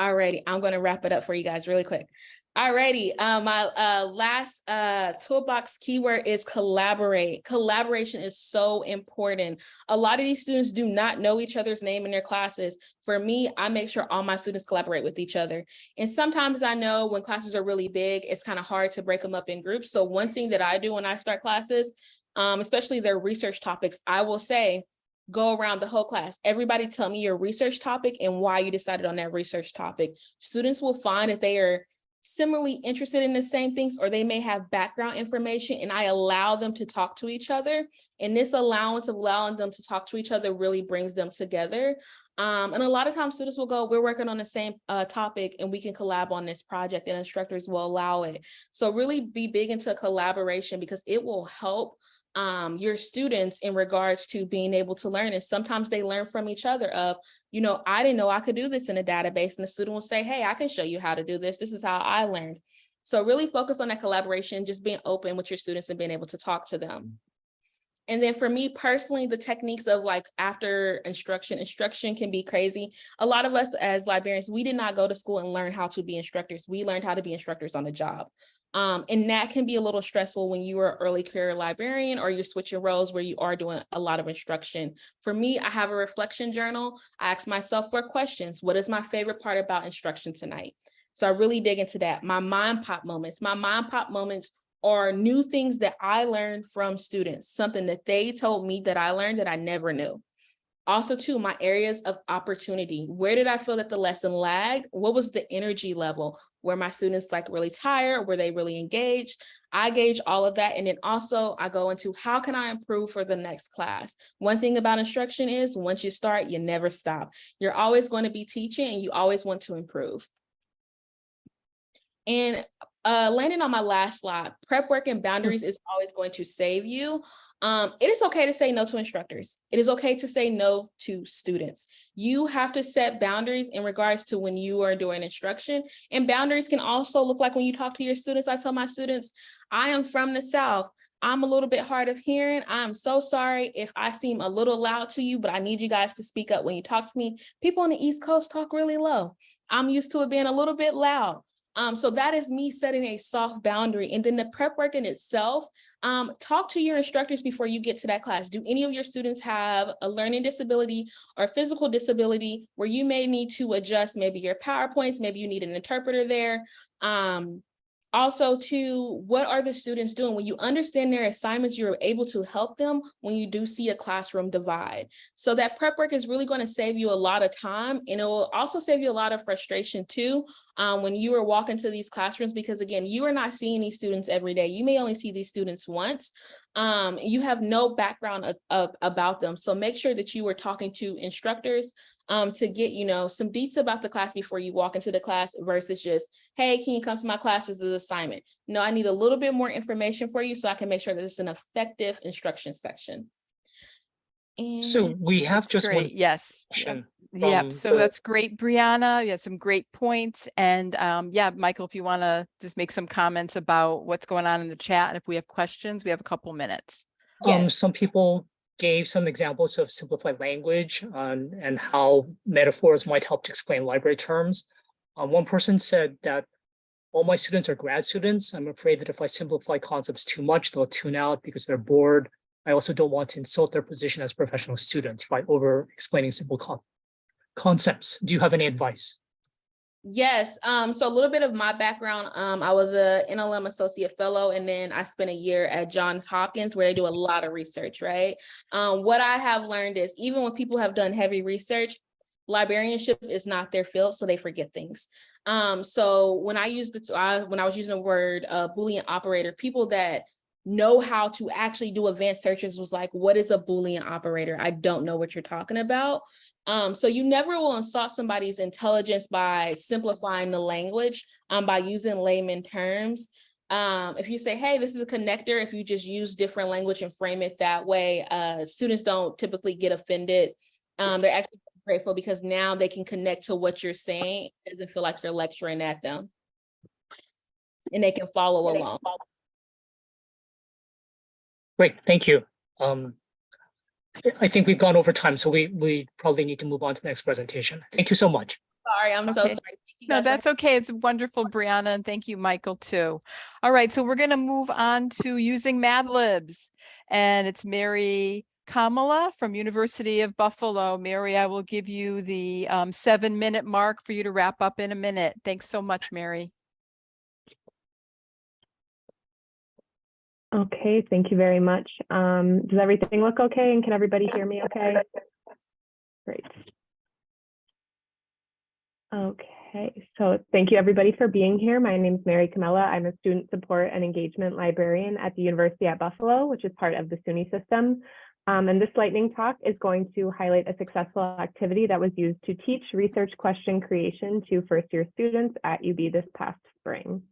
Speaker 19: Alrighty, I'm going to wrap it up for you guys really quick. Alrighty, my last toolbox keyword is collaborate. Collaboration is so important. A lot of these students do not know each other's name in their classes. For me, I make sure all my students collaborate with each other. And sometimes I know when classes are really big, it's kind of hard to break them up in groups. So one thing that I do when I start classes, especially their research topics, I will say, go around the whole class. Everybody tell me your research topic and why you decided on that research topic. Students will find that they are similarly interested in the same things, or they may have background information, and I allow them to talk to each other. And this allowance of allowing them to talk to each other really brings them together. And a lot of times students will go, we're working on the same topic and we can collab on this project, and instructors will allow it. So really be big into collaboration, because it will help your students in regards to being able to learn. And sometimes they learn from each other of, you know, I didn't know I could do this in a database, and the student will say, hey, I can show you how to do this. This is how I learned. So really focus on that collaboration, just being open with your students and being able to talk to them. And then for me personally, the techniques of like after instruction can be crazy. A lot of us as librarians, we did not go to school and learn how to be instructors. We learned how to be instructors on the job. And that can be a little stressful when you are an early career librarian or you're switching roles where you are doing a lot of instruction. For me, I have a reflection journal. I ask myself 4 questions. What is my favorite part about instruction tonight? So I really dig into that. My mind pop moments. My mind pop moments are new things that I learned from students, something that they told me that I learned that I never knew. Also too, my areas of opportunity. Where did I feel that the lesson lagged? What was the energy level? Were my students like really tired? Were they really engaged? I gauge all of that. And then also I go into how can I improve for the next class? One thing about instruction is once you start, you never stop. You're always going to be teaching and you always want to improve. And landing on my last slide, prep work and boundaries is always going to save you. It is okay to say no to instructors. It is okay to say no to students. You have to set boundaries in regards to when you are doing instruction. And boundaries can also look like when you talk to your students. I tell my students, I am from the South. I'm a little bit hard of hearing. I'm so sorry if I seem a little loud to you, but I need you guys to speak up when you talk to me. People on the East Coast talk really low. I'm used to it being a little bit loud. So that is me setting a soft boundary. And then the prep work in itself, talk to your instructors before you get to that class. Do any of your students have a learning disability or physical disability where you may need to adjust maybe your PowerPoints, maybe you need an interpreter there? Also to what are the students doing? When you understand their assignments, you're able to help them when you do see a classroom divide. So that prep work is really going to save you a lot of time, and it will also save you a lot of frustration too when you are walking to these classrooms, because again, you are not seeing these students every day. You may only see these students once. You have no background about them. So make sure that you are talking to instructors to get, you know, some deets about the class before you walk into the class versus just, hey, can you come to my class as an assignment? No, I need a little bit more information for you so I can make sure that it's an effective instruction section. And
Speaker 3: So we have
Speaker 18: that's
Speaker 3: just
Speaker 18: great.
Speaker 3: one
Speaker 18: Yes.
Speaker 3: question.
Speaker 18: Yep.
Speaker 3: from
Speaker 18: So
Speaker 3: the-
Speaker 18: that's great, Brianna. Yeah, some great points. And yeah, Michael, if you want to just make some comments about what's going on in the chat, and if we have questions, we have a couple minutes.
Speaker 3: Some people gave some examples of simplified language and how metaphors might help to explain library terms. One person said that all my students are grad students. I'm afraid that if I simplify concepts too much, they'll tune out because they're bored. I also don't want to insult their position as professional students by over explaining simple concepts. Do you have any advice?
Speaker 19: Yes, so a little bit of my background, I was a NLM associate fellow, and then I spent a year at Johns Hopkins where they do a lot of research, right? What I have learned is even when people have done heavy research, librarianship is not their field, so they forget things. So when I used when I was using the word Boolean operator, people that know how to actually do advanced searches was like, what is a Boolean operator? I don't know what you're talking about. So you never will insult somebody's intelligence by simplifying the language, by using layman terms. If you say, hey, this is a connector, if you just use different language and frame it that way, students don't typically get offended. They're actually grateful because now they can connect to what you're saying. It doesn't feel like you're lecturing at them. And they can follow along.
Speaker 3: Great, thank you. I think we've gone over time, so we probably need to move on to the next presentation. Thank you so much.
Speaker 19: Sorry, I'm so sorry. Thank you
Speaker 18: No,
Speaker 19: guys for
Speaker 18: that's okay. It's wonderful, Brianna, and thank you, Michael, too. All right, so we're going to move on to using Mad Libs, and it's Mary Kamala from University of Buffalo. Mary, I will give you the 7-minute mark for you to wrap up in a minute. Thanks so much, Mary.
Speaker 20: Okay, thank you very much. Does everything look okay, and can everybody hear me okay? Great. Okay, so thank you everybody for being here. My name is Mary Camella. I'm a student support and engagement librarian at the University at Buffalo, which is part of the SUNY system. And this lightning talk is going to highlight a successful activity that was used to teach research question creation to first-year students at UB this past spring.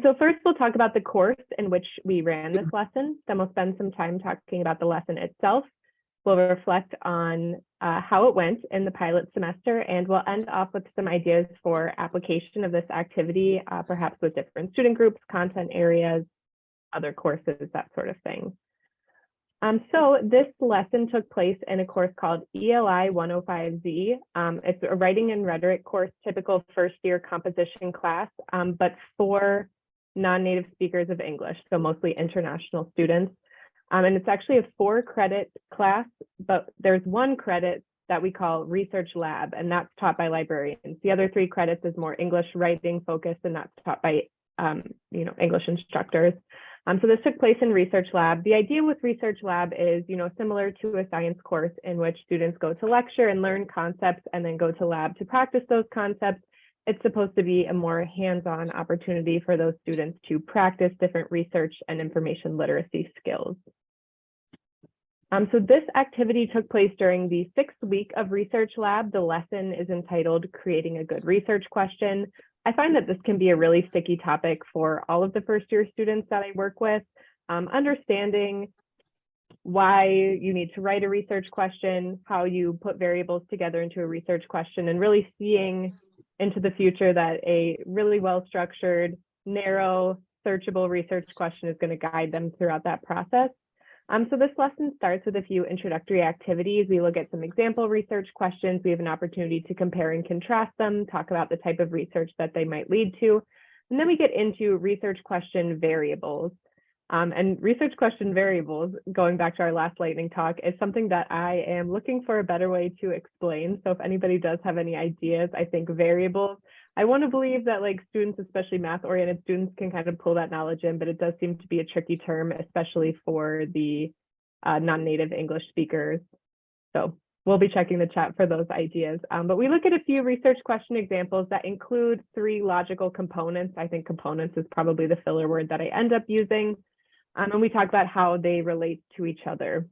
Speaker 20: So first we'll talk about the course in which we ran this lesson. Then we'll spend some time talking about the lesson itself. We'll reflect on how it went in the pilot semester, and we'll end off with some ideas for application of this activity, perhaps with different student groups, content areas, other courses, that sort of thing. So this lesson took place in a course called ELI 105Z. It's a writing and rhetoric course, typical first-year composition class, but for non-native speakers of English, so mostly international students. And it's actually a 4-credit class, but there's 1 credit that we call Research Lab, and that's taught by librarians. The other 3 credits is more English writing focused, and that's taught by English instructors. So this took place in Research Lab. The idea with Research Lab is, similar to a science course in which students go to lecture and learn concepts and then go to lab to practice those concepts. It's supposed to be a more hands-on opportunity for those students to practice different research and information literacy skills. So this activity took place during the 6th week of Research Lab. The lesson is entitled Creating a Good Research Question. I find that this can be a really sticky topic for all of the first-year students that I work with. Understanding why you need to write a research question, how you put variables together into a research question, and really seeing into the future that a really well-structured, narrow, searchable research question is going to guide them throughout that process. So this lesson starts with a few introductory activities. We look at some example research questions. We have an opportunity to compare and contrast them, talk about the type of research that they might lead to. And then we get into research question variables. And research question variables, going back to our last lightning talk, is something that I am looking for a better way to explain. So if anybody does have any ideas, I think variables, I want to believe that students, especially math-oriented students, can kind of pull that knowledge in, but it does seem to be a tricky term, especially for the non-native English speakers. So we'll be checking the chat for those ideas. But we look at a few research question examples that include 3 logical components. I think components is probably the filler word that I end up using. And we talk about how they relate to each other.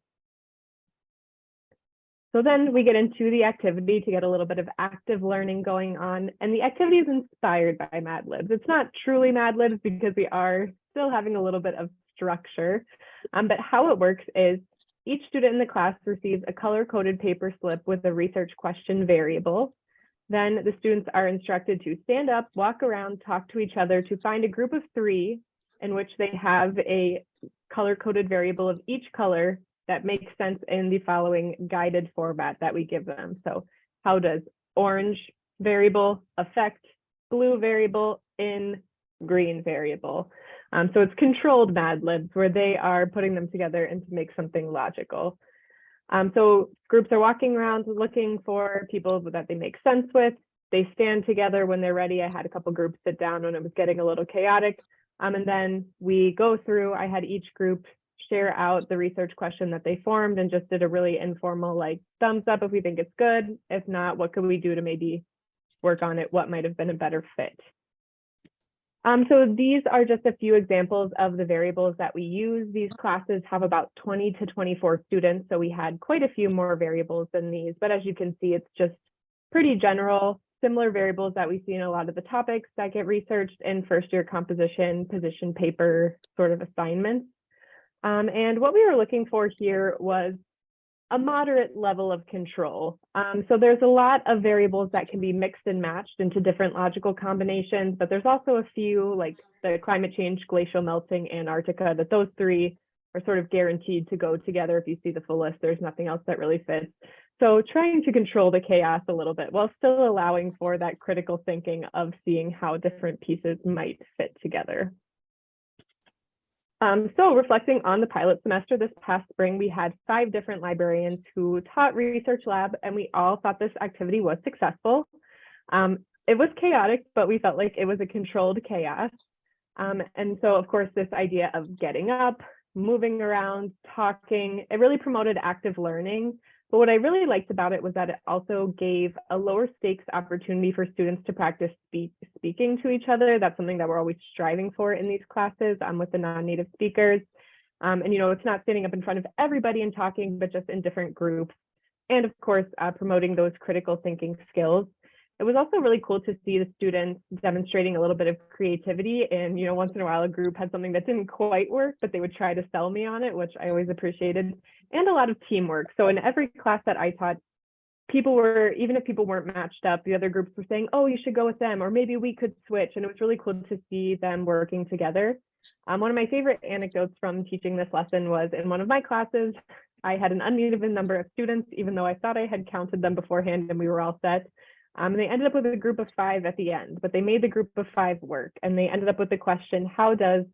Speaker 20: So then we get into the activity to get a little bit of active learning going on. And the activity is inspired by Mad Libs. It's not truly Mad Libs because we are still having a little bit of structure. But how it works is each student in the class receives a color-coded paper slip with a research question variable. Then the students are instructed to stand up, walk around, talk to each other to find a group of 3 in which they have a color-coded variable of each color that makes sense in the following guided format that we give them. So how does orange variable affect blue variable in green variable? So it's controlled Mad Libs where they are putting them together and to make something logical. So groups are walking around looking for people that they make sense with. They stand together when they're ready. I had a couple groups sit down when it was getting a little chaotic. And then we go through, I had each group share out the research question that they formed and just did a really informal thumbs up if we think it's good. If not, what could we do to maybe work on it? What might have been a better fit? So these are just a few examples of the variables that we use. These classes have about 20 to 24 students, so we had quite a few more variables than these, but as you can see, it's just pretty general, similar variables that we see in a lot of the topics that get researched in first-year composition, position paper sort of assignments. And what we were looking for here was a moderate level of control. So there's a lot of variables that can be mixed and matched into different logical combinations, but there's also a few like the climate change, glacial melting, Antarctica, that those three are sort of guaranteed to go together. If you see the full list, there's nothing else that really fits. So trying to control the chaos a little bit while still allowing for that critical thinking of seeing how different pieces might fit together. So reflecting on the pilot semester this past spring, we had 5 different librarians who taught Research Lab, and we all thought this activity was successful. It was chaotic, but we felt like it was a controlled chaos. And so, of course, this idea of getting up, moving around, talking, it really promoted active learning. But what I really liked about it was that it also gave a lower stakes opportunity for students to practice speaking to each other. That's something that we're always striving for in these classes with the non-native speakers. And, you know, it's not standing up in front of everybody and talking, but just in different groups. And of course, promoting those critical thinking skills. It was also really cool to see the students demonstrating a little bit of creativity. And, you know, once in a while, a group had something that didn't quite work, but they would try to sell me on it, which I always appreciated, and a lot of teamwork. So in every class that I taught, people were, even if people weren't matched up, the other groups were saying, oh, you should go with them, or maybe we could switch. And it was really cool to see them working together. One of my favorite anecdotes from teaching this lesson was in one of my classes, I had an uneven number of students, even though I thought I had counted them beforehand and we were all set. They ended up with a group of 5 at the end, but they made the group of 5 work, and they ended up with the question, how does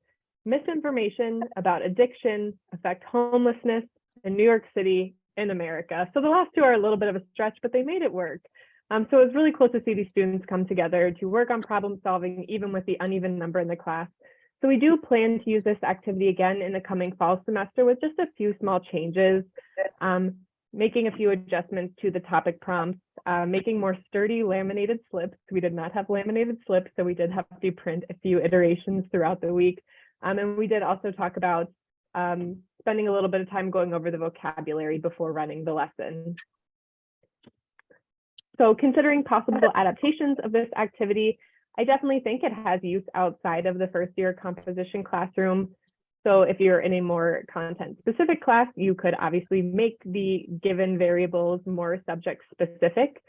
Speaker 20: misinformation about addiction affect homelessness in New York City in America? So the last 2 are a little bit of a stretch, but they made it work. So it was really cool to see these students come together to work on problem solving, even with the uneven number in the class. So we do plan to use this activity again in the coming fall semester with just a few small changes, making a few adjustments to the topic prompts, making more sturdy laminated slips. We did not have laminated slips, so we did have to print a few iterations throughout the week. And we did also talk about spending a little bit of time going over the vocabulary before running the lesson. So considering possible adaptations of this activity, I definitely think it has use outside of the first year composition classroom. So if you're in a more content specific class, you could obviously make the given variables more subject specific.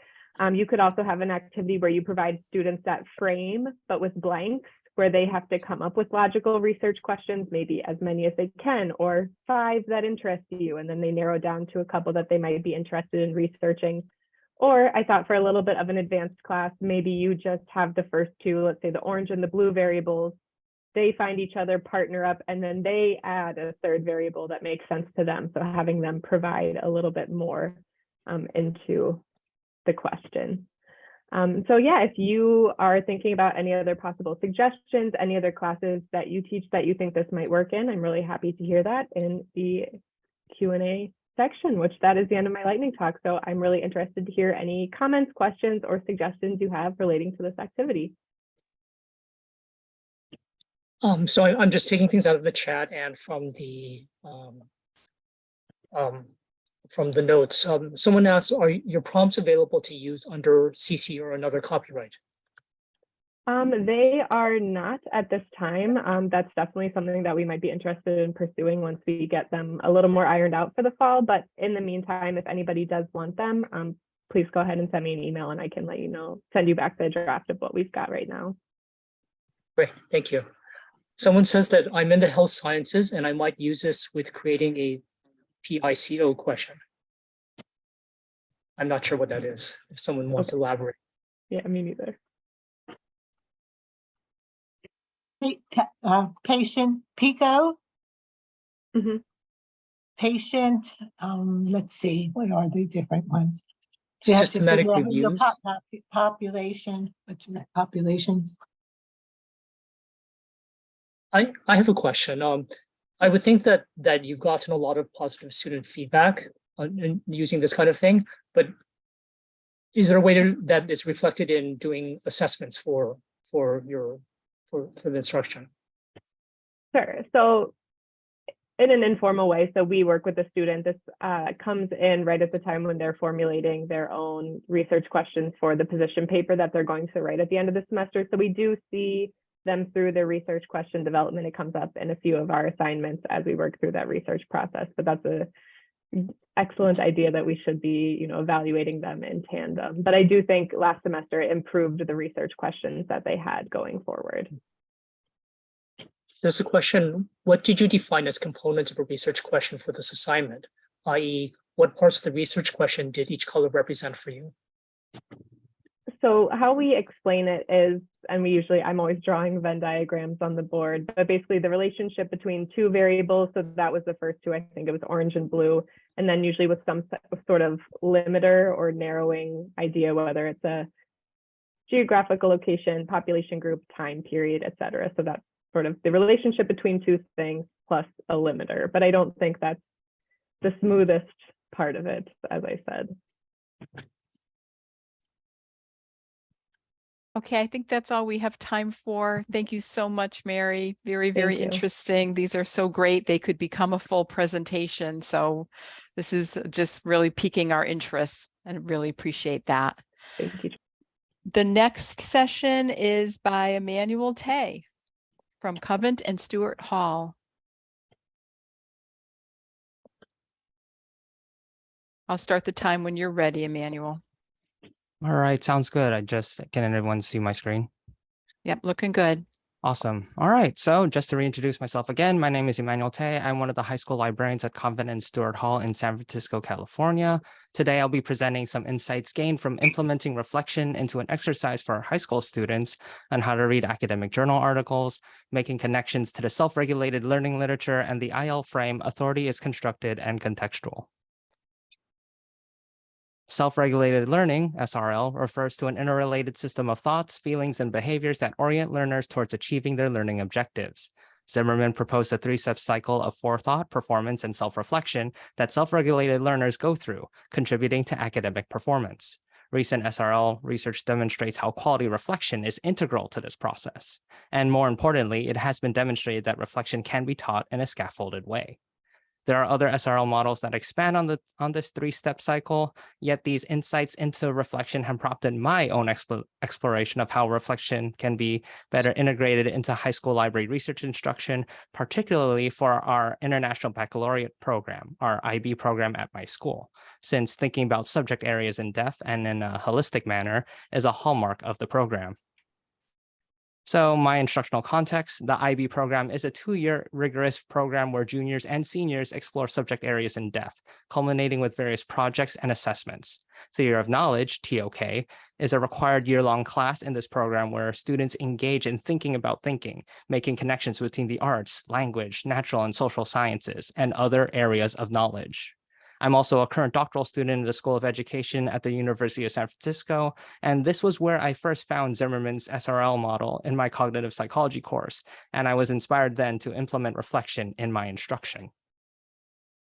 Speaker 20: You could also have an activity where you provide students that frame, but with blanks, where they have to come up with logical research questions, maybe as many as they can, or 5 that interest you, and then they narrow down to a couple that they might be interested in researching. Or I thought for a little bit of an advanced class, maybe you just have the first 2, let's say the orange and the blue variables, they find each other, partner up, and then they add a 3rd variable that makes sense to them. So having them provide a little bit more into the question. So yeah, if you are thinking about any other possible suggestions, any other classes that you teach that you think this might work in, I'm really happy to hear that in the Q&A section, which that is the end of my lightning talk. So I'm really interested to hear any comments, questions, or suggestions you have relating to this activity.
Speaker 3: So I'm just taking things out of the chat and from the notes. Someone asked, are your prompts available to use under CC or another copyright?
Speaker 20: They are not at this time. That's definitely something that we might be interested in pursuing once we get them a little more ironed out for the fall. But in the meantime, if anybody does want them, please go ahead and send me an email and I can let you know, send you back the draft of what we've got right now.
Speaker 3: Great, thank you. Someone says that I'm in the health sciences and I might use this with creating a PICO question. I'm not sure what that is. If someone wants to elaborate.
Speaker 20: Yeah, me neither.
Speaker 21: Patient PICO.
Speaker 20: Mm-hmm.
Speaker 21: Patient, let's see, what are the different ones? You have
Speaker 3: Systematic
Speaker 21: to
Speaker 3: reviews.
Speaker 21: Population, population.
Speaker 3: I have a question. I would think that you've gotten a lot of positive student feedback on using this kind of thing, but is there a way that is reflected in doing assessments for for the instruction?
Speaker 20: Sure. So in an informal way, so we work with the student. This comes in right at the time when they're formulating their own research questions for the position paper that they're going to write at the end of the semester. So we do see them through their research question development. It comes up in a few of our assignments as we work through that research process, but that's a excellent idea that we should be, evaluating them in tandem. But I do think last semester it improved the research questions that they had going forward.
Speaker 3: There's a question, what did you define as components of a research question for this assignment? I.e., what parts of the research question did each color represent for you?
Speaker 20: So how we explain it is, and I'm always drawing Venn diagrams on the board, but basically the relationship between two variables. So that was the first two, I think it was orange and blue. And then usually with some sort of limiter or narrowing idea, whether it's a geographical location, population group, time period, et cetera. So that's sort of the relationship between two things plus a limiter. But I don't think that's the smoothest part of it, as I said.
Speaker 18: Okay, I think that's all we have time for. Thank you so much, Mary. Very, very interesting. These are so great. They could become a full presentation. So this is just really piquing our interest and really appreciate that.
Speaker 20: Thank you.
Speaker 18: The next session is by Emmanuel Tay from Covent and Stewart Hall. I'll start the time when you're ready, Emmanuel.
Speaker 1: All right, sounds good. Can everyone see my screen?
Speaker 18: Yep, looking good.
Speaker 1: Awesome. All right, so just to reintroduce myself again, my name is Emmanuel Tay. I'm one of the high school librarians at Convent and Stewart Hall in San Francisco, California. Today, I'll be presenting some insights gained from implementing reflection into an exercise for our high school students on how to read academic journal articles, making connections to the self-regulated learning literature and the IL frame, authority is constructed and contextual. Self-regulated learning, SRL, refers to an interrelated system of thoughts, feelings, and behaviors that orient learners towards achieving their learning objectives. Zimmerman proposed a three-step cycle of forethought, performance, and self-reflection that self-regulated learners go through, contributing to academic performance. Recent SRL research demonstrates how quality reflection is integral to this process. And more importantly, it has been demonstrated that reflection can be taught in a scaffolded way. There are other SRL models that expand on this three-step cycle, yet these insights into reflection have prompted my own exploration of how reflection can be better integrated into high school library research instruction, particularly for our International Baccalaureate program, our IB program at my school, since thinking about subject areas in depth and in a holistic manner is a hallmark of the program. So my instructional context, the IB program is a 2-year rigorous program where juniors and seniors explore subject areas in depth, culminating with various projects and assessments. Theory of Knowledge, TOK, is a required year-long class in this program where students engage in thinking about thinking, making connections between the arts, language, natural and social sciences, and other areas of knowledge. I'm also a current doctoral student in the School of Education at the University of San Francisco, and this was where I first found Zimmerman's SRL model in my cognitive psychology course, and I was inspired then to implement reflection in my instruction.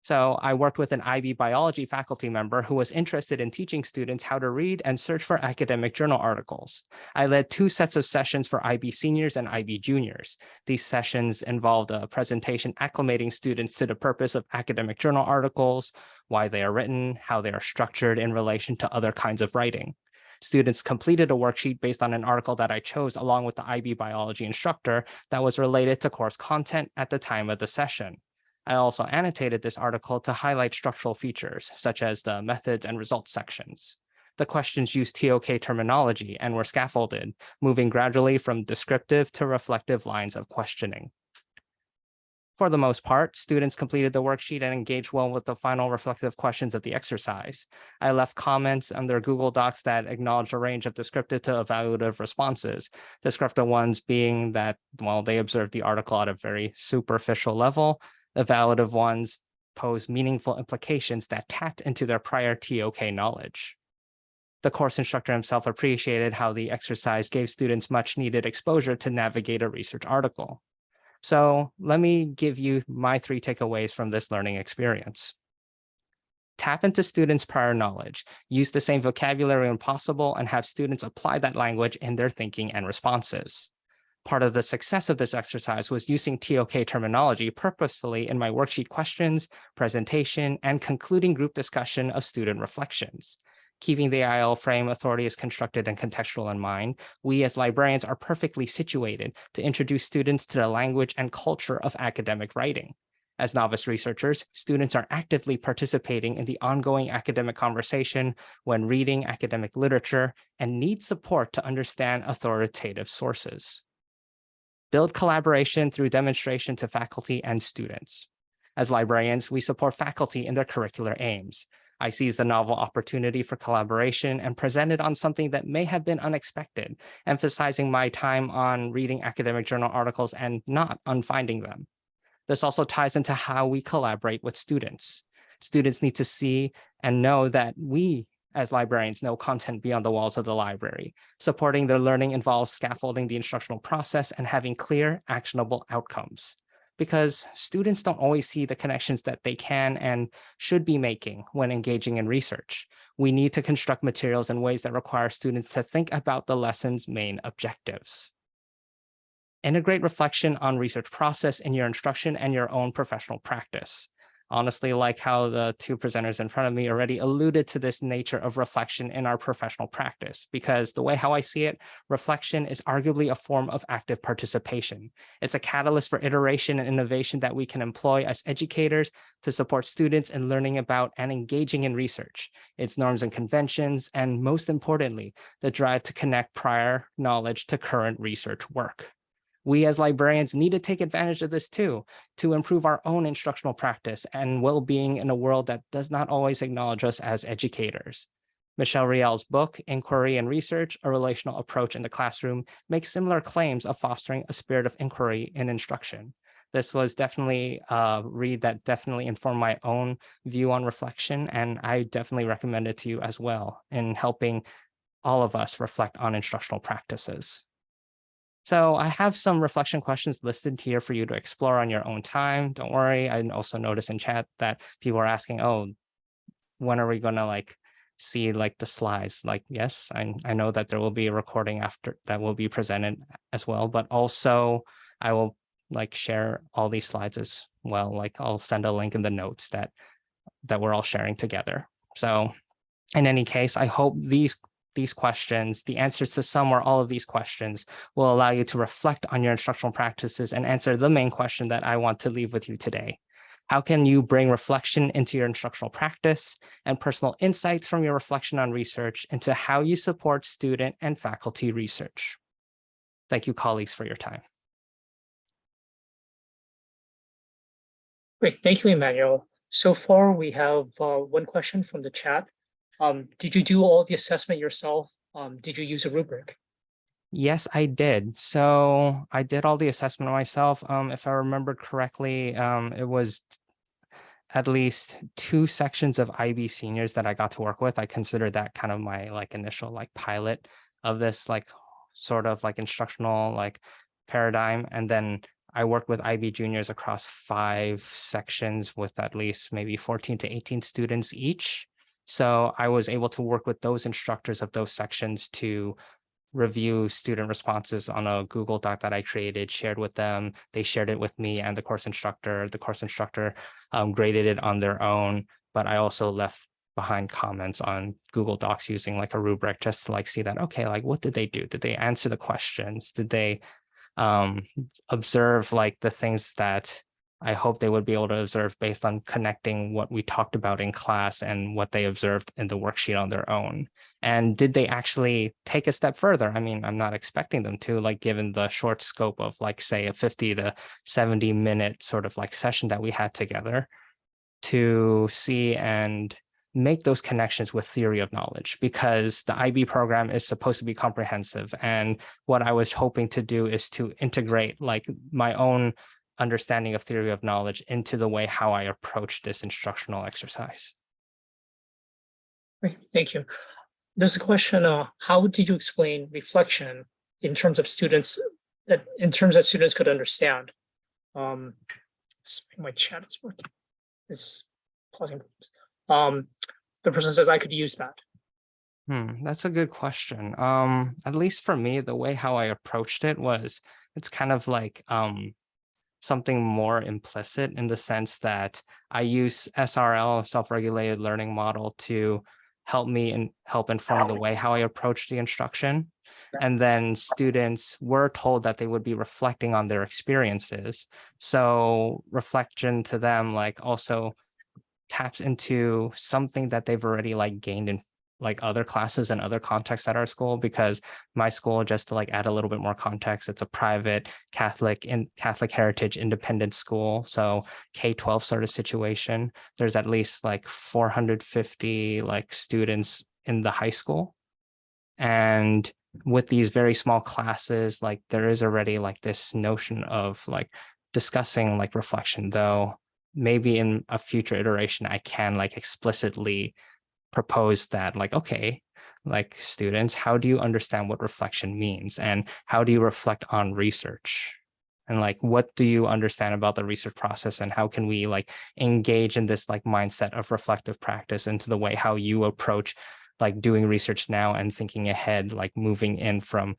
Speaker 1: So I worked with an IB biology faculty member who was interested in teaching students how to read and search for academic journal articles. I led 2 sets of sessions for IB seniors and IB juniors. These sessions involved a presentation acclimating students to the purpose of academic journal articles, why they are written, how they are structured in relation to other kinds of writing. Students completed a worksheet based on an article that I chose along with the IB biology instructor that was related to course content at the time of the session. I also annotated this article to highlight structural features, such as the methods and results sections. The questions used TOK terminology and were scaffolded, moving gradually from descriptive to reflective lines of questioning. For the most part, students completed the worksheet and engaged well with the final reflective questions of the exercise. I left comments on their Google Docs that acknowledged a range of descriptive to evaluative responses, descriptive ones being that, well, they observed the article at a very superficial level. Evaluative ones pose meaningful implications that tapped into their prior TOK knowledge. The course instructor himself appreciated how the exercise gave students much needed exposure to navigate a research article. So let me give you my 3 takeaways from this learning experience. Tap into students' prior knowledge, use the same vocabulary when possible, and have students apply that language in their thinking and responses. Part of the success of this exercise was using TOK terminology purposefully in my worksheet questions, presentation, and concluding group discussion of student reflections. Keeping the IL frame authority is constructed and contextual in mind, we as librarians are perfectly situated to introduce students to the language and culture of academic writing. As novice researchers, students are actively participating in the ongoing academic conversation when reading academic literature and need support to understand authoritative sources. Build collaboration through demonstration to faculty and students. As librarians, we support faculty in their curricular aims. I seize the novel opportunity for collaboration and presented on something that may have been unexpected, emphasizing my time on reading academic journal articles and not on finding them. This also ties into how we collaborate with students. Students need to see and know that we, as librarians, know content beyond the walls of the library. Supporting their learning involves scaffolding the instructional process and having clear, actionable outcomes. Because students don't always see the connections that they can and should be making when engaging in research. We need to construct materials in ways that require students to think about the lesson's main objectives. Integrate reflection on research process in your instruction and your own professional practice. Honestly, like how the two presenters in front of me already alluded to this nature of reflection in our professional practice, because the way how I see it, reflection is arguably a form of active participation. It's a catalyst for iteration and innovation that we can employ as educators to support students in learning about and engaging in research, its norms and conventions, and most importantly, the drive to connect prior knowledge to current research work. We as librarians need to take advantage of this too, to improve our own instructional practice and well-being in a world that does not always acknowledge us as educators. Michelle Riel's book, Inquiry and Research, A Relational Approach in the Classroom, makes similar claims of fostering a spirit of inquiry in instruction. This was definitely a read that definitely informed my own view on reflection, and I definitely recommend it to you as well in helping all of us reflect on instructional practices. So I have some reflection questions listed here for you to explore on your own time. Don't worry. I also noticed in chat that people are asking, oh, when are we going to see the slides? Yes, I know that there will be a recording after that will be presented as well, but also I will share all these slides as well. I'll send a link in the notes that we're all sharing together. So in any case, I hope these questions, the answers to some or all of these questions, will allow you to reflect on your instructional practices and answer the main question that I want to leave with you today. How can you bring reflection into your instructional practice and personal insights from your reflection on research into how you support student and faculty research? Thank you, colleagues, for your time.
Speaker 3: Great, thank you, Emmanuel. So far, we have one question from the chat. Did you do all the assessment yourself? Did you use a rubric?
Speaker 1: Yes, I did. So I did all the assessment myself. If I remember correctly, it was at least 2 sections of IB seniors that I got to work with. I consider that kind of my initial pilot of this sort of instructional paradigm. And then I worked with IB juniors across 5 sections with at least maybe 14 to 18 students each. So I was able to work with those instructors of those sections to review student responses on a Google Doc that I created, shared with them. They shared it with me and the course instructor. The course instructor graded it on their own, but I also left behind comments on Google Docs using a rubric just to see that, okay, what did they do? Did they answer the questions? Did they observe the things that I hope they would be able to observe based on connecting what we talked about in class and what they observed in the worksheet on their own? And did they actually take a step further? I mean, I'm not expecting them to, given the short scope of say a 50 to 70 minute sort of session that we had together, to see and make those connections with theory of knowledge, because the IB program is supposed to be comprehensive. And what I was hoping to do is to integrate my own understanding of theory of knowledge into the way how I approach this instructional exercise.
Speaker 3: Great, thank you. There's a question, how did you explain reflection in terms of students, that students could understand? My chat is working. It's causing problems. The person says I could use that.
Speaker 1: That's a good question. At least for me, the way how I approached it was it's kind of like something more implicit in the sense that I use SRL, self-regulated learning model, to help me and help inform the way how I approach the instruction. And then students were told that they would be reflecting on their experiences. So reflection to them like also taps into something that they've already like gained in like other classes and other contexts at our school, because my school, just to like add a little bit more context, it's a private Catholic heritage independent school. So K-12 sort of situation. There's at least like 450 like students in the high school. And with these very small classes, like there is already like this notion of like discussing like reflection, though maybe in a future iteration, I can like explicitly propose that like, okay, like students, how do you understand what reflection means? And how do you reflect on research? And like, what do you understand about the research process? And how can we like engage in this like mindset of reflective practice into the way how you approach like doing research now and thinking ahead, like moving from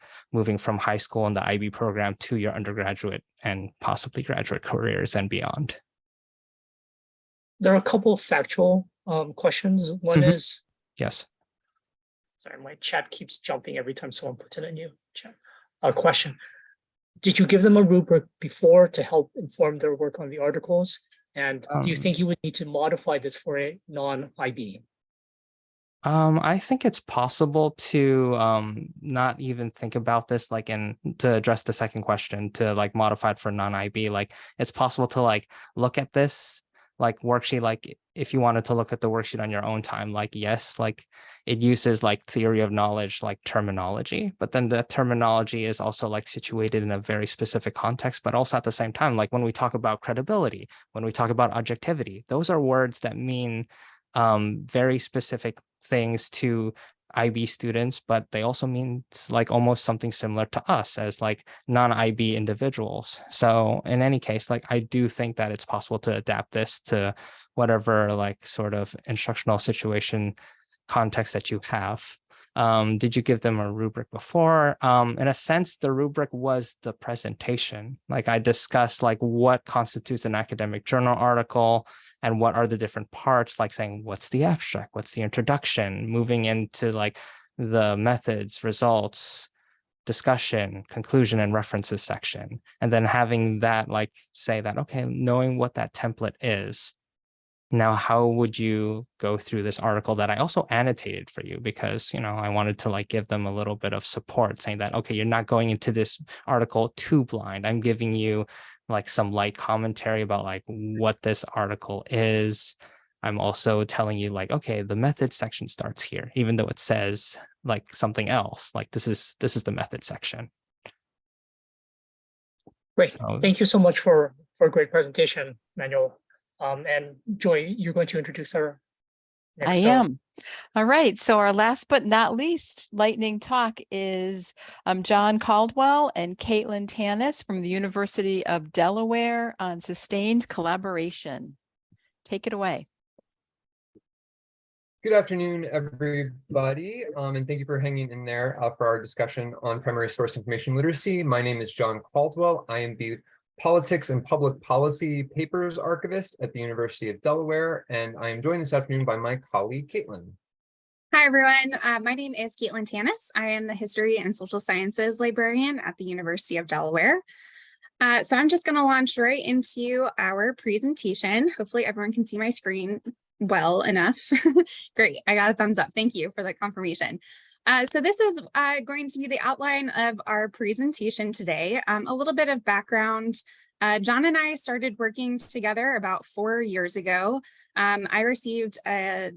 Speaker 1: high school and the IB program to your undergraduate and possibly graduate careers and beyond?
Speaker 3: There are a couple of factual questions. One is,
Speaker 1: yes.
Speaker 3: Sorry, my chat keeps jumping every time someone puts in a new chat question. Did you give them a rubric before to help inform their work on the articles? And do you think you would need to modify this for a non-IB?
Speaker 1: I think it's possible to not even think about this like to address the second question, to like modify it for non-IB. Like it's possible to like look at this like worksheet, like if you wanted to look at the worksheet on your own time, like yes, like it uses like theory of knowledge, like terminology, but then the terminology is also like situated in a very specific context, but also at the same time, like when we talk about credibility, when we talk about objectivity, those are words that mean very specific things to IB students, but they also mean like almost something similar to us as like non-IB individuals. So in any case, like I do think that it's possible to adapt this to whatever like sort of instructional situation context that you have. Did you give them a rubric before? In a sense, the rubric was the presentation. Like I discussed like what constitutes an academic journal article and what are the different parts, like saying, what's the abstract? What's the introduction? Moving into like the methods, results, discussion, conclusion, and references section. And then having that like say that, okay, knowing what that template is, now how would you go through this article that I also annotated for you, because, you know, I wanted to like give them a little bit of support, saying that, okay, you're not going into this article too blind. I'm giving you like some light commentary about like what this article is. I'm also telling you like, okay, the method section starts here, even though it says like something else, like this is the method section.
Speaker 3: Great. Thank you so much for a great presentation, Manuel. And Joy, you're going to introduce our next.
Speaker 18: I am. All right. So our last but not least lightning talk is John Caldwell and Caitlin Tanis from the University of Delaware on sustained collaboration. Take it away.
Speaker 6: Good afternoon, everybody, and thank you for hanging in there for our discussion on primary source information literacy. My name is John Caldwell. I am the Politics and Public Policy Papers Archivist at the University of Delaware, and I am joined this afternoon by my colleague, Caitlin.
Speaker 22: Hi, everyone. My name is Caitlin Tanis. I am the History and Social Sciences Librarian at the University of Delaware. So I'm just going to launch right into our presentation. Hopefully everyone can see my screen well enough. Great, I got a thumbs up. Thank you for the confirmation. So this is going to be the outline of our presentation today. A little bit of background. John and I started working together about 4 years ago. I received a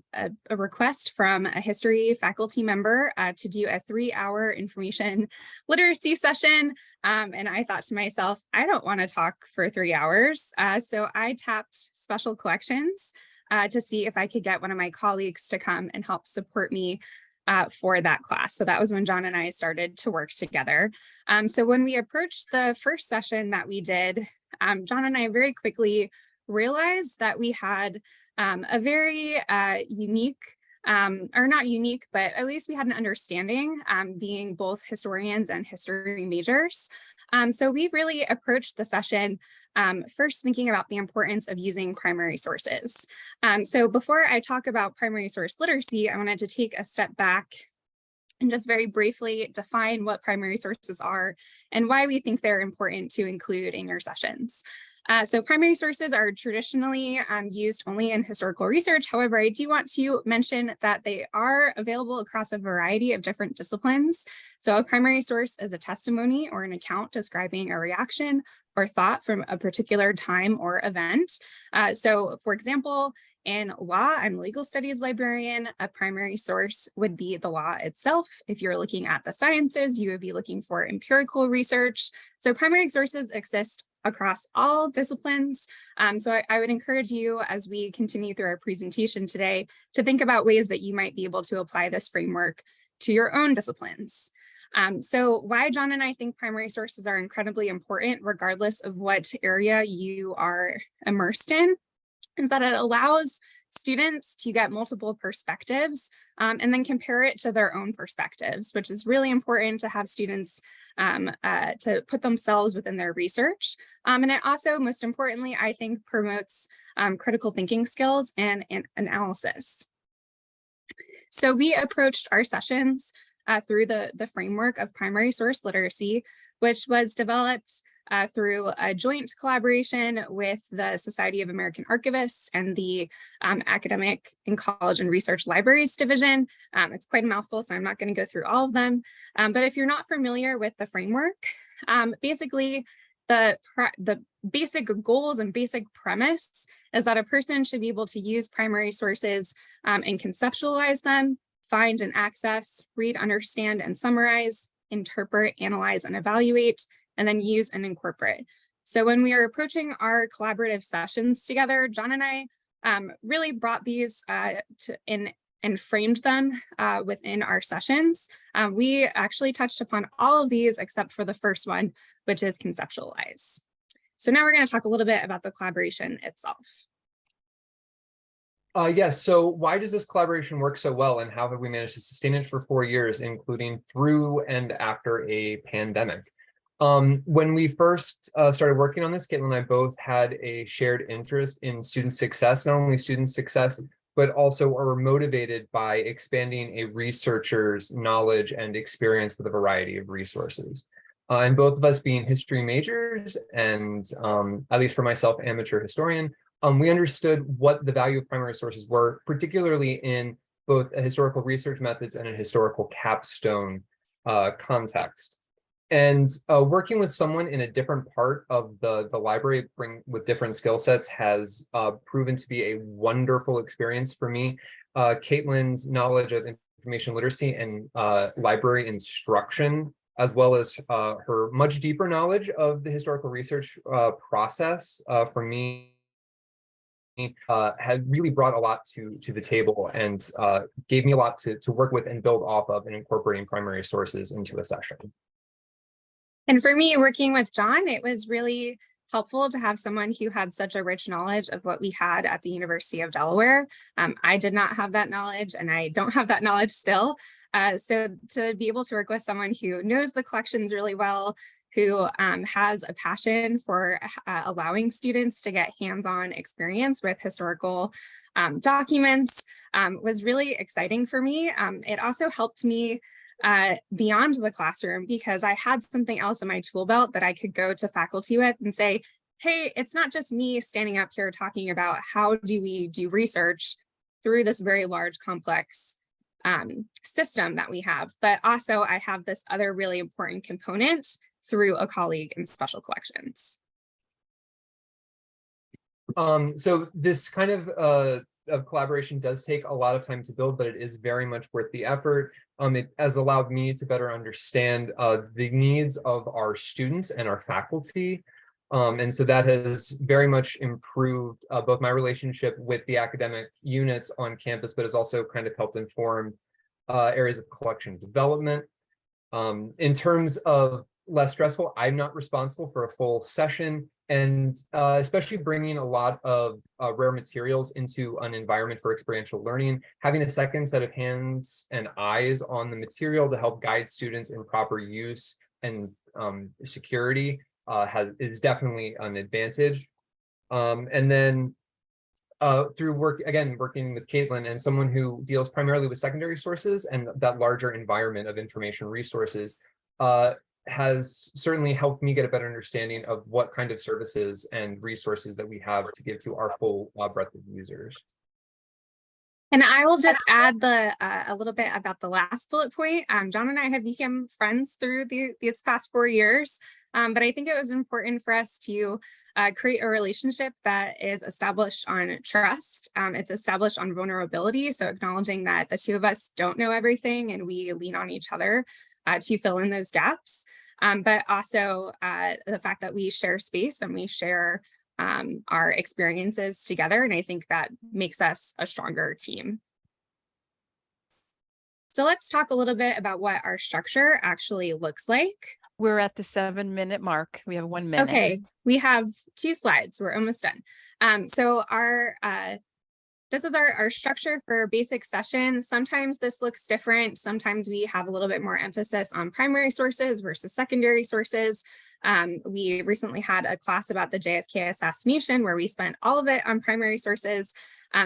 Speaker 22: request from a history faculty member to do a 3-hour information literacy session. And I thought to myself, I don't want to talk for 3 hours. So I tapped Special Collections to see if I could get one of my colleagues to come and help support me for that class. So that was when John and I started to work together. So when we approached the first session that we did, John and I very quickly realized that we had a very unique or not unique, but at least we had an understanding, being both historians and history majors. So we really approached the session first thinking about the importance of using primary sources. So before I talk about primary source literacy, I wanted to take a step back and just very briefly define what primary sources are and why we think they're important to include in your sessions. So primary sources are traditionally used only in historical research. However, I do want to mention that they are available across a variety of different disciplines. So a primary source is a testimony or an account describing a reaction or thought from a particular time or event. So for example, in law, I'm a legal studies librarian. A primary source would be the law itself. If you're looking at the sciences, you would be looking for empirical research. So primary sources exist across all disciplines. So I would encourage you, as we continue through our presentation today, to think about ways that you might be able to apply this framework to your own disciplines. So why John and I think primary sources are incredibly important, regardless of what area you are immersed in, is that it allows students to get multiple perspectives and then compare it to their own perspectives, which is really important to have students to put themselves within their research. And it also, most importantly, I think promotes critical thinking skills and analysis. So we approached our sessions through the framework of primary source literacy, which was developed through a joint collaboration with the Society of American Archivists and the Academic and College and Research Libraries Division. It's quite a mouthful, so I'm not going to go through all of them. But if you're not familiar with the framework, basically the basic goals and basic premise is that a person should be able to use primary sources and conceptualize them, find and access, read, understand, and summarize, interpret, analyze, and evaluate, and then use and incorporate. So when we are approaching our collaborative sessions together, John and I really brought these and framed them within our sessions. We actually touched upon all of these except for the first one, which is conceptualize. So now we're going to talk a little bit about the collaboration itself.
Speaker 6: Yes, so why does this collaboration work so well, and how have we managed to sustain it for 4 years, including through and after a pandemic? When we first started working on this, Caitlin and I both had a shared interest in student success, not only student success, but also are motivated by expanding a researcher's knowledge and experience with a variety of resources. And both of us being history majors and, at least for myself, amateur historian, we understood what the value of primary sources were, particularly in both a historical research methods and a historical capstone context. And working with someone in a different part of the library with different skill sets has proven to be a wonderful experience for me. Caitlin's knowledge of information literacy and library instruction, as well as her much deeper knowledge of the historical research process for me, had really brought a lot to the table and gave me a lot to work with and build off of in incorporating primary sources into a session.
Speaker 22: And for me, working with John, it was really helpful to have someone who had such a rich knowledge of what we had at the University of Delaware. I did not have that knowledge, and I don't have that knowledge still. So to be able to work with someone who knows the collections really well, who has a passion for allowing students to get hands-on experience with historical documents was really exciting for me. It also helped me beyond the classroom, because I had something else in my tool belt that I could go to faculty with and say, hey, it's not just me standing up here talking about how do we do research through this very large, complex system that we have, but also I have this other really important component through a colleague in special collections.
Speaker 6: So this kind of collaboration does take a lot of time to build, but it is very much worth the effort. It has allowed me to better understand the needs of our students and our faculty. And so that has very much improved both my relationship with the academic units on campus, but has also kind of helped inform areas of collection development. In terms of less stressful, I'm not responsible for a full session. And especially bringing a lot of rare materials into an environment for experiential learning, having a second set of hands and eyes on the material to help guide students in proper use and security is definitely an advantage. And then through working with Caitlin and someone who deals primarily with secondary sources and that larger environment of information resources, has certainly helped me get a better understanding of what kind of services and resources that we have to give to our full breadth of users.
Speaker 22: And I will just add a little bit about the last bullet point. John and I have become friends through these past 4 years, but I think it was important for us to create a relationship that is established on trust. It's established on vulnerability, so acknowledging that the two of us don't know everything and we lean on each other to fill in those gaps, but also the fact that we share space and we share our experiences together. And I think that makes us a stronger team. So let's talk a little bit about what our structure actually looks like.
Speaker 18: We're at the 7-minute mark. We have 1 minute.
Speaker 22: Okay, we have 2 slides. We're almost done. So this is our structure for a basic session. Sometimes this looks different. Sometimes we have a little bit more emphasis on primary sources versus secondary sources. We recently had a class about the JFK assassination where we spent all of it on primary sources.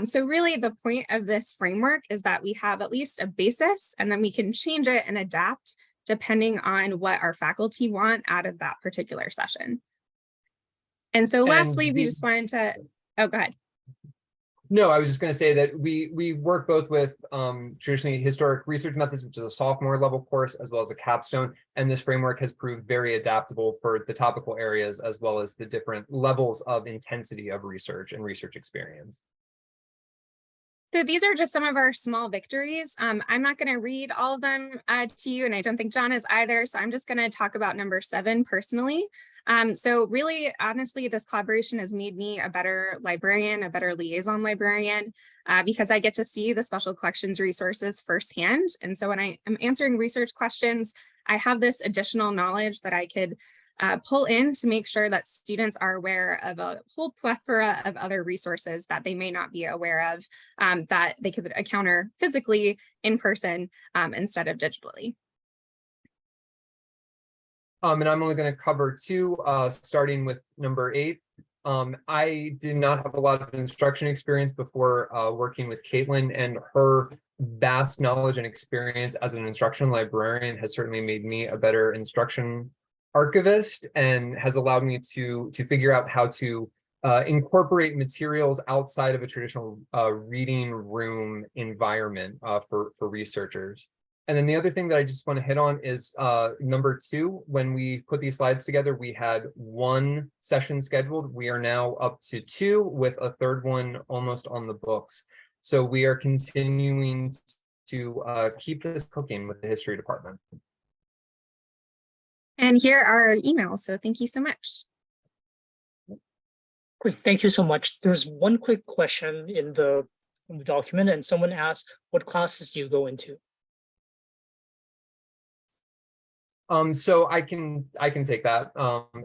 Speaker 22: So really the point of this framework is that we have at least a basis and then we can change it and adapt depending on what our faculty want out of that particular session. And so lastly, we just wanted to, oh, go ahead.
Speaker 6: No, I was just going to say that we work both with traditionally historic research methods, which is a sophomore level course, as well as a capstone. And this framework has proved very adaptable for the topical areas, as well as the different levels of intensity of research and research experience.
Speaker 22: So these are just some of our small victories. I'm not going to read all of them to you, and I don't think John is either. So I'm just going to talk about number 7 personally. So really, honestly, this collaboration has made me a better librarian, a better liaison librarian, because I get to see the special collections resources firsthand. And so when I am answering research questions, I have this additional knowledge that I could pull in to make sure that students are aware of a whole plethora of other resources that they may not be aware of, that they could encounter physically in person instead of digitally.
Speaker 6: And I'm only going to cover 2, starting with number 8. I did not have a lot of instruction experience before working with Caitlin, and her vast knowledge and experience as an instruction librarian has certainly made me a better instruction archivist and has allowed me to figure out how to incorporate materials outside of a traditional reading room environment for researchers. And then the other thing that I just want to hit on is number 2. When we put these slides together, we had 1 session scheduled. We are now up to 2 with a 3rd one almost on the books. So we are continuing to keep this cooking with the history department.
Speaker 22: And here are our emails. So thank you so much.
Speaker 3: Great, thank you so much. There's one quick question in the document, and someone asked, what classes do you go into?
Speaker 6: So I can take that,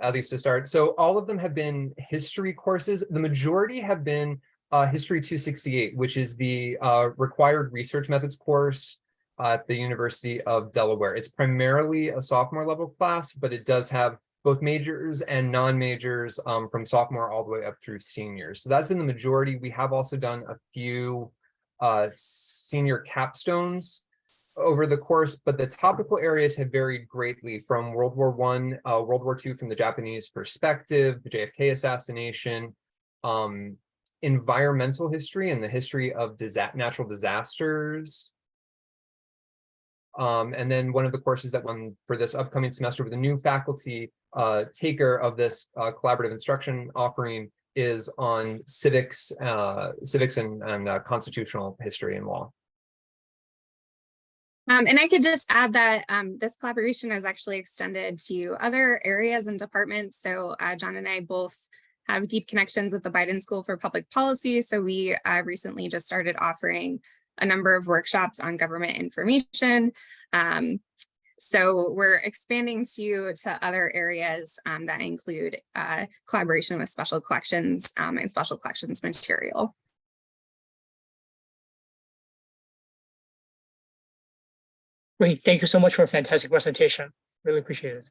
Speaker 6: at least to start. So all of them have been history courses. The majority have been History 268, which is the required research methods course at the University of Delaware. It's primarily a sophomore level class, but it does have both majors and non-majors from sophomore all the way up through seniors. So that's been the majority. We have also done a few senior capstones over the course, but the topical areas have varied greatly from World War I, World War II from the Japanese perspective, the JFK assassination, environmental history and the history of natural disasters. And then one of the courses that won for this upcoming semester with a new faculty taker of this collaborative instruction offering is on civics and constitutional history and law.
Speaker 22: And I could just add that this collaboration has actually extended to other areas and departments. So John and I both have deep connections with the Biden School for Public Policy. So we recently just started offering a number of workshops on government information. So we're expanding to other areas that include collaboration with special collections and special collections material.
Speaker 3: Great. Thank you so much for a fantastic presentation. Really appreciate it.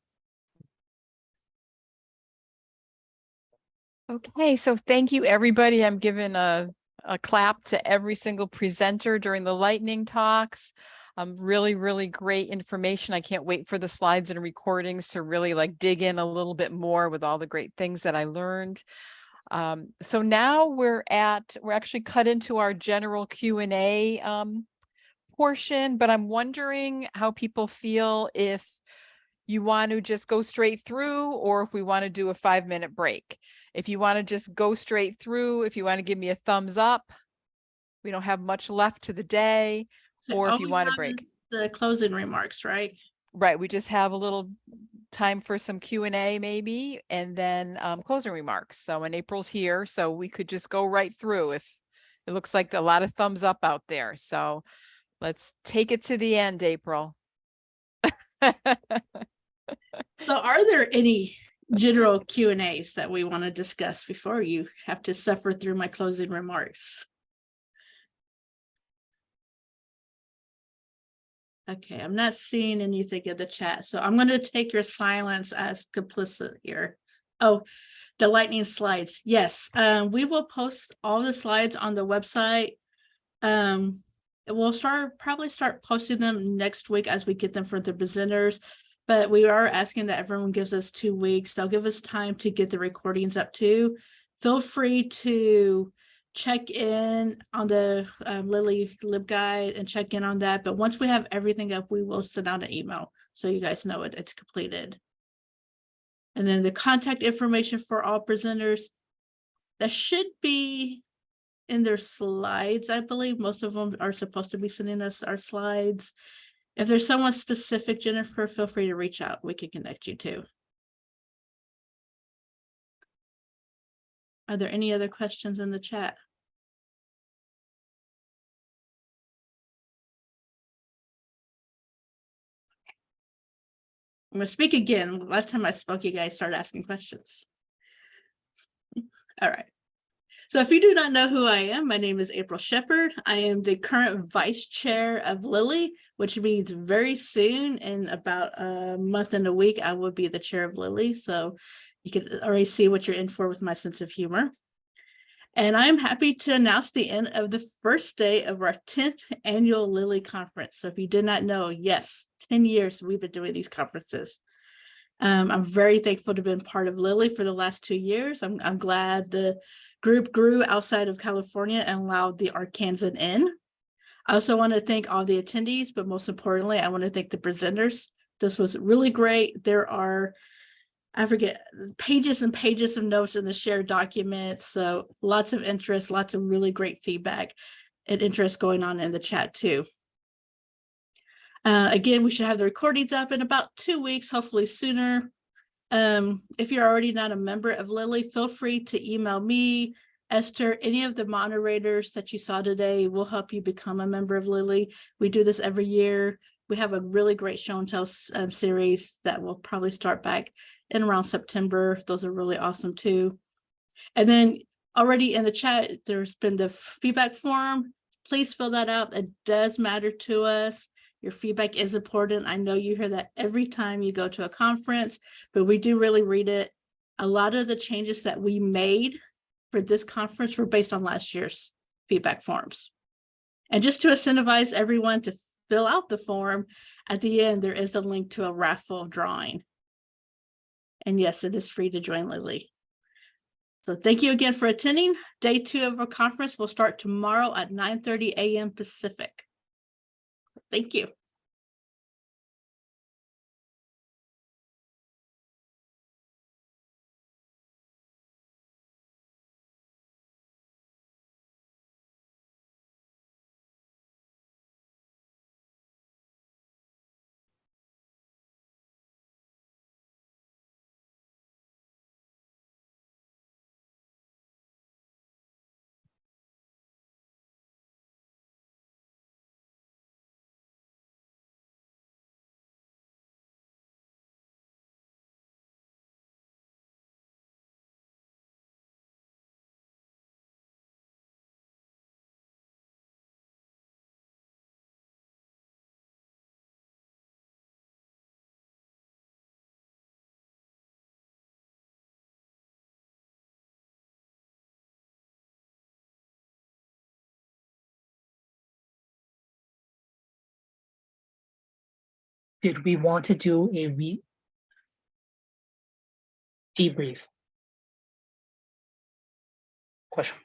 Speaker 18: Okay, so thank you, everybody. I'm giving a clap to every single presenter during the lightning talks. Really, really great information. I can't wait for the slides and recordings to really like dig in a little bit more with all the great things that I learned. So now we're actually cut into our general Q&A portion, but I'm wondering how people feel if you want to just go straight through or if we want to do a 5-minute break. If you want to just go straight through, if you want to give me a thumbs up, we don't have much left to the day,
Speaker 8: So
Speaker 18: or
Speaker 8: all
Speaker 18: if you
Speaker 8: we
Speaker 18: want to
Speaker 8: have
Speaker 18: break.
Speaker 8: is the closing remarks, right?
Speaker 18: Right, we just have a little time for some Q&A maybe, and then closing remarks. So, and April's here, so we could just go right through if it looks like a lot of thumbs up out there. So let's take it to the end, April.
Speaker 8: So are there any general Q&As that we want to discuss before you have to suffer through my closing remarks? Okay, I'm not seeing anything in the chat, so I'm going to take your silence as complicit here. Oh, the lightning slides. Yes, we will post all the slides on the website. We'll probably start posting them next week as we get them for the presenters, but we are asking that everyone gives us 2 weeks. They'll give us time to get the recordings up too. Feel free to check in on the LILi LibGuide and check in on that. But once we have everything up, we will send out an email so you guys know it's completed. And then the contact information for all presenters, that should be in their slides. I believe most of them are supposed to be sending us our slides. If there's someone specific, Jennifer, feel free to reach out. We can connect you too. Are there any other questions in the chat? I'm going to speak again. Last time I spoke, you guys started asking questions. All right. So if you do not know who I am, my name is April Shepard. I am the current vice chair of LILi, which means very soon, in about a month and a week, I will be the chair of LILi. So you can already see what you're in for with my sense of humor. And I'm happy to announce the end of the first day of our 10th annual LILi conference. So if you did not know, yes, 10 years we've been doing these conferences. I'm very thankful to have been part of LILi for the last 2 years. I'm glad the group grew outside of California and allowed the Arkansan in. I also want to thank all the attendees, but most importantly, I want to thank the presenters. This was really great. There are, I forget, pages and pages of notes in the shared document. So lots of interest, lots of really great feedback and interest going on in the chat too. Again, we should have the recordings up in about 2 weeks, hopefully sooner. If you're already not a member of LILi, feel free to email me, Esther, any of the moderators that you saw today will help you become a member of LILi. We do this every year. We have a really great show and tell series that will probably start back in around September. Those are really awesome too. And then already in the chat, there's been the feedback form. Please fill that out. It does matter to us. Your feedback is important. I know you hear that every time you go to a conference, but we do really read it. A lot of the changes that we made for this conference were based on last year's feedback forms. And just to incentivize everyone to fill out the form, at the end, there is a link to a raffle drawing. And yes, it is free to join LILi. So thank you again for attending. Day 2 of our conference will start tomorrow at 9:30 a.m. Pacific. Thank you.
Speaker 3: did we want to do a debrief? Question.